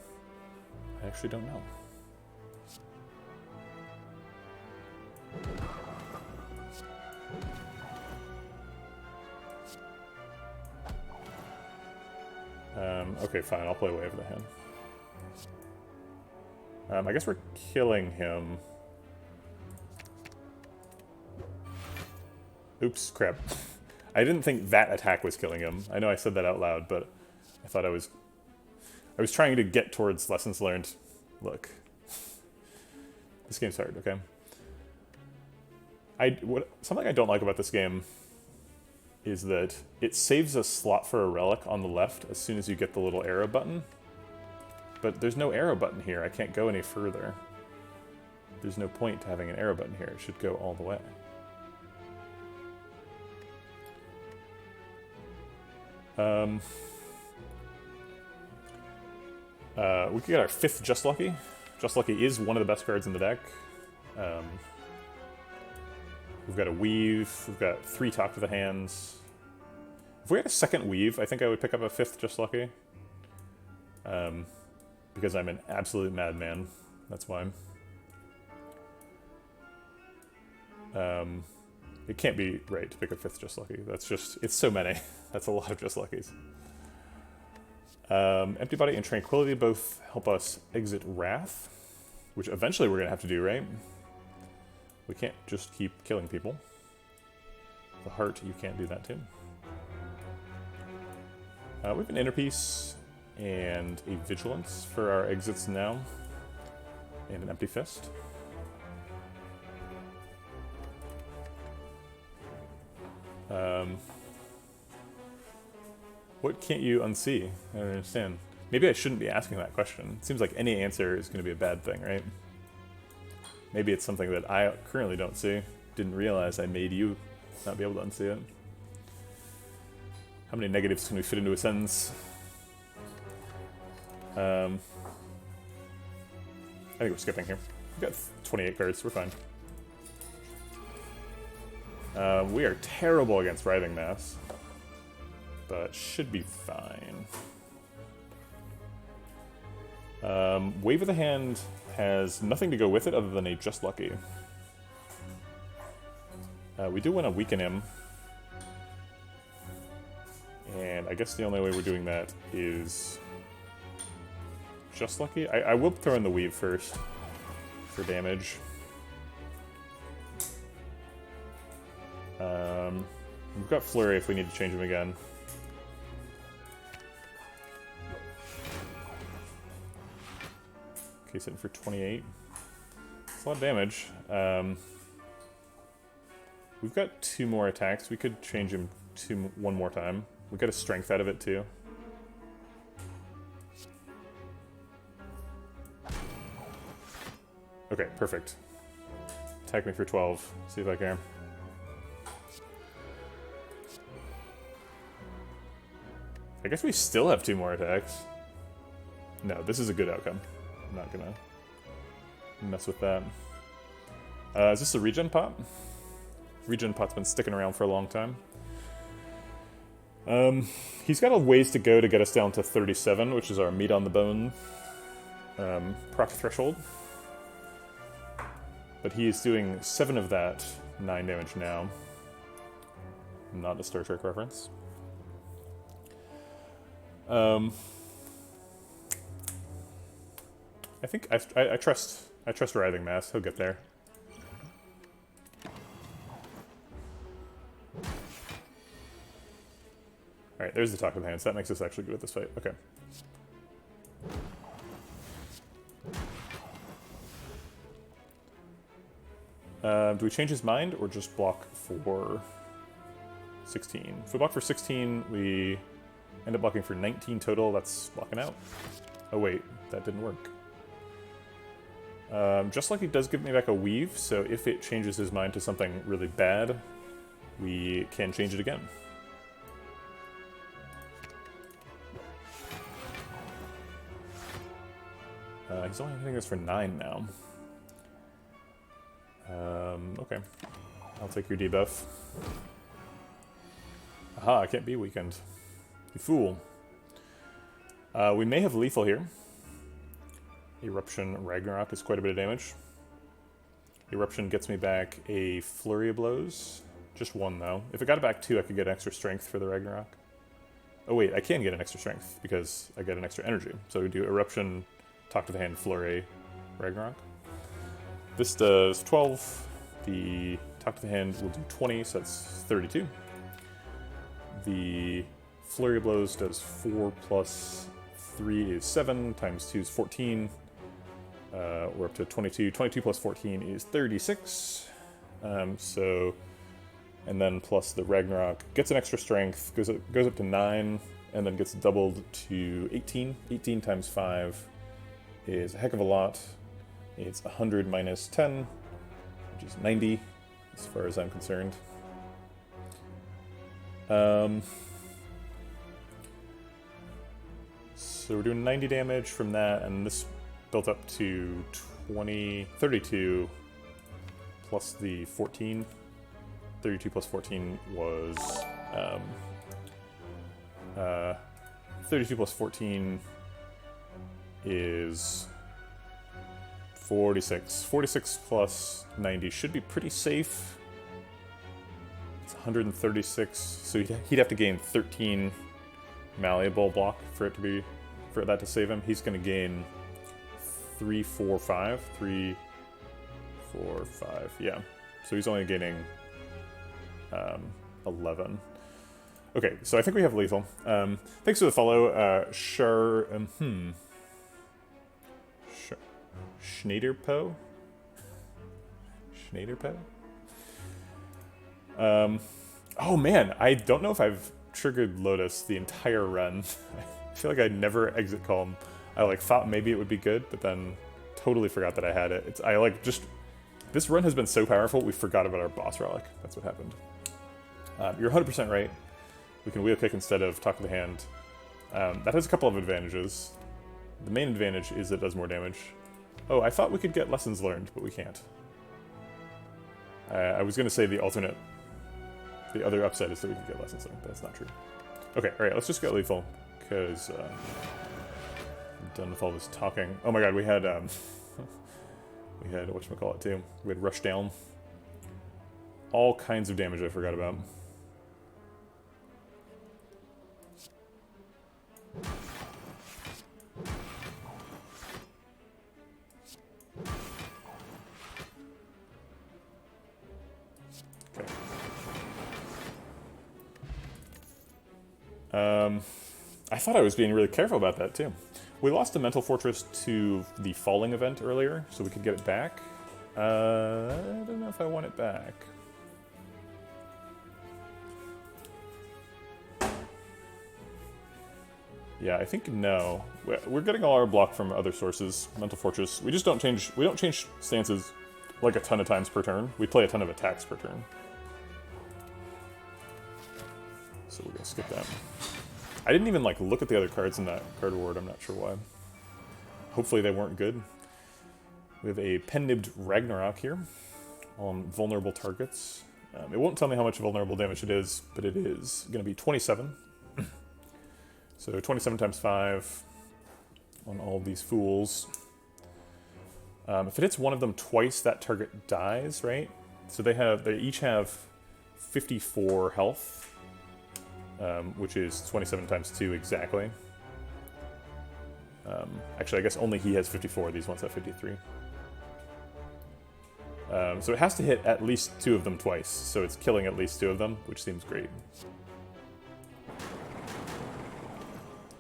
S1: I actually don't know. Okay, fine. I'll play Wave of the Hand. I guess we're killing him. Oops, crap. I didn't think that attack was killing him. I know I said that out loud, but I thought I was trying to get towards lessons learned. Look. This game's hard, okay? Something I don't like about this game is that it saves a slot for a relic on the left as soon as you get the little arrow button. But there's no arrow button here. I can't go any further. There's no point to having an arrow button here. It should go all the way. We could get our 5th Just Lucky. Just Lucky is one of the best cards in the deck. We've got a Weave, we've got 3 Talk to the Hands. If we had a 2nd Weave, I think I would pick up a 5th Just Lucky. because I'm an absolute madman. That's why. It can't be right to pick a 5th Just Lucky. That's just, it's so many. That's a lot of Just Luckies. Empty Body and Tranquility both help us exit Wrath, which eventually we're going to have to do, right? We can't just keep killing people. The Heart, you can't do that too. We have an Inner Peace and a Vigilance for our exits now, and an Empty Fist. What can't you unsee? I don't understand. Maybe I shouldn't be asking that question. It seems like any answer is going to be a bad thing, right? Maybe it's something that I currently don't see. Didn't realize I made you not be able to unsee it. How many negatives can we fit into a sentence? I think we're skipping here. We've got 28 cards, we're fine. We are terrible against Writhing Mass, but should be fine. Wave of the Hand has nothing to go with it other than a Just Lucky. We do want to weaken him, and I guess the only way we're doing that is Just Lucky. I will throw in the Weave first for damage. We've got Flurry if we need to change him again. Okay, sitting for 28. It's a lot of damage. We've got 2 more attacks. We could change him one more time. We got a strength out of it too. Okay, perfect. Attack me for 12. See if I can. I guess we still have 2 more attacks. No, this is a good outcome. I'm not gonna mess with that. Is this a regen pot? Regen pot's been sticking around for a long time. He's got a ways to go to get us down to 37, which is our meat on the bone proc threshold. But he is doing 7 of that, 9 damage now. Not a Star Trek reference. I think I trust Writhing Mass. He'll get there. All right, there's the Talk of the Hands. That makes us actually good at this fight. Okay. Do we change his mind or just block for 16? If we block for 16, we end up blocking for 19 total. That's blocking out. Oh wait, that didn't work. Just Lucky does give me back a Weave, so if it changes his mind to something really bad, we can change it again. He's only hitting us for 9 now. Okay. I'll take your debuff. Aha, I can't be weakened. You fool. We may have lethal here. Eruption Ragnarok is quite a bit of damage. Eruption gets me back a Flurry of Blows. Just 1 though. If it got it back 2, I could get extra strength for the Ragnarok. Oh wait, I can get an extra strength because I get an extra energy. So we do Eruption, Talk to the Hand, Flurry, Ragnarok. This does 12. The Talk to the Hand will do 20, so that's 32. The Flurry of Blows does 4 plus 3 is 7, times 2 is 14. We're up to 22. 22 plus 14 is 36. And then plus the Ragnarok gets an extra strength, goes up to 9, and then gets doubled to 18. 18 times 5 is a heck of a lot. It's 100 minus 10, which is 90, as far as I'm concerned. So we're doing 90 damage from that, and this built up to 32 plus the 14. 32 plus 14 was 32 plus 14 is 46. 46 plus 90 should be pretty safe. It's 136, so he'd have to gain 13 malleable block for that to save him. He's going to gain 3, 4, 5. 3, 4, 5. Yeah. So he's only gaining 11. Okay, so I think we have lethal. Thanks for the follow, Schneiderpo? Schneiderpo? Oh man, I don't know if I've triggered Lotus the entire run. I feel like I never exit calm. I like thought maybe it would be good, but then totally forgot that I had it. This run has been so powerful, we forgot about our boss relic. That's what happened. You're 100% right. We can wheel kick instead of talk of the hand. That has a couple of advantages. The main advantage is it does more damage. Oh, I thought we could get lessons learned, but we can't. I was going to say the other upside is that we could get lessons learned, but that's not true. Okay, alright, let's just get lethal, because I'm done with all this talking. Oh my god, we had whatchamacallit too. We had Rush Down. All kinds of damage I forgot about. I thought I was being really careful about that too. We lost a Mental Fortress to the Falling event earlier, so we could get it back. I don't know if I want it back. Yeah, I think no. We're getting all our block from other sources. Mental Fortress. We just don't change. We don't change stances like a ton of times per turn. We play a ton of attacks per turn. So we're gonna skip that. I didn't even like look at the other cards in that card reward. I'm not sure why. Hopefully they weren't good. We have a Pen-Nibbed Ragnarok here on vulnerable targets. It won't tell me how much vulnerable damage it is, but it is going to be 27. So 27 times 5 on all these fools. If it hits one of them twice, that target dies, right? So they each have 54 health. Which is 27 times 2 exactly. Actually, I guess only he has 54. These ones have 53. So it has to hit at least 2 of them twice. So it's killing at least 2 of them, which seems great.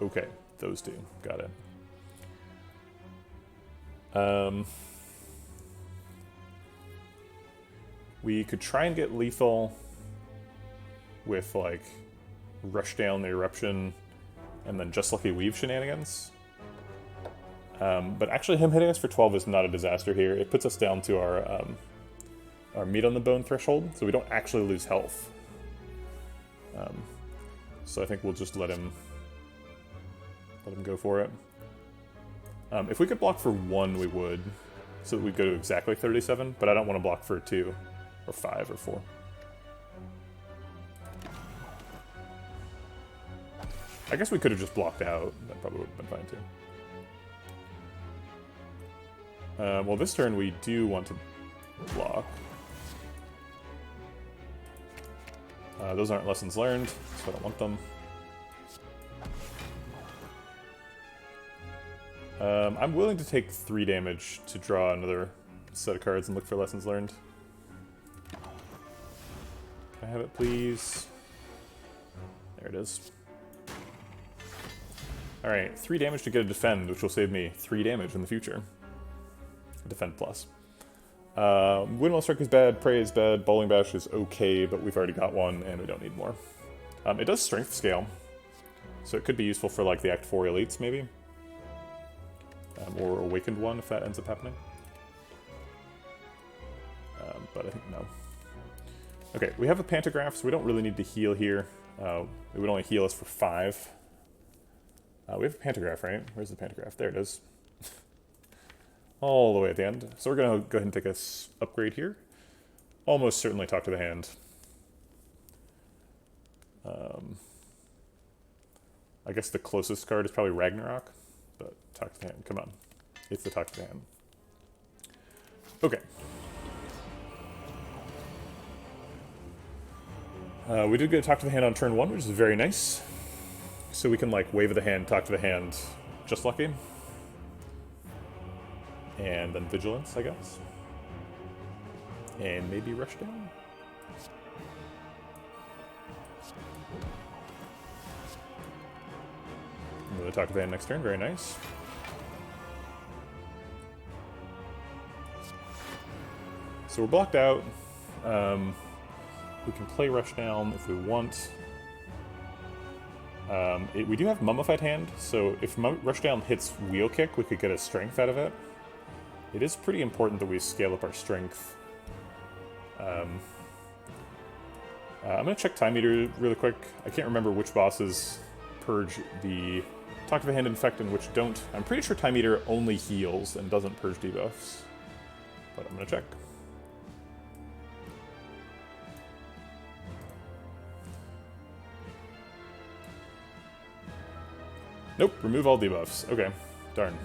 S1: Okay, those 2. Got it. We could try and get lethal with, like, Rush Down the Eruption, and then Just Lucky Weave Shenanigans. But actually him hitting us for 12 is not a disaster here. It puts us down to our meat on the bone threshold, so we don't actually lose health. So I think we'll just let him go for it. If we could block for 1, we would, so that we'd go to exactly 37, but I don't want to block for 2, or 5, or 4. I guess we could have just blocked out. That probably would have been fine too. Well, this turn we do want to block. Those aren't lessons learned, so I don't want them. I'm willing to take 3 damage to draw another set of cards and look for lessons learned. Can I have it, please? There it is. Alright, 3 damage to get a defend, which will save me 3 damage in the future. Defend plus. Windmill Strike is bad, Prey is bad, Bowling Bash is okay, but we've already got one and we don't need more. It does strength scale, so it could be useful for like the Act 4 elites maybe. Or Awakened one if that ends up happening. But I think no. Okay, we have a Pantograph, so we don't really need to heal here. It would only heal us for 5. We have a Pantograph, right? Where's the Pantograph? There it is. All the way at the end. So we're going to go ahead and take a upgrade here. Almost certainly talk to the hand. I guess the closest card is probably Ragnarok, but Talk to the hand, come on. It's the talk to the hand. Okay. We did get a talk to the hand on turn 1, which is very nice. So we can like wave of the hand, talk to the hand, just lucky. And then vigilance, I guess. And maybe rush down. I'm going to talk to the hand next turn, very nice. So we're blocked out. We can play rush down if we want. We do have mummified hand, so if rush down hits wheel kick, we could get a strength out of it. It is pretty important that we scale up our strength. I'm going to check time meter really quick. I can't remember which bosses purge the talk to the hand infect and which don't. I'm pretty sure time meter only heals and doesn't purge debuffs, but I'm going to check. Nope, remove all debuffs. Okay, darn.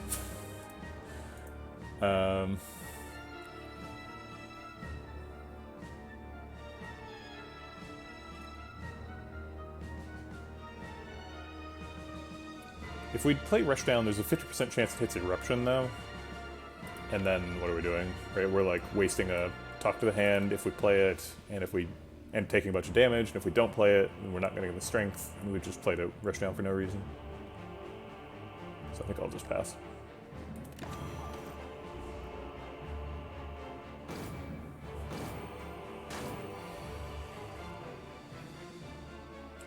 S1: If we play Rush Down, there's a 50% chance it hits Eruption, though. And then, what are we doing? Right, we're like wasting a Talk to the Hand if we play it, and taking a bunch of damage, and if we don't play it, then we're not going to get the strength, and we just played a Rush Down for no reason. So I think I'll just pass.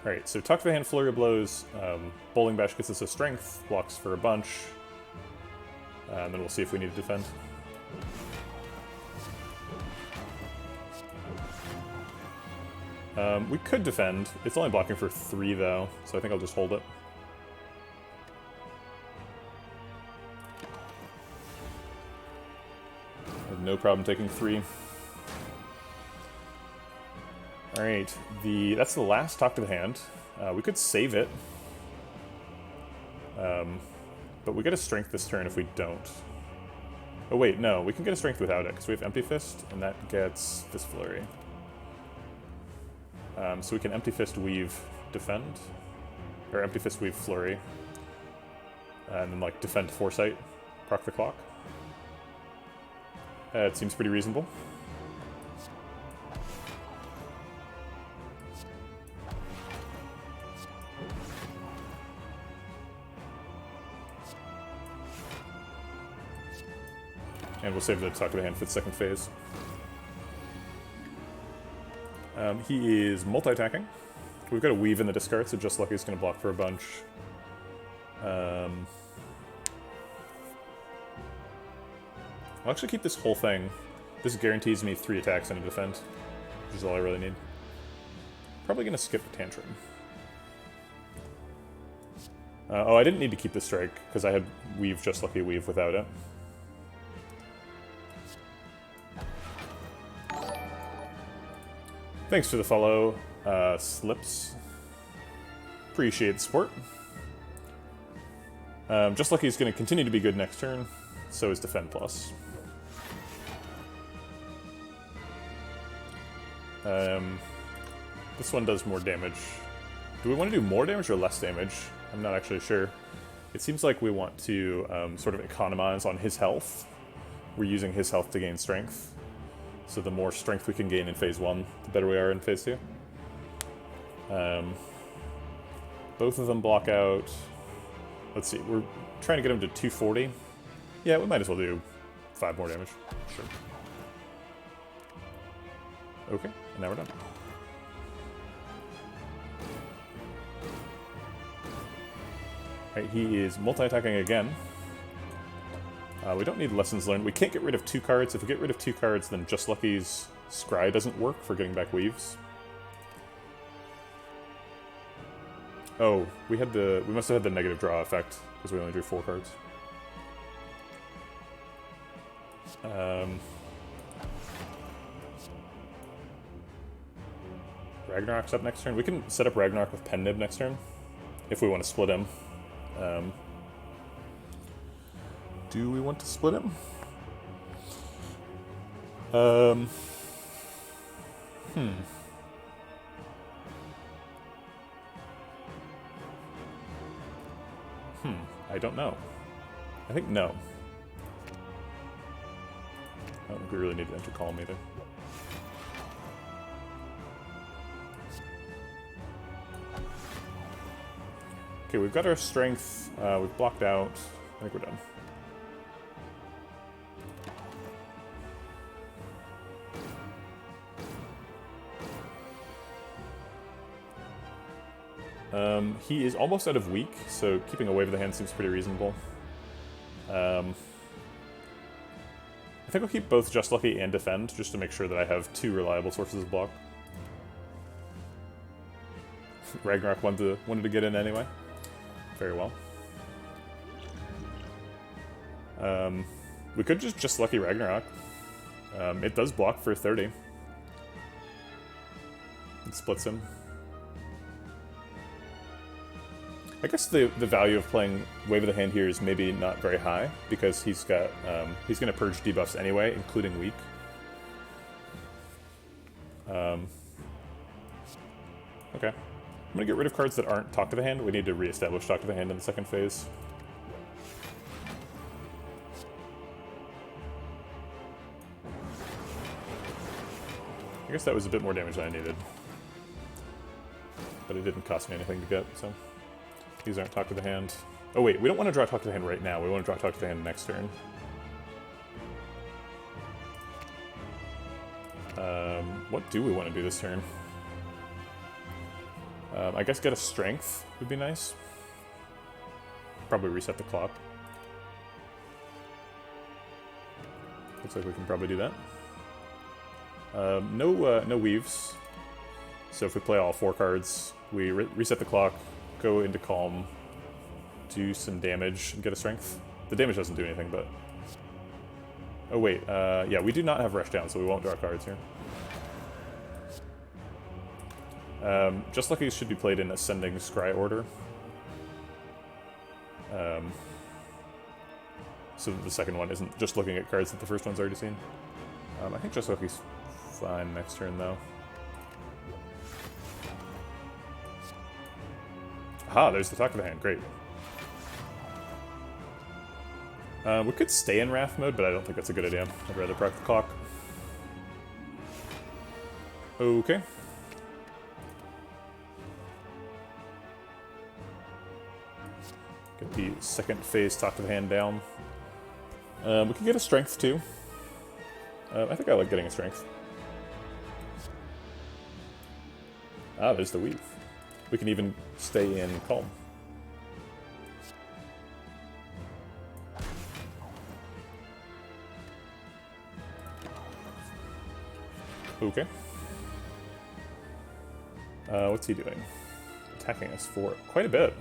S1: Alright, so Talk to the Hand, Flurry of Blows, Bowling Bash gets us a strength, blocks for a bunch, and then we'll see if we need to defend. We could defend. It's only blocking for 3 though, so I think I'll just hold it. I have no problem taking 3. Alright, that's the last Talk to the Hand. We could save it. But we get a strength this turn if we don't. Oh wait, no, we can get a strength without it, because we have Empty Fist, and that gets this Flurry. So we can Empty Fist, Weave, defend. Or Empty Fist, Weave, Flurry. And then like defend Foresight, proc the clock. It seems pretty reasonable. And we'll save the Talk to the Hand for the second phase. He is multi-attacking. We've got a Weave in the discard, so just lucky he's going to block for a bunch. I'll actually keep this whole thing. This guarantees me 3 attacks and a defend, which is all I really need. Probably going to skip the Tantrum. Oh, I didn't need to keep the Strike, because I had Weave, just lucky Weave without it. Thanks for the follow, Slips. Appreciate the support. Just Lucky is going to continue to be good next turn, so is Defend Plus. This one does more damage. Do we want to do more damage or less damage? I'm not actually sure. It seems like we want to sort of economize on his health. We're using his health to gain strength. So the more strength we can gain in phase 1, the better we are in phase 2. Both of them block out. Let's see, we're trying to get him to 240. Yeah, we might as well do 5 more damage. Sure. Okay, and now we're done. Alright, he is multi-attacking again. We don't need Lessons Learned. We can't get rid of 2 cards. If we get rid of 2 cards, then Just Lucky's Scry doesn't work for getting back Weaves. Oh, we must have had the negative draw effect, because we only drew 4 cards. Ragnarok's up next turn. We can set up Ragnarok with Pen Nib next turn, if we want to split him. Do we want to split him? Hmm. I don't know. I think no. I don't think we really need to enter column either. Okay, we've got our strength. We've blocked out. I think we're done. He is almost out of weak, so keeping a wave of the hand seems pretty reasonable. I think I'll keep both Just Lucky and Defend, just to make sure that I have two reliable sources of block. Ragnarok wanted to get in anyway. Very well. We could just Lucky Ragnarok. It does block for 30. It splits him. I guess the value of playing Wave of the Hand here is maybe not very high, because he's got he's going to purge debuffs anyway, including weak. Okay. I'm going to get rid of cards that aren't Talk to the Hand. We need to re-establish Talk to the Hand in the second phase. I guess that was a bit more damage than I needed. But it didn't cost me anything to get, so... These aren't Talk to the Hand. Oh wait, we don't want to draw Talk to the Hand right now. We want to draw Talk to the Hand next turn. What do we want to do this turn? I guess get a Strength would be nice. Probably reset the clock. Looks like we can probably do that. No weaves. So if we play all 4 cards, we reset the clock, go into Calm, do some damage, and get a Strength. The damage doesn't do anything, but... Oh wait, yeah, we do not have Rush Down, so we won't draw cards here. Just Lucky should be played in Ascending Scry order. So that the second one isn't just looking at cards that the first one's already seen. I think Just Lucky's fine next turn, though. Aha, there's the Talk to the Hand, great. We could stay in Wrath mode, but I don't think that's a good idea. I'd rather proc the clock. Okay. Get the second phase Talk to the Hand down. We can get a Strength, too. I think I like getting a Strength. Ah, there's the Weave. We can even stay in Calm. Okay. What's he doing? Attacking us for quite a bit.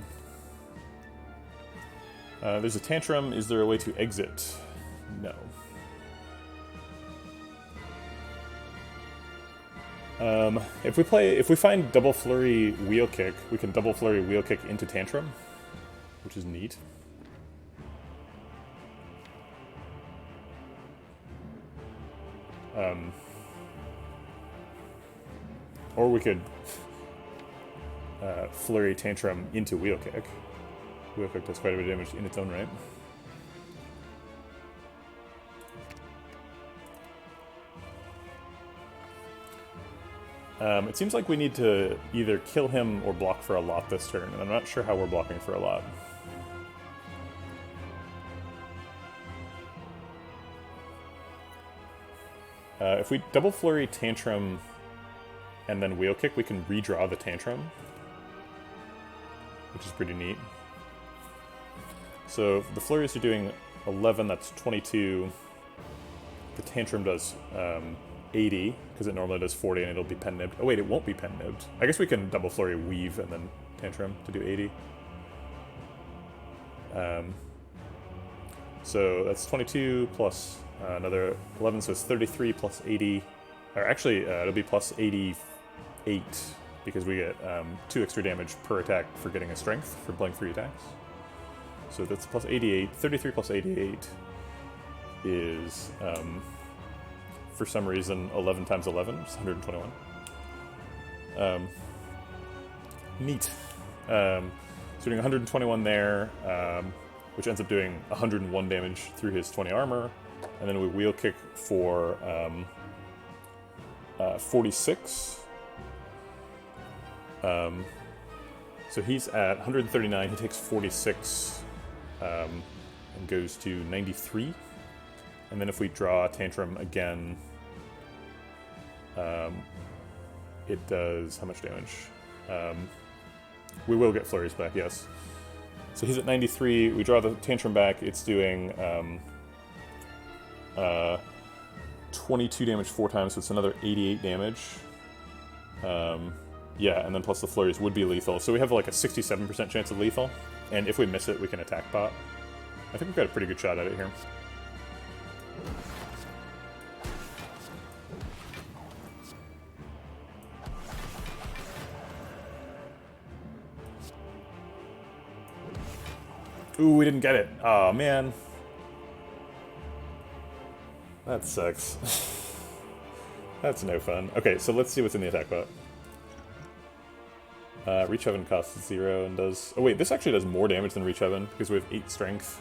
S1: There's a Tantrum. Is there a way to exit? No. If we find Double Flurry Wheel Kick, we can Double Flurry Wheel Kick into Tantrum, which is neat. Or we could Flurry Tantrum into Wheel Kick. Wheel Kick does quite a bit of damage in its own right. It seems like we need to either kill him or block for a lot this turn, and I'm not sure how we're blocking for a lot. If we Double Flurry Tantrum and then Wheel Kick, we can redraw the Tantrum, which is pretty neat. So if the Flurries are doing 11, that's 22. The Tantrum does 80, because it normally does 40 and it'll be pen nibbed. Oh wait, it won't be pen nibbed. I guess we can Double Flurry Weave and then Tantrum to do 80. So that's 22 plus another 11, so it's 33 plus 80. Or actually, it'll be plus 88, because we get 2 extra damage per attack for getting a Strength for playing 3 attacks. So that's plus 88. 33 plus 88 is, for some reason, 11 times 11, which is 121. Neat. So doing 121 there, which ends up doing 101 damage through his 20 armor. And then we wheel kick for 46. So he's at 139, he takes 46 and goes to 93. And then if we draw Tantrum again, it does how much damage? We will get flurries back, yes. So he's at 93, we draw the Tantrum back, it's doing 22 damage 4 times, so it's another 88 damage. Yeah, and then plus the flurries would be lethal. So we have like a 67% chance of lethal, and if we miss it, we can attack bot. I think we've got a pretty good shot at it here. Ooh, we didn't get it. Oh man. That sucks. That's no fun. Okay, so let's see what's in the attack bot. Reach Heaven costs 0 and does... Oh wait, this actually does more damage than Reach Heaven because we have 8 strength.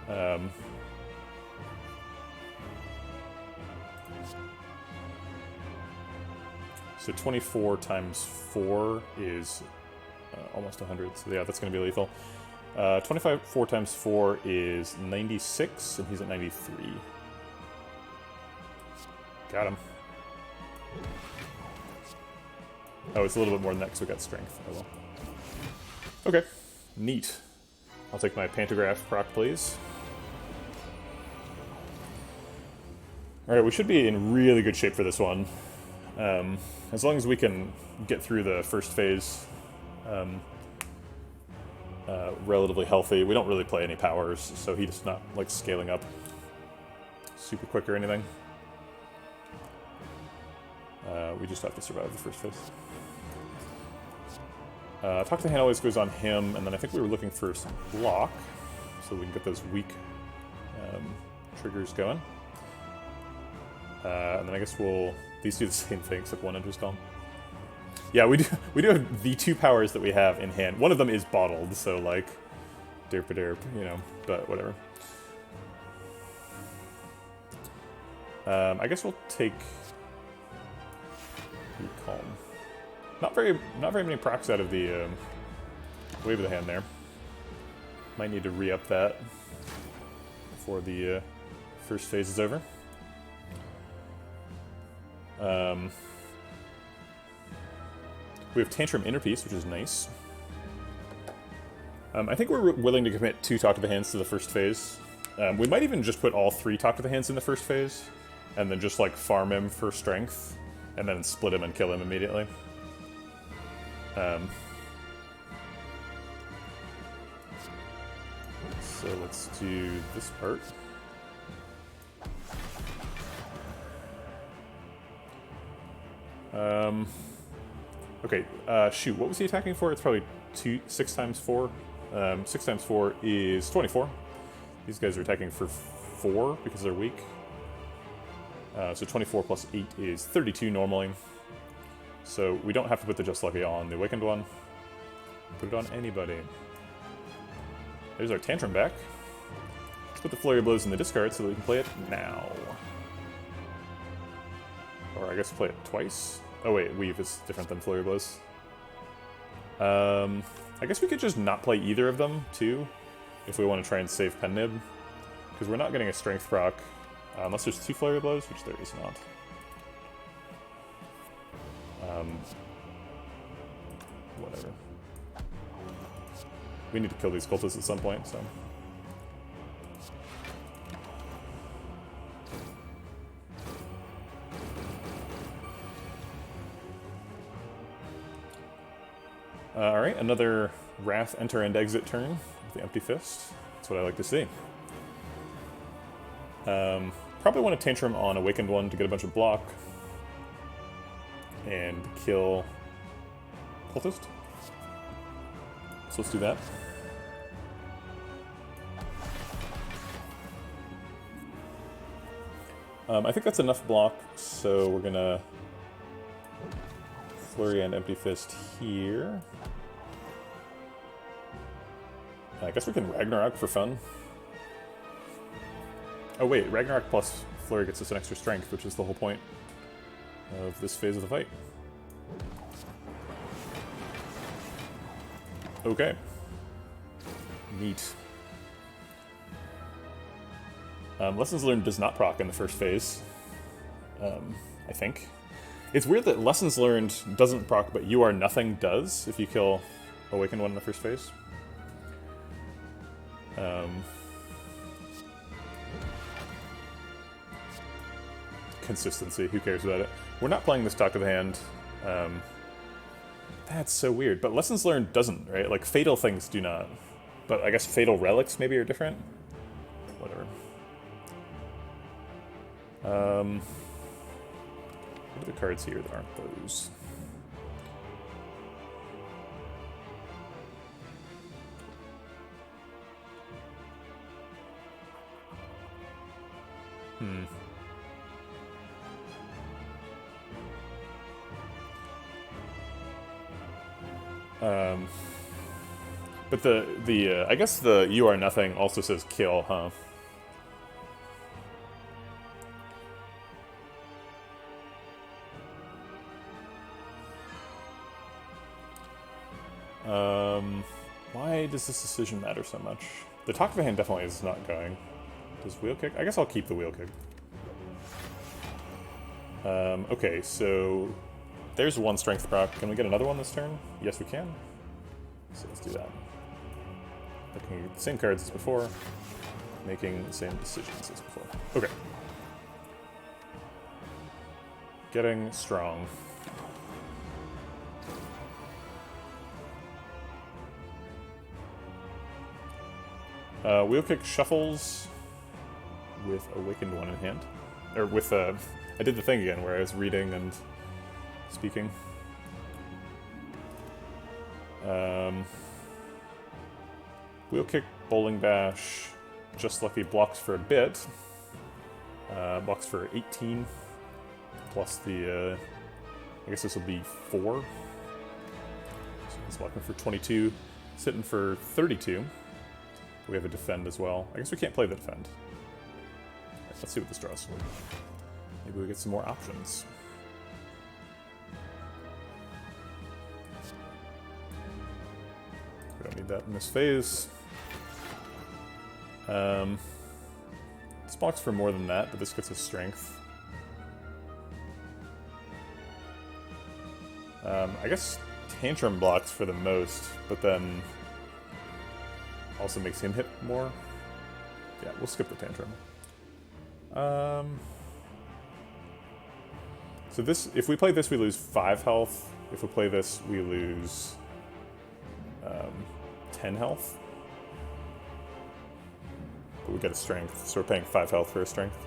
S1: So 24 times 4 is almost 100, so yeah, that's going to be lethal. 4 times 4 is 96, and he's at 93. Got him. Oh, it's a little bit more than that because we got strength. Oh well. Okay, neat. I'll take my Pantograph proc, please. Alright, we should be in really good shape for this one. As long as we can get through the first phase relatively healthy. We don't really play any powers, so he's not like scaling up super quick or anything. We just have to survive the first phase. Talk to the Hand always goes on him, and then I think we were looking for some block, so we can get those weak triggers going. And then I guess these do the same thing, except one enters column. Yeah, we do have the 2 powers that we have in hand. One of them is bottled, so like, derp-a-derp, you know, but whatever. I guess we'll take Calm. Not very many procs out of the Wave of the Hand there. Might need to re-up that before the first phase is over. We have Tantrum Innerpiece, which is nice. I think we're willing to commit 2 Talk to the Hands to the first phase. We might even just put all 3 Talk to the Hands in the first phase, and then just like farm him for strength, and then split him and kill him immediately. So let's do this part. Okay, shoot, what was he attacking for? It's probably 6 times 4. 6 times 4 is 24. These guys are attacking for 4 because they're weak. So 24 plus 8 is 32 normally. So we don't have to put the Just Lucky on the Awakened one. Put it on anybody. There's our Tantrum back. Let's put the Flurry of Blows in the discard so that we can play it now. Or I guess play it twice. Oh wait, Weave is different than Flurry of Blows. I guess we could just not play either of them, too, if we want to try and save Pen Nib. Because we're not getting a Strength proc, unless there's 2 Flurry of Blows, which there is not. Whatever. We need to kill these cultists at some point, so... Alright, another Wrath enter and exit turn with the Empty Fist. That's what I like to see. Probably want to Tantrum on Awakened one to get a bunch of block. And kill Cultist. So let's do that. I think that's enough block, so we're gonna Flurry and Empty Fist here. I guess we can Ragnarok for fun. Oh wait, Ragnarok plus Flurry gets us an extra strength, which is the whole point of this phase of the fight. Okay. Neat. Lessons Learned does not proc in the first phase, I think. It's weird that Lessons Learned doesn't proc, but You Are Nothing does if you kill Awakened One in the first phase. Consistency, who cares about it? We're not playing this Talk of the Hand. That's so weird, but Lessons Learned doesn't, right? Like, Fatal things do not. But I guess Fatal Relics maybe are different? Whatever. What are the cards here that aren't those? But the I guess the You Are Nothing also says kill, huh? Why does this decision matter so much? The Talk of the Hand definitely is not going. Does Wheel Kick? I guess I'll keep the Wheel Kick. Okay, so there's one strength proc. Can we get another one this turn? Yes, we can. So let's do that. Looking at the same cards as before, making the same decisions as before. Okay. Getting strong. Wheel Kick shuffles with Awakened One in hand. Or with, I did the thing again where I was reading and speaking. Wheel Kick, Bowling Bash, Just Lucky blocks for a bit. Blocks for 18, plus the, I guess this will be 4. So it's blocking for 22, sitting for 32. We have a Defend as well. I guess we can't play the Defend. Right, let's see what this draws. Maybe we get some more options. We don't need that in this phase. This blocks for more than that, but this gets us strength. I guess Tantrum blocks for the most, but then also makes him hit more. Yeah, we'll skip the Tantrum. So this, if we play this, we lose 5 health. If we play this, we lose 10 health. But we get a strength, so we're paying 5 health for a strength.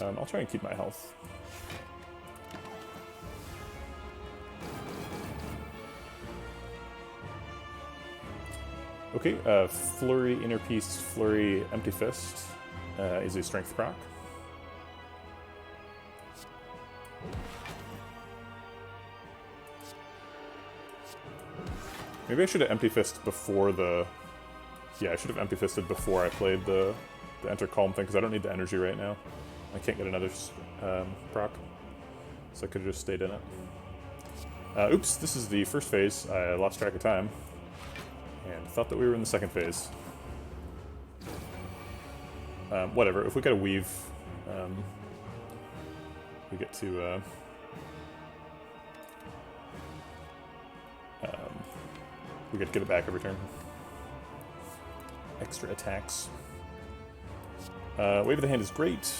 S1: I'll try and keep my health. Okay, Flurry, Inner Peace, Flurry, Empty Fist is a strength proc. Maybe I should have Empty Fist before the... Yeah, I should have Empty Fisted before I played the Enter Calm thing, because I don't need the energy right now. I can't get another proc, so I could have just stayed in it. Oops, this is the first phase. I lost track of time, and thought that we were in the second phase. Whatever, if we get a Weave, we get to... we get to get it back every turn. Extra attacks. Wave of the Hand is great.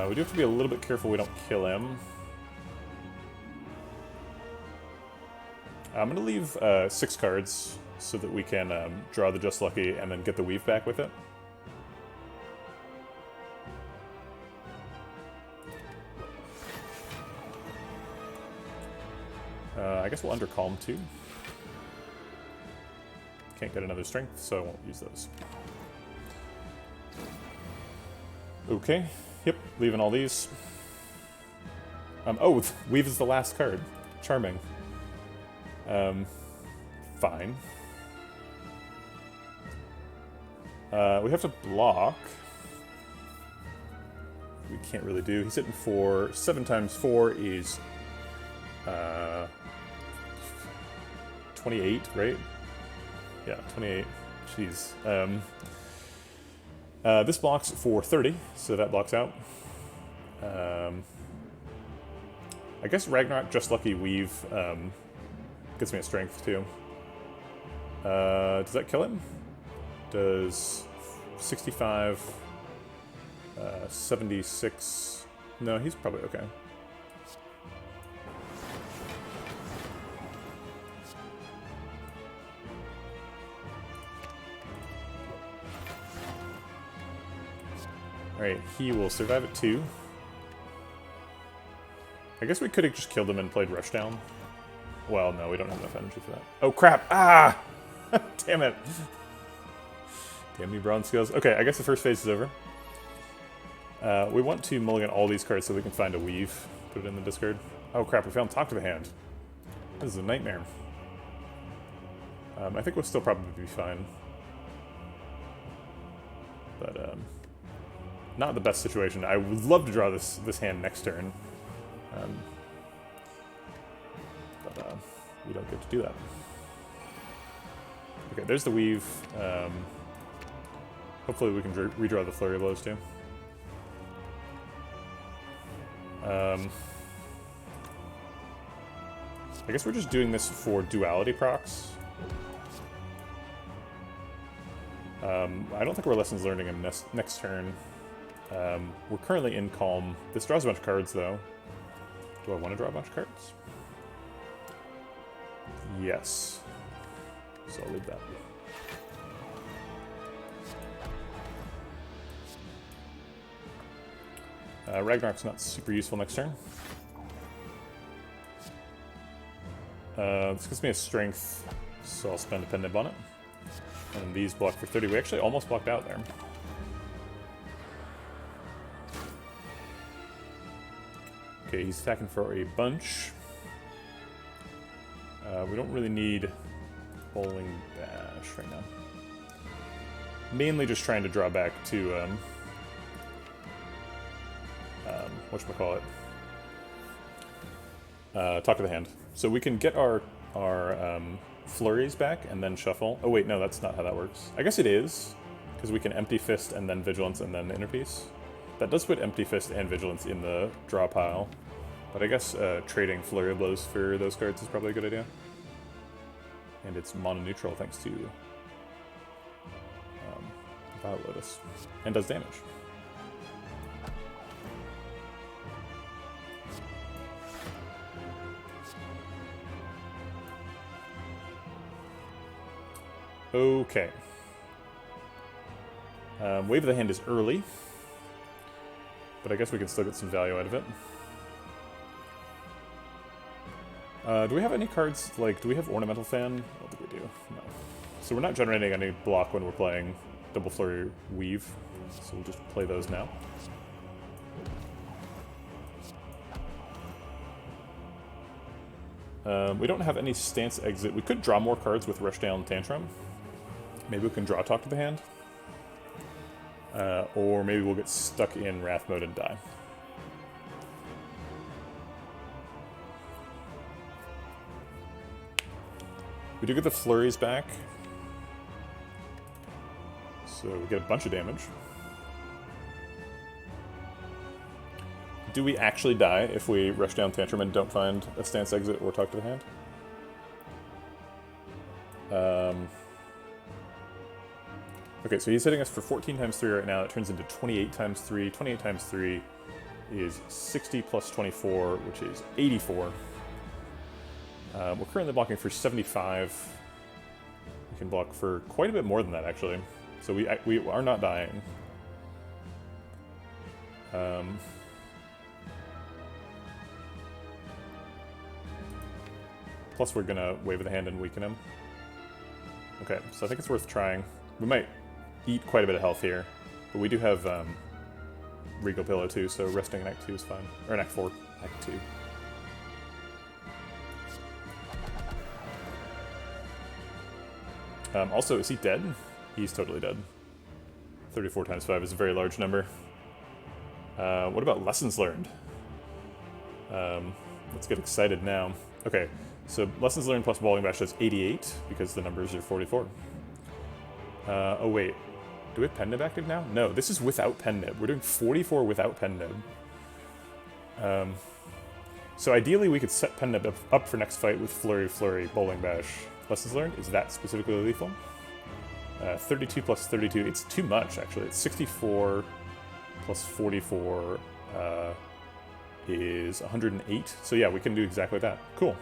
S1: We do have to be a little bit careful we don't kill him. I'm going to leave 6 cards so that we can draw the Just Lucky and then get the Weave back with it. I guess we'll under calm too. Can't get another strength, so I won't use those. Okay, yep, leaving all these. Oh, Weave is the last card. Charming. Fine. We have to block. We can't really do. He's hitting for 7 times 4 is 28, right? Yeah, 28. Jeez. This blocks for 30, so that blocks out. I guess Ragnarok, Just Lucky Weave gets me a strength too. Does that kill him? Does 65, 76... No, he's probably okay. Alright, he will survive it too. I guess we could have just killed him and played Rushdown. Well, no, we don't have enough energy for that. Oh, crap! Ah! Damn it! Damn you, bronze skills. Okay, I guess the first phase is over. We want to mulligan all these cards so we can find a Weave. Put it in the discard. Oh, crap, we found Talk to the Hand. This is a nightmare. I think we'll still probably be fine. But, not the best situation. I would love to draw this hand next turn. But we don't get to do that. Okay, there's the Weave. Hopefully we can redraw the Flurry of Blows too. I guess we're just doing this for duality procs. I don't think we're lessons learning him next turn. We're currently in Calm. This draws a bunch of cards, though. Do I want to draw a bunch of cards? Yes. So I'll leave that. Ragnarok's not super useful next turn. This gives me a strength, so I'll spend a Pen Nib on it. And these block for 30. We actually almost blocked out there. Okay, he's attacking for a bunch. We don't really need Bowling Bash right now. Mainly just trying to draw back to, whatchamacallit? Talk to the Hand. So we can get our flurries back and then shuffle. Oh wait, no, that's not how that works. I guess it is, because we can Empty Fist and then Vigilance and then Inner Peace. That does put Empty Fist and Vigilance in the draw pile. But I guess trading Flurry of Blows for those cards is probably a good idea. And it's mono-neutral thanks to Violet Lotus. And does damage. Okay. Wave of the Hand is early. But I guess we can still get some value out of it. Do we have any cards, like, do we have Ornamental Fan? I don't think we do, no. So we're not generating any block when we're playing Double Flurry Weave, so we'll just play those now. We don't have any Stance Exit. We could draw more cards with Rushdown Tantrum. Maybe we can draw Talk to the Hand. Or maybe we'll get stuck in Wrath mode and die. We do get the flurries back. So we get a bunch of damage. Do we actually die if we rush down Tantrum and don't find a Stance Exit or Talk to the Hand? Okay, so he's hitting us for 14 times 3 right now. It turns into 28 times 3. 28 times 3 is 60 plus 24, which is 84. We're currently blocking for 75. We can block for quite a bit more than that, actually. So we are not dying. Plus we're gonna Wave of the Hand and weaken him. Okay, so I think it's worth trying. We might eat quite a bit of health here, but we do have Regal Pillow too, so resting in Act 2 is fine. Or in Act 4, Act 2. Also, is he dead? He's totally dead. 34 times 5 is a very large number. What about lessons learned? Let's get excited now. Okay, so lessons learned plus Bowling Bash does 88 because the numbers are 44. Oh wait, do we have Pen Nib active now? No, this is without Pen Nib. We're doing 44 without Pen Nib. So ideally we could set Pen Nib up for next fight with Flurry, Flurry, Bowling Bash. Lessons learned, is that specifically lethal? 32 plus 32, it's too much actually. It's 64 plus 44 is 108. So yeah, we can do exactly that. Cool.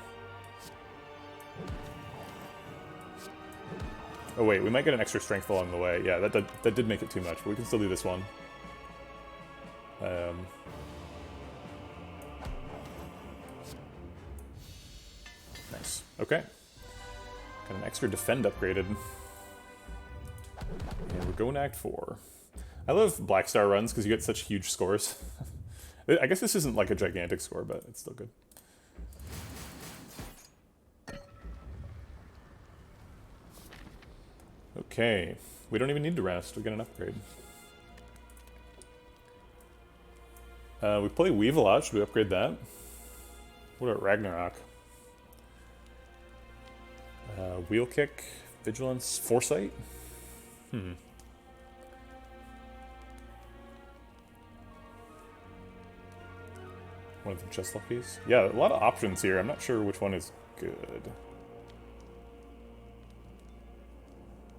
S1: Oh wait, we might get an extra strength along the way. Yeah, that did make it too much, but we can still do this one. Nice. Okay. Got an extra defend upgraded. And we're going to Act 4. I love Black Star runs because you get such huge scores. I guess this isn't like a gigantic score, but it's still good. Okay. We don't even need to rest. We get an upgrade. We play Weave a lot. Should we upgrade that? What about Ragnarok? Wheel Kick, Vigilance, Foresight? One of the just luckies? Yeah, a lot of options here. I'm not sure which one is good.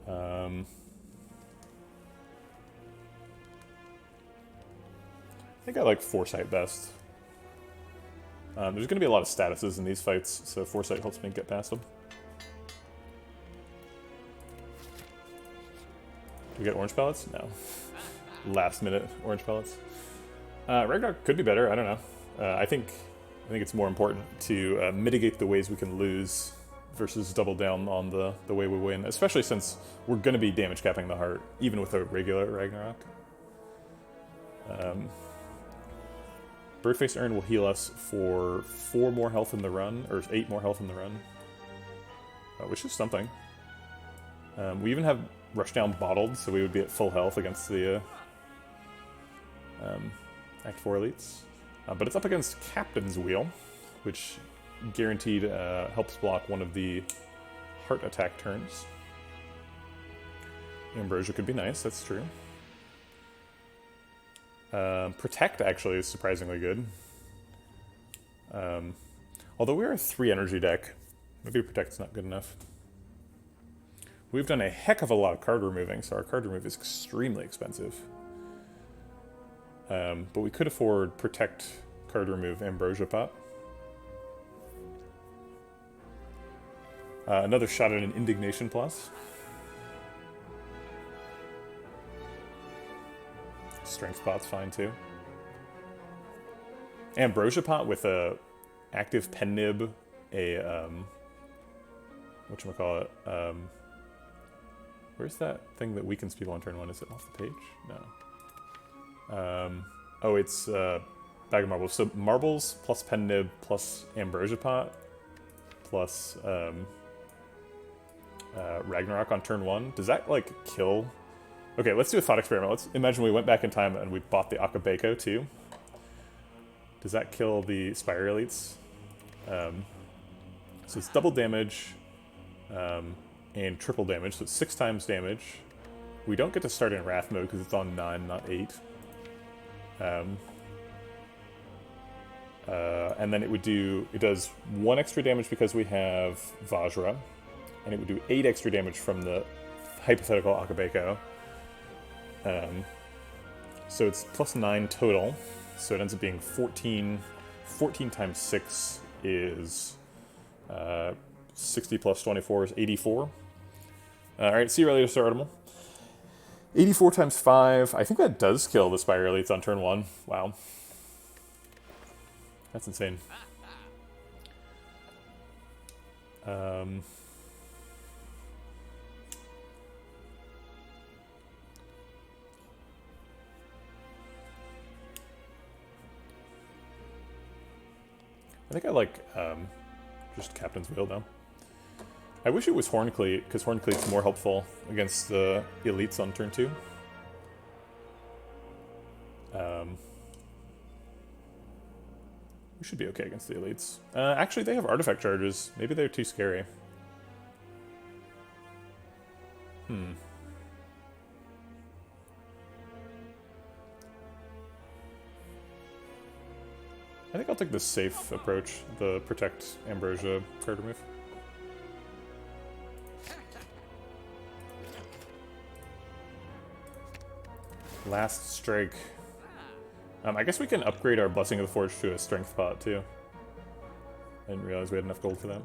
S1: I think I like Foresight best. There's going to be a lot of statuses in these fights, so Foresight helps me get past them. Do we get orange pellets? No. Last minute orange pellets. Ragnarok could be better, I don't know. I think it's more important to mitigate the ways we can lose versus double down on the way we win, especially since we're going to be damage capping the heart, even with a regular Ragnarok. Birdface Urn will heal us for 4 more health in the run, or 8 more health in the run, which is something. We even have Rushdown bottled, so we would be at full health against the Act 4 elites. But it's up against Captain's Wheel, which guaranteed helps block one of the heart attack turns. Ambrosia could be nice, that's true. Protect actually is surprisingly good. Although we're a 3 energy deck, maybe Protect's not good enough. We've done a heck of a lot of card removing, so our card remove is extremely expensive. But we could afford Protect, card remove, Ambrosia Pot. Another shot at an Indignation Plus. Strength Pot's fine too. Ambrosia Pot with a active Pen Nib, a whatchamacallit, where's that thing that weakens people on turn 1? Is it off the page? No. Oh, it's Bag of Marbles. So Marbles plus Pen Nib plus Ambrosia Pot plus Ragnarok on turn 1. Does that, like, kill? Okay, let's do a thought experiment. Let's imagine we went back in time and we bought the Akabeko too. Does that kill the Spire elites? So it's double damage and triple damage, so it's 6 times damage. We don't get to start in Wrath mode because it's on 9, not 8. And then it does 1 extra damage because we have Vajra, and it would do 8 extra damage from the hypothetical Akabeko. So it's plus 9 total, so it ends up being 14. 14 times 6 is 60 plus 24 is 84. Alright, see you earlier, Sir Artemal. 84 times 5, I think that does kill the Spire elites on turn 1. Wow. That's insane. Um, I think I like just Captain's Wheel now. I wish it was Horncleat, because Horncleat's more helpful against the elites on turn 2. We should be okay against the elites. Actually, they have artifact charges. Maybe they're too scary. I think I'll take the safe approach, the Protect Ambrosia card remove. Last Strike. I guess we can upgrade our Blessing of the Forge to a Strength pot, too. I didn't realize we had enough gold for that.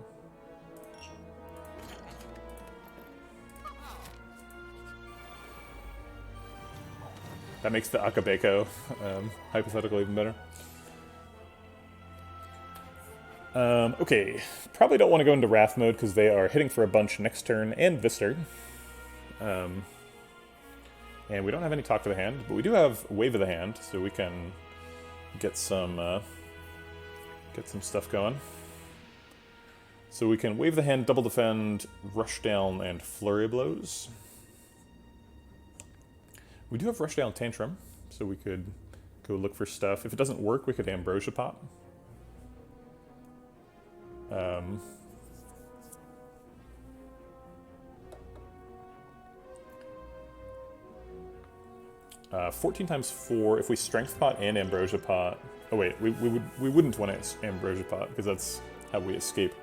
S1: That makes the Akabeko hypothetically even better. Okay, probably don't want to go into Wrath mode because they are hitting for a bunch next turn and this turn. And we don't have any Talk to the Hand, but we do have Wave of the Hand, so we can get some stuff going. So we can Wave the Hand, Double Defend, Rush Down, and Flurry of Blows. We do have Rush Down Tantrum, so we could go look for stuff. If it doesn't work, we could Ambrosia Pop. 14 times 4, if we Strength Pot and Ambrosia Pot... Oh wait, we wouldn't want to Ambrosia Pot, because that's how we escape.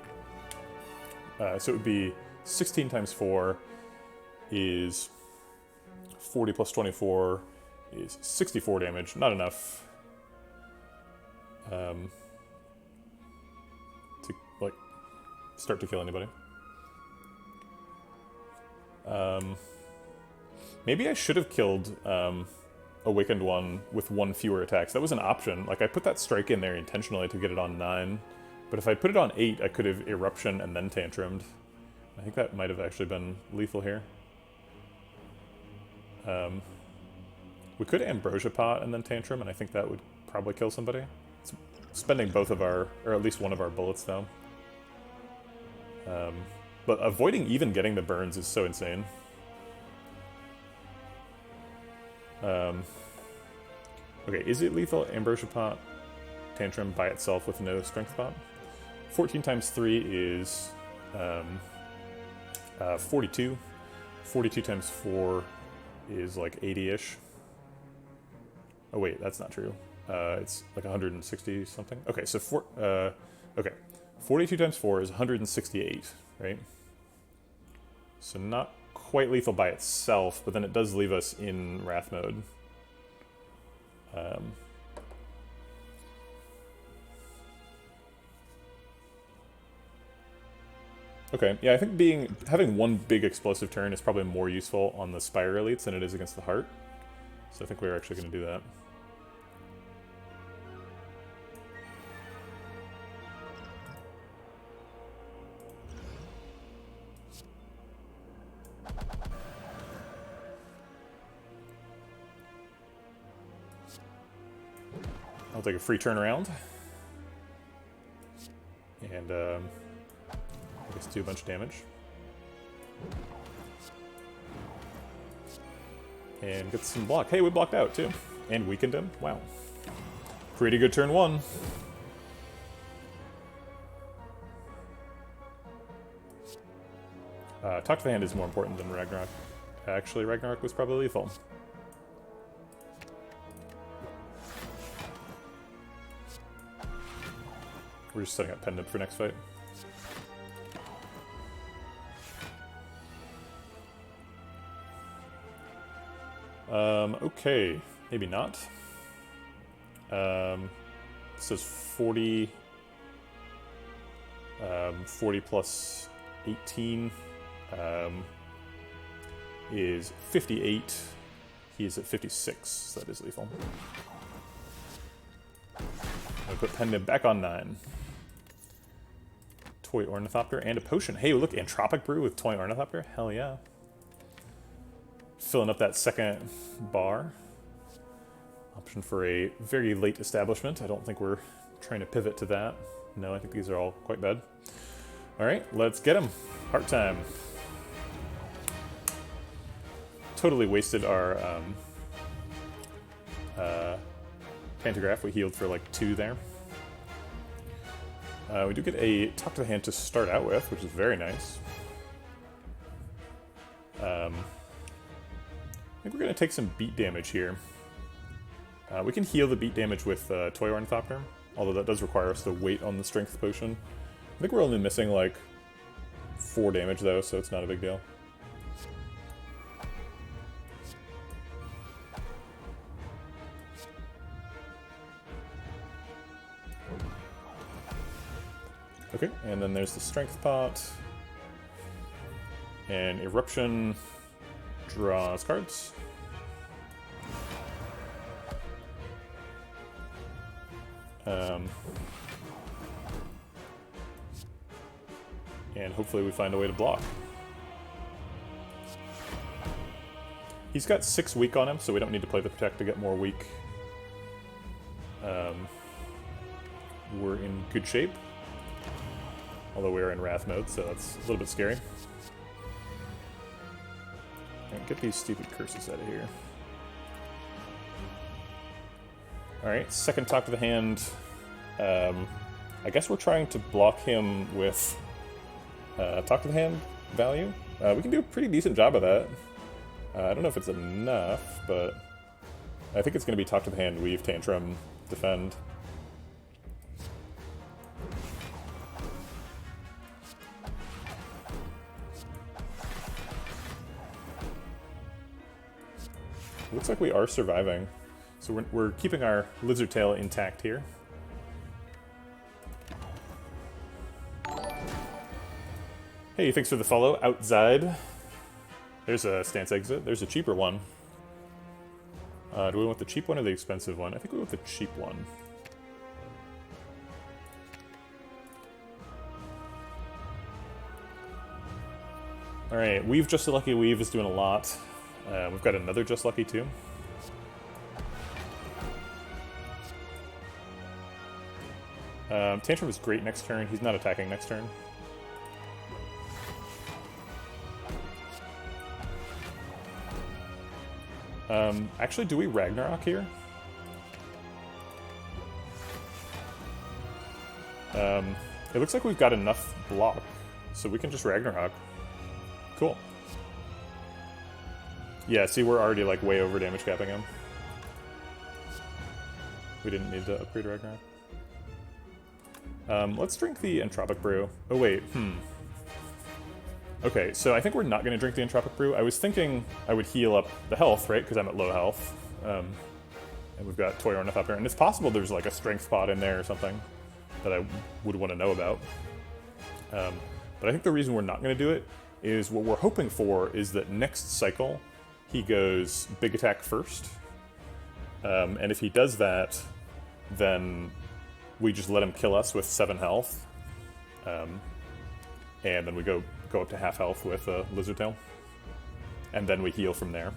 S1: So it would be 16 times 4 is 40 plus 24 is 64 damage. Not enough to, like, start to kill anybody. Maybe I should have killed Awakened One with 1 fewer attacks. That was an option. Like, I put that strike in there intentionally to get it on 9. But if I put it on 8, I could have Eruption and then Tantrumed. I think that might have actually been lethal here. We could Ambrosia Pot and then Tantrum, and I think that would probably kill somebody. It's spending both of our, or at least one of our bullets, though. But avoiding even getting the burns is so insane. Okay, is it lethal? Ambrosia Pot, Tantrum by itself with no Strength Pot? 14 times 3 is 42. 42 times 4 is like 80-ish. Oh wait, that's not true. It's like 160 something. Okay, so okay, 42 times 4 is 168, right? So not quite lethal by itself, but then it does leave us in Wrath mode. Okay, yeah, I think having one big explosive turn is probably more useful on the Spire elites than it is against the Heart. So I think we're actually going to do that. I'll take a free turnaround. And, I guess do a bunch of damage. And get some block. Hey, we blocked out, too. And weakened him. Wow. Pretty good turn 1. Talk to the Hand is more important than Ragnarok. Actually, Ragnarok was probably lethal. We're just setting up Pendant for next fight. Okay, maybe not. It says 40, 40 plus 18 is 58. He is at 56, so that is lethal. I'll put Pendant back on 9. Toy Ornithopter and a potion. Hey, look, Entropic Brew with Toy Ornithopter. Hell yeah. Filling up that second bar. Option for a very late establishment. I don't think we're trying to pivot to that. No, I think these are all quite bad. All right, let's get them. Heart time. Totally wasted our pantograph. We healed for like 2 there. We do get a Talk to the Hand to start out with, which is very nice. I think we're going to take some beat damage here. We can heal the beat damage with Toy Ornithopter, although that does require us to wait on the Strength Potion. I think we're only missing like 4 damage though, so it's not a big deal. Okay, and then there's the Strength Pot. And Eruption draws cards. And hopefully we find a way to block. He's got 6 weak on him, so we don't need to play the Protect to get more weak. We're in good shape. Although we are in Wrath mode, so that's a little bit scary. And get these stupid curses out of here. Alright, second Talk to the Hand. I guess we're trying to block him with Talk to the Hand value. We can do a pretty decent job of that. I don't know if it's enough, but I think it's going to be Talk to the Hand, Weave, Tantrum, Defend. Looks like we are surviving. So we're keeping our lizard tail intact here. Hey, thanks for the follow. Outside. There's a stance exit. There's a cheaper one. Do we want the cheap one or the expensive one? I think we want the cheap one. Alright, Weave Just a Lucky Weave is doing a lot. We've got another Just Lucky too. Tantrum is great next turn. He's not attacking next turn. Actually, do we Ragnarok here? It looks like we've got enough block, so we can just Ragnarok. Cool. Yeah, see, we're already like way over damage capping him. We didn't need to upgrade Ragnarok. Let's drink the Entropic Brew. Oh wait, Okay, so I think we're not going to drink the Entropic Brew. I was thinking I would heal up the health, right? Because I'm at low health. And we've got Toy Ornithopter. And it's possible there's like a Strength Pot in there or something that I would want to know about. But I think the reason we're not going to do it is what we're hoping for is that next cycle he goes Big Attack first. And if he does that, then we just let him kill us with 7 health. And then we go up to half health with Lizard Tail. And then we heal from there.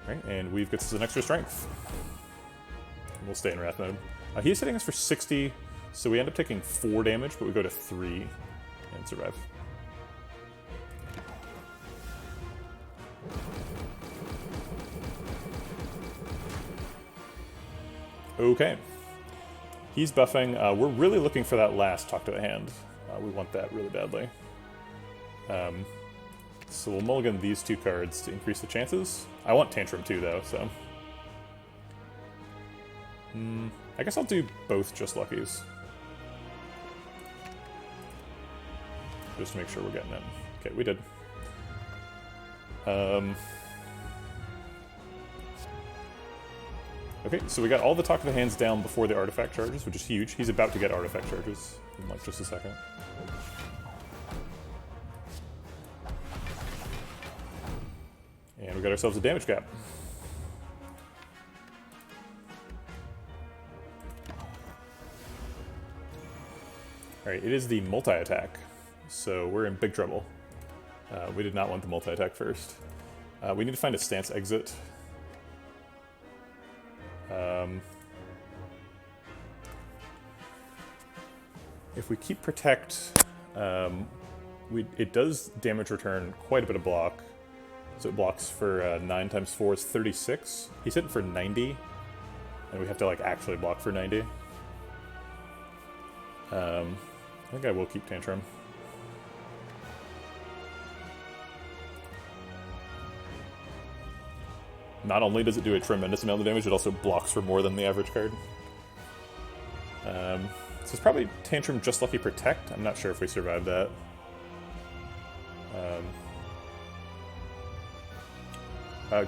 S1: Right, and Weave gets us an extra strength. We'll stay in Wrath mode. He's hitting us for 60, so we end up taking 4 damage, but we go to 3 and survive. Okay. He's buffing. We're really looking for that last Talk to the Hand. We want that really badly. So we'll mulligan these 2 cards to increase the chances. I want Tantrum too, though, so... I guess I'll do both Just Luckies. Just to make sure we're getting it. Okay, we did. Okay, so we got all the Talk to the Hands down before the Artifact charges, which is huge. He's about to get Artifact charges in like just a second. And we got ourselves a damage cap. Alright, it is the multi-attack. So we're in big trouble. We did not want the multi-attack first. We need to find a stance exit. If we keep protect, it does damage return quite a bit of block. So it blocks for 9 times 4 is 36. He's hitting for 90, and we have to like actually block for 90. I think I will keep Tantrum. Not only does it do a tremendous amount of damage, it also blocks for more than the average card. So it's probably Tantrum, Just Lucky, Protect. I'm not sure if we survive that.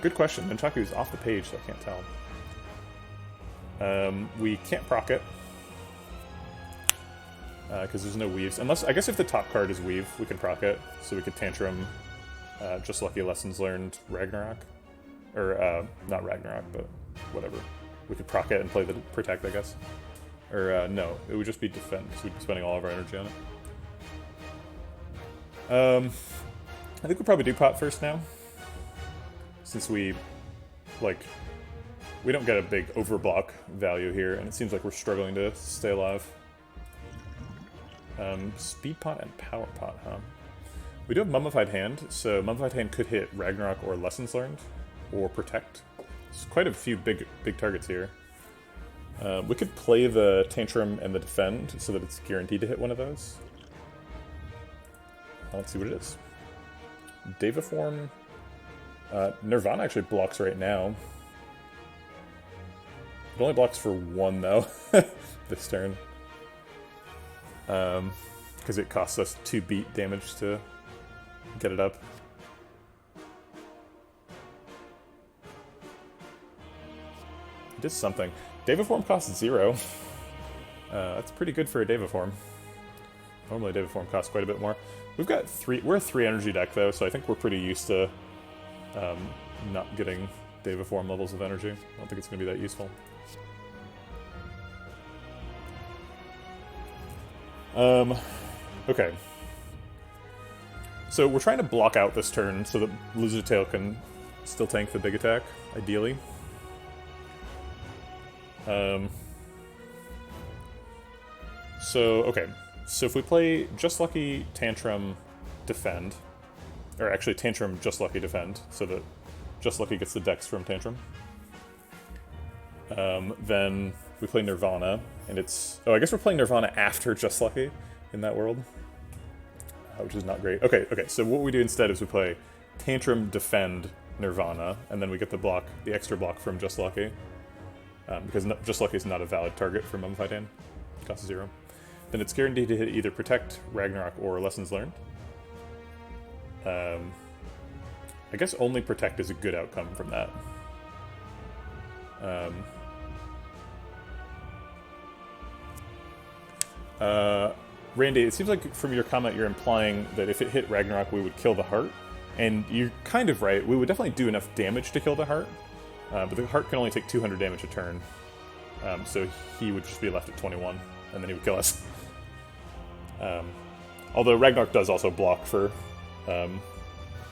S1: Good question. Nunchaku's off the page, so I can't tell. We can't proc it. Because there's no weaves. Unless, I guess if the top card is weave, we can proc it. So we could Tantrum, Just Lucky, Lessons Learned, Ragnarok. Or, not Ragnarok, but whatever. We could proc it and play the Protect, I guess. Or, no, it would just be Defend, because we'd be spending all of our energy on it. I think we'll probably do Pot first now. Since we, like, we don't get a big overblock value here, and it seems like we're struggling to stay alive. Speed Pot and Power Pot, huh? We do have Mummified Hand, so Mummified Hand could hit Ragnarok or Lessons Learned, or Protect. There's quite a few big targets here. We could play the Tantrum and the Defend, so that it's guaranteed to hit one of those. Let's see what it is. Devaform. Nirvana actually blocks right now. It only blocks for 1, though, this turn. Because it costs us 2 beat damage to get it up. It does something. Devaform costs 0. That's pretty good for a Devaform. Normally Devaform costs quite a bit more. We've got 3. We're a 3 energy deck, though, so I think we're pretty used to not getting Devaform levels of energy. I don't think it's going to be that useful. Okay. So we're trying to block out this turn so that Lizard Tail can still tank the big attack, ideally. Okay. So if we play Just Lucky, Tantrum, Defend, or actually Tantrum, Just Lucky, Defend, so that Just Lucky gets the dex from Tantrum. Then we play Nirvana, and it's... Oh, I guess we're playing Nirvana after Just Lucky in that world, which is not great. Okay, so what we do instead is we play Tantrum, Defend, Nirvana, and then we get the extra block from Just Lucky, because Just Lucky is not a valid target for Mummified Hand. It costs 0. Then it's guaranteed to hit either Protect, Ragnarok, or Lessons Learned. I guess only Protect is a good outcome from that. Randy, it seems like from your comment you're implying that if it hit Ragnarok we would kill the heart, and you're kind of right. We would definitely do enough damage to kill the heart, but the heart can only take 200 damage a turn, so he would just be left at 21, and then he would kill us. Although Ragnarok does also block for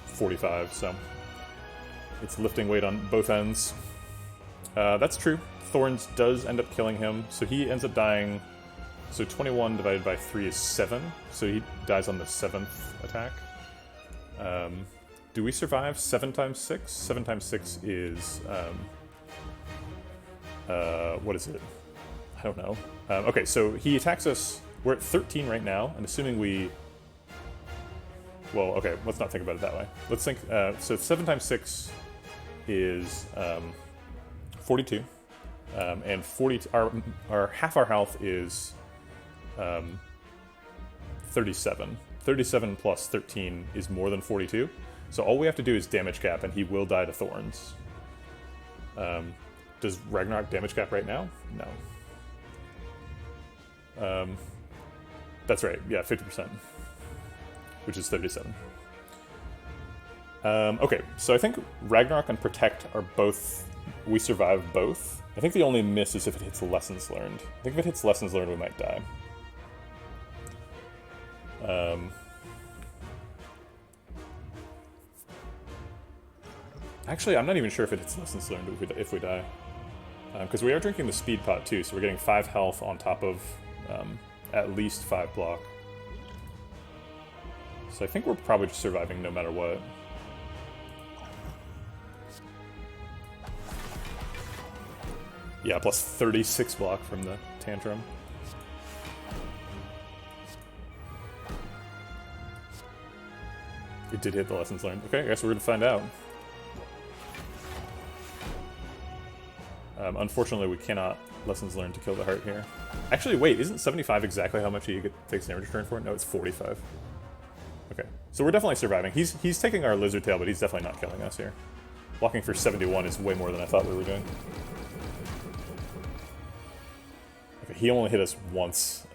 S1: 45, so it's lifting weight on both ends. That's true. Thorns does end up killing him, so he ends up dying. So 21 divided by 3 is 7, so he dies on the 7th attack. Do we survive 7 times 6? 7 times 6 is... what is it? I don't know. Okay, so he attacks us. We're at 13 right now, and assuming we... Well, okay, let's not think about it that way. Let's think... so 7 times 6 is 42. And 40... Our half our health is... 37. 37 plus 13 is more than 42. So all we have to do is damage cap, and he will die to Thorns. Does Ragnarok damage cap right now? No. That's right. Yeah, 50%. Which is 37. Okay, so I think Ragnarok and Protect are both... We survive both. I think the only miss is if it hits Lessons Learned. I think if it hits Lessons Learned, we might die. Actually, I'm not even sure if it's lessons learned if we die. Because we are drinking the speed pot too, so we're getting 5 health on top of at least 5 block. So I think we're probably just surviving no matter what. Yeah, plus 36 block from the tantrum. It did hit the lessons learned. Okay, I guess we're gonna find out. Unfortunately, we cannot lessons learned to kill the heart here. Actually, wait, isn't 75 exactly how much he takes damage return for? No, it's 45. Okay, so we're definitely surviving. He's taking our lizard tail, but he's definitely not killing us here. Blocking for 71 is way more than I thought we were doing. Okay, he only hit us once,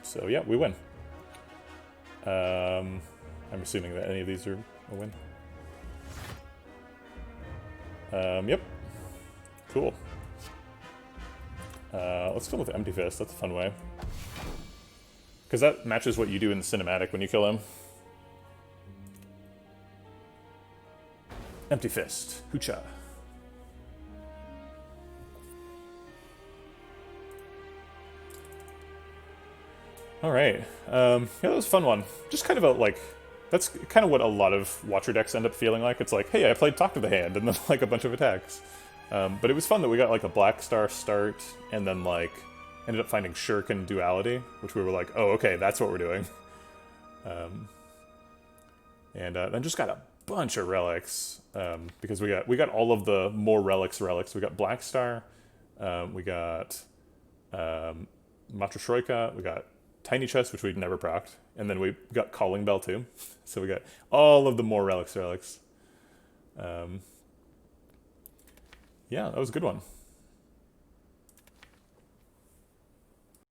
S1: so yeah, we win. I'm assuming that any of these are a win. Yep. Cool. Let's kill him with Empty Fist. That's a fun way. Because that matches what you do in the cinematic when you kill him. Empty Fist. Hoocha. Alright. Yeah, that was a fun one. Just kind of a, like... That's kind of what a lot of Watcher decks end up feeling like. It's like, hey, I played Talk to the Hand, and then, like, a bunch of attacks. But it was fun that we got, like, a Black Star start, and then, like, ended up finding Shuriken Duality, which we were like, oh, okay, that's what we're doing. And then just got a bunch of relics, because we got all of the more relics. We got Black Star, we got Matryoshka, we got Tiny Chest, which we'd never procced, and then we got Calling Bell too. So we got all of the more relics. Yeah, that was a good one.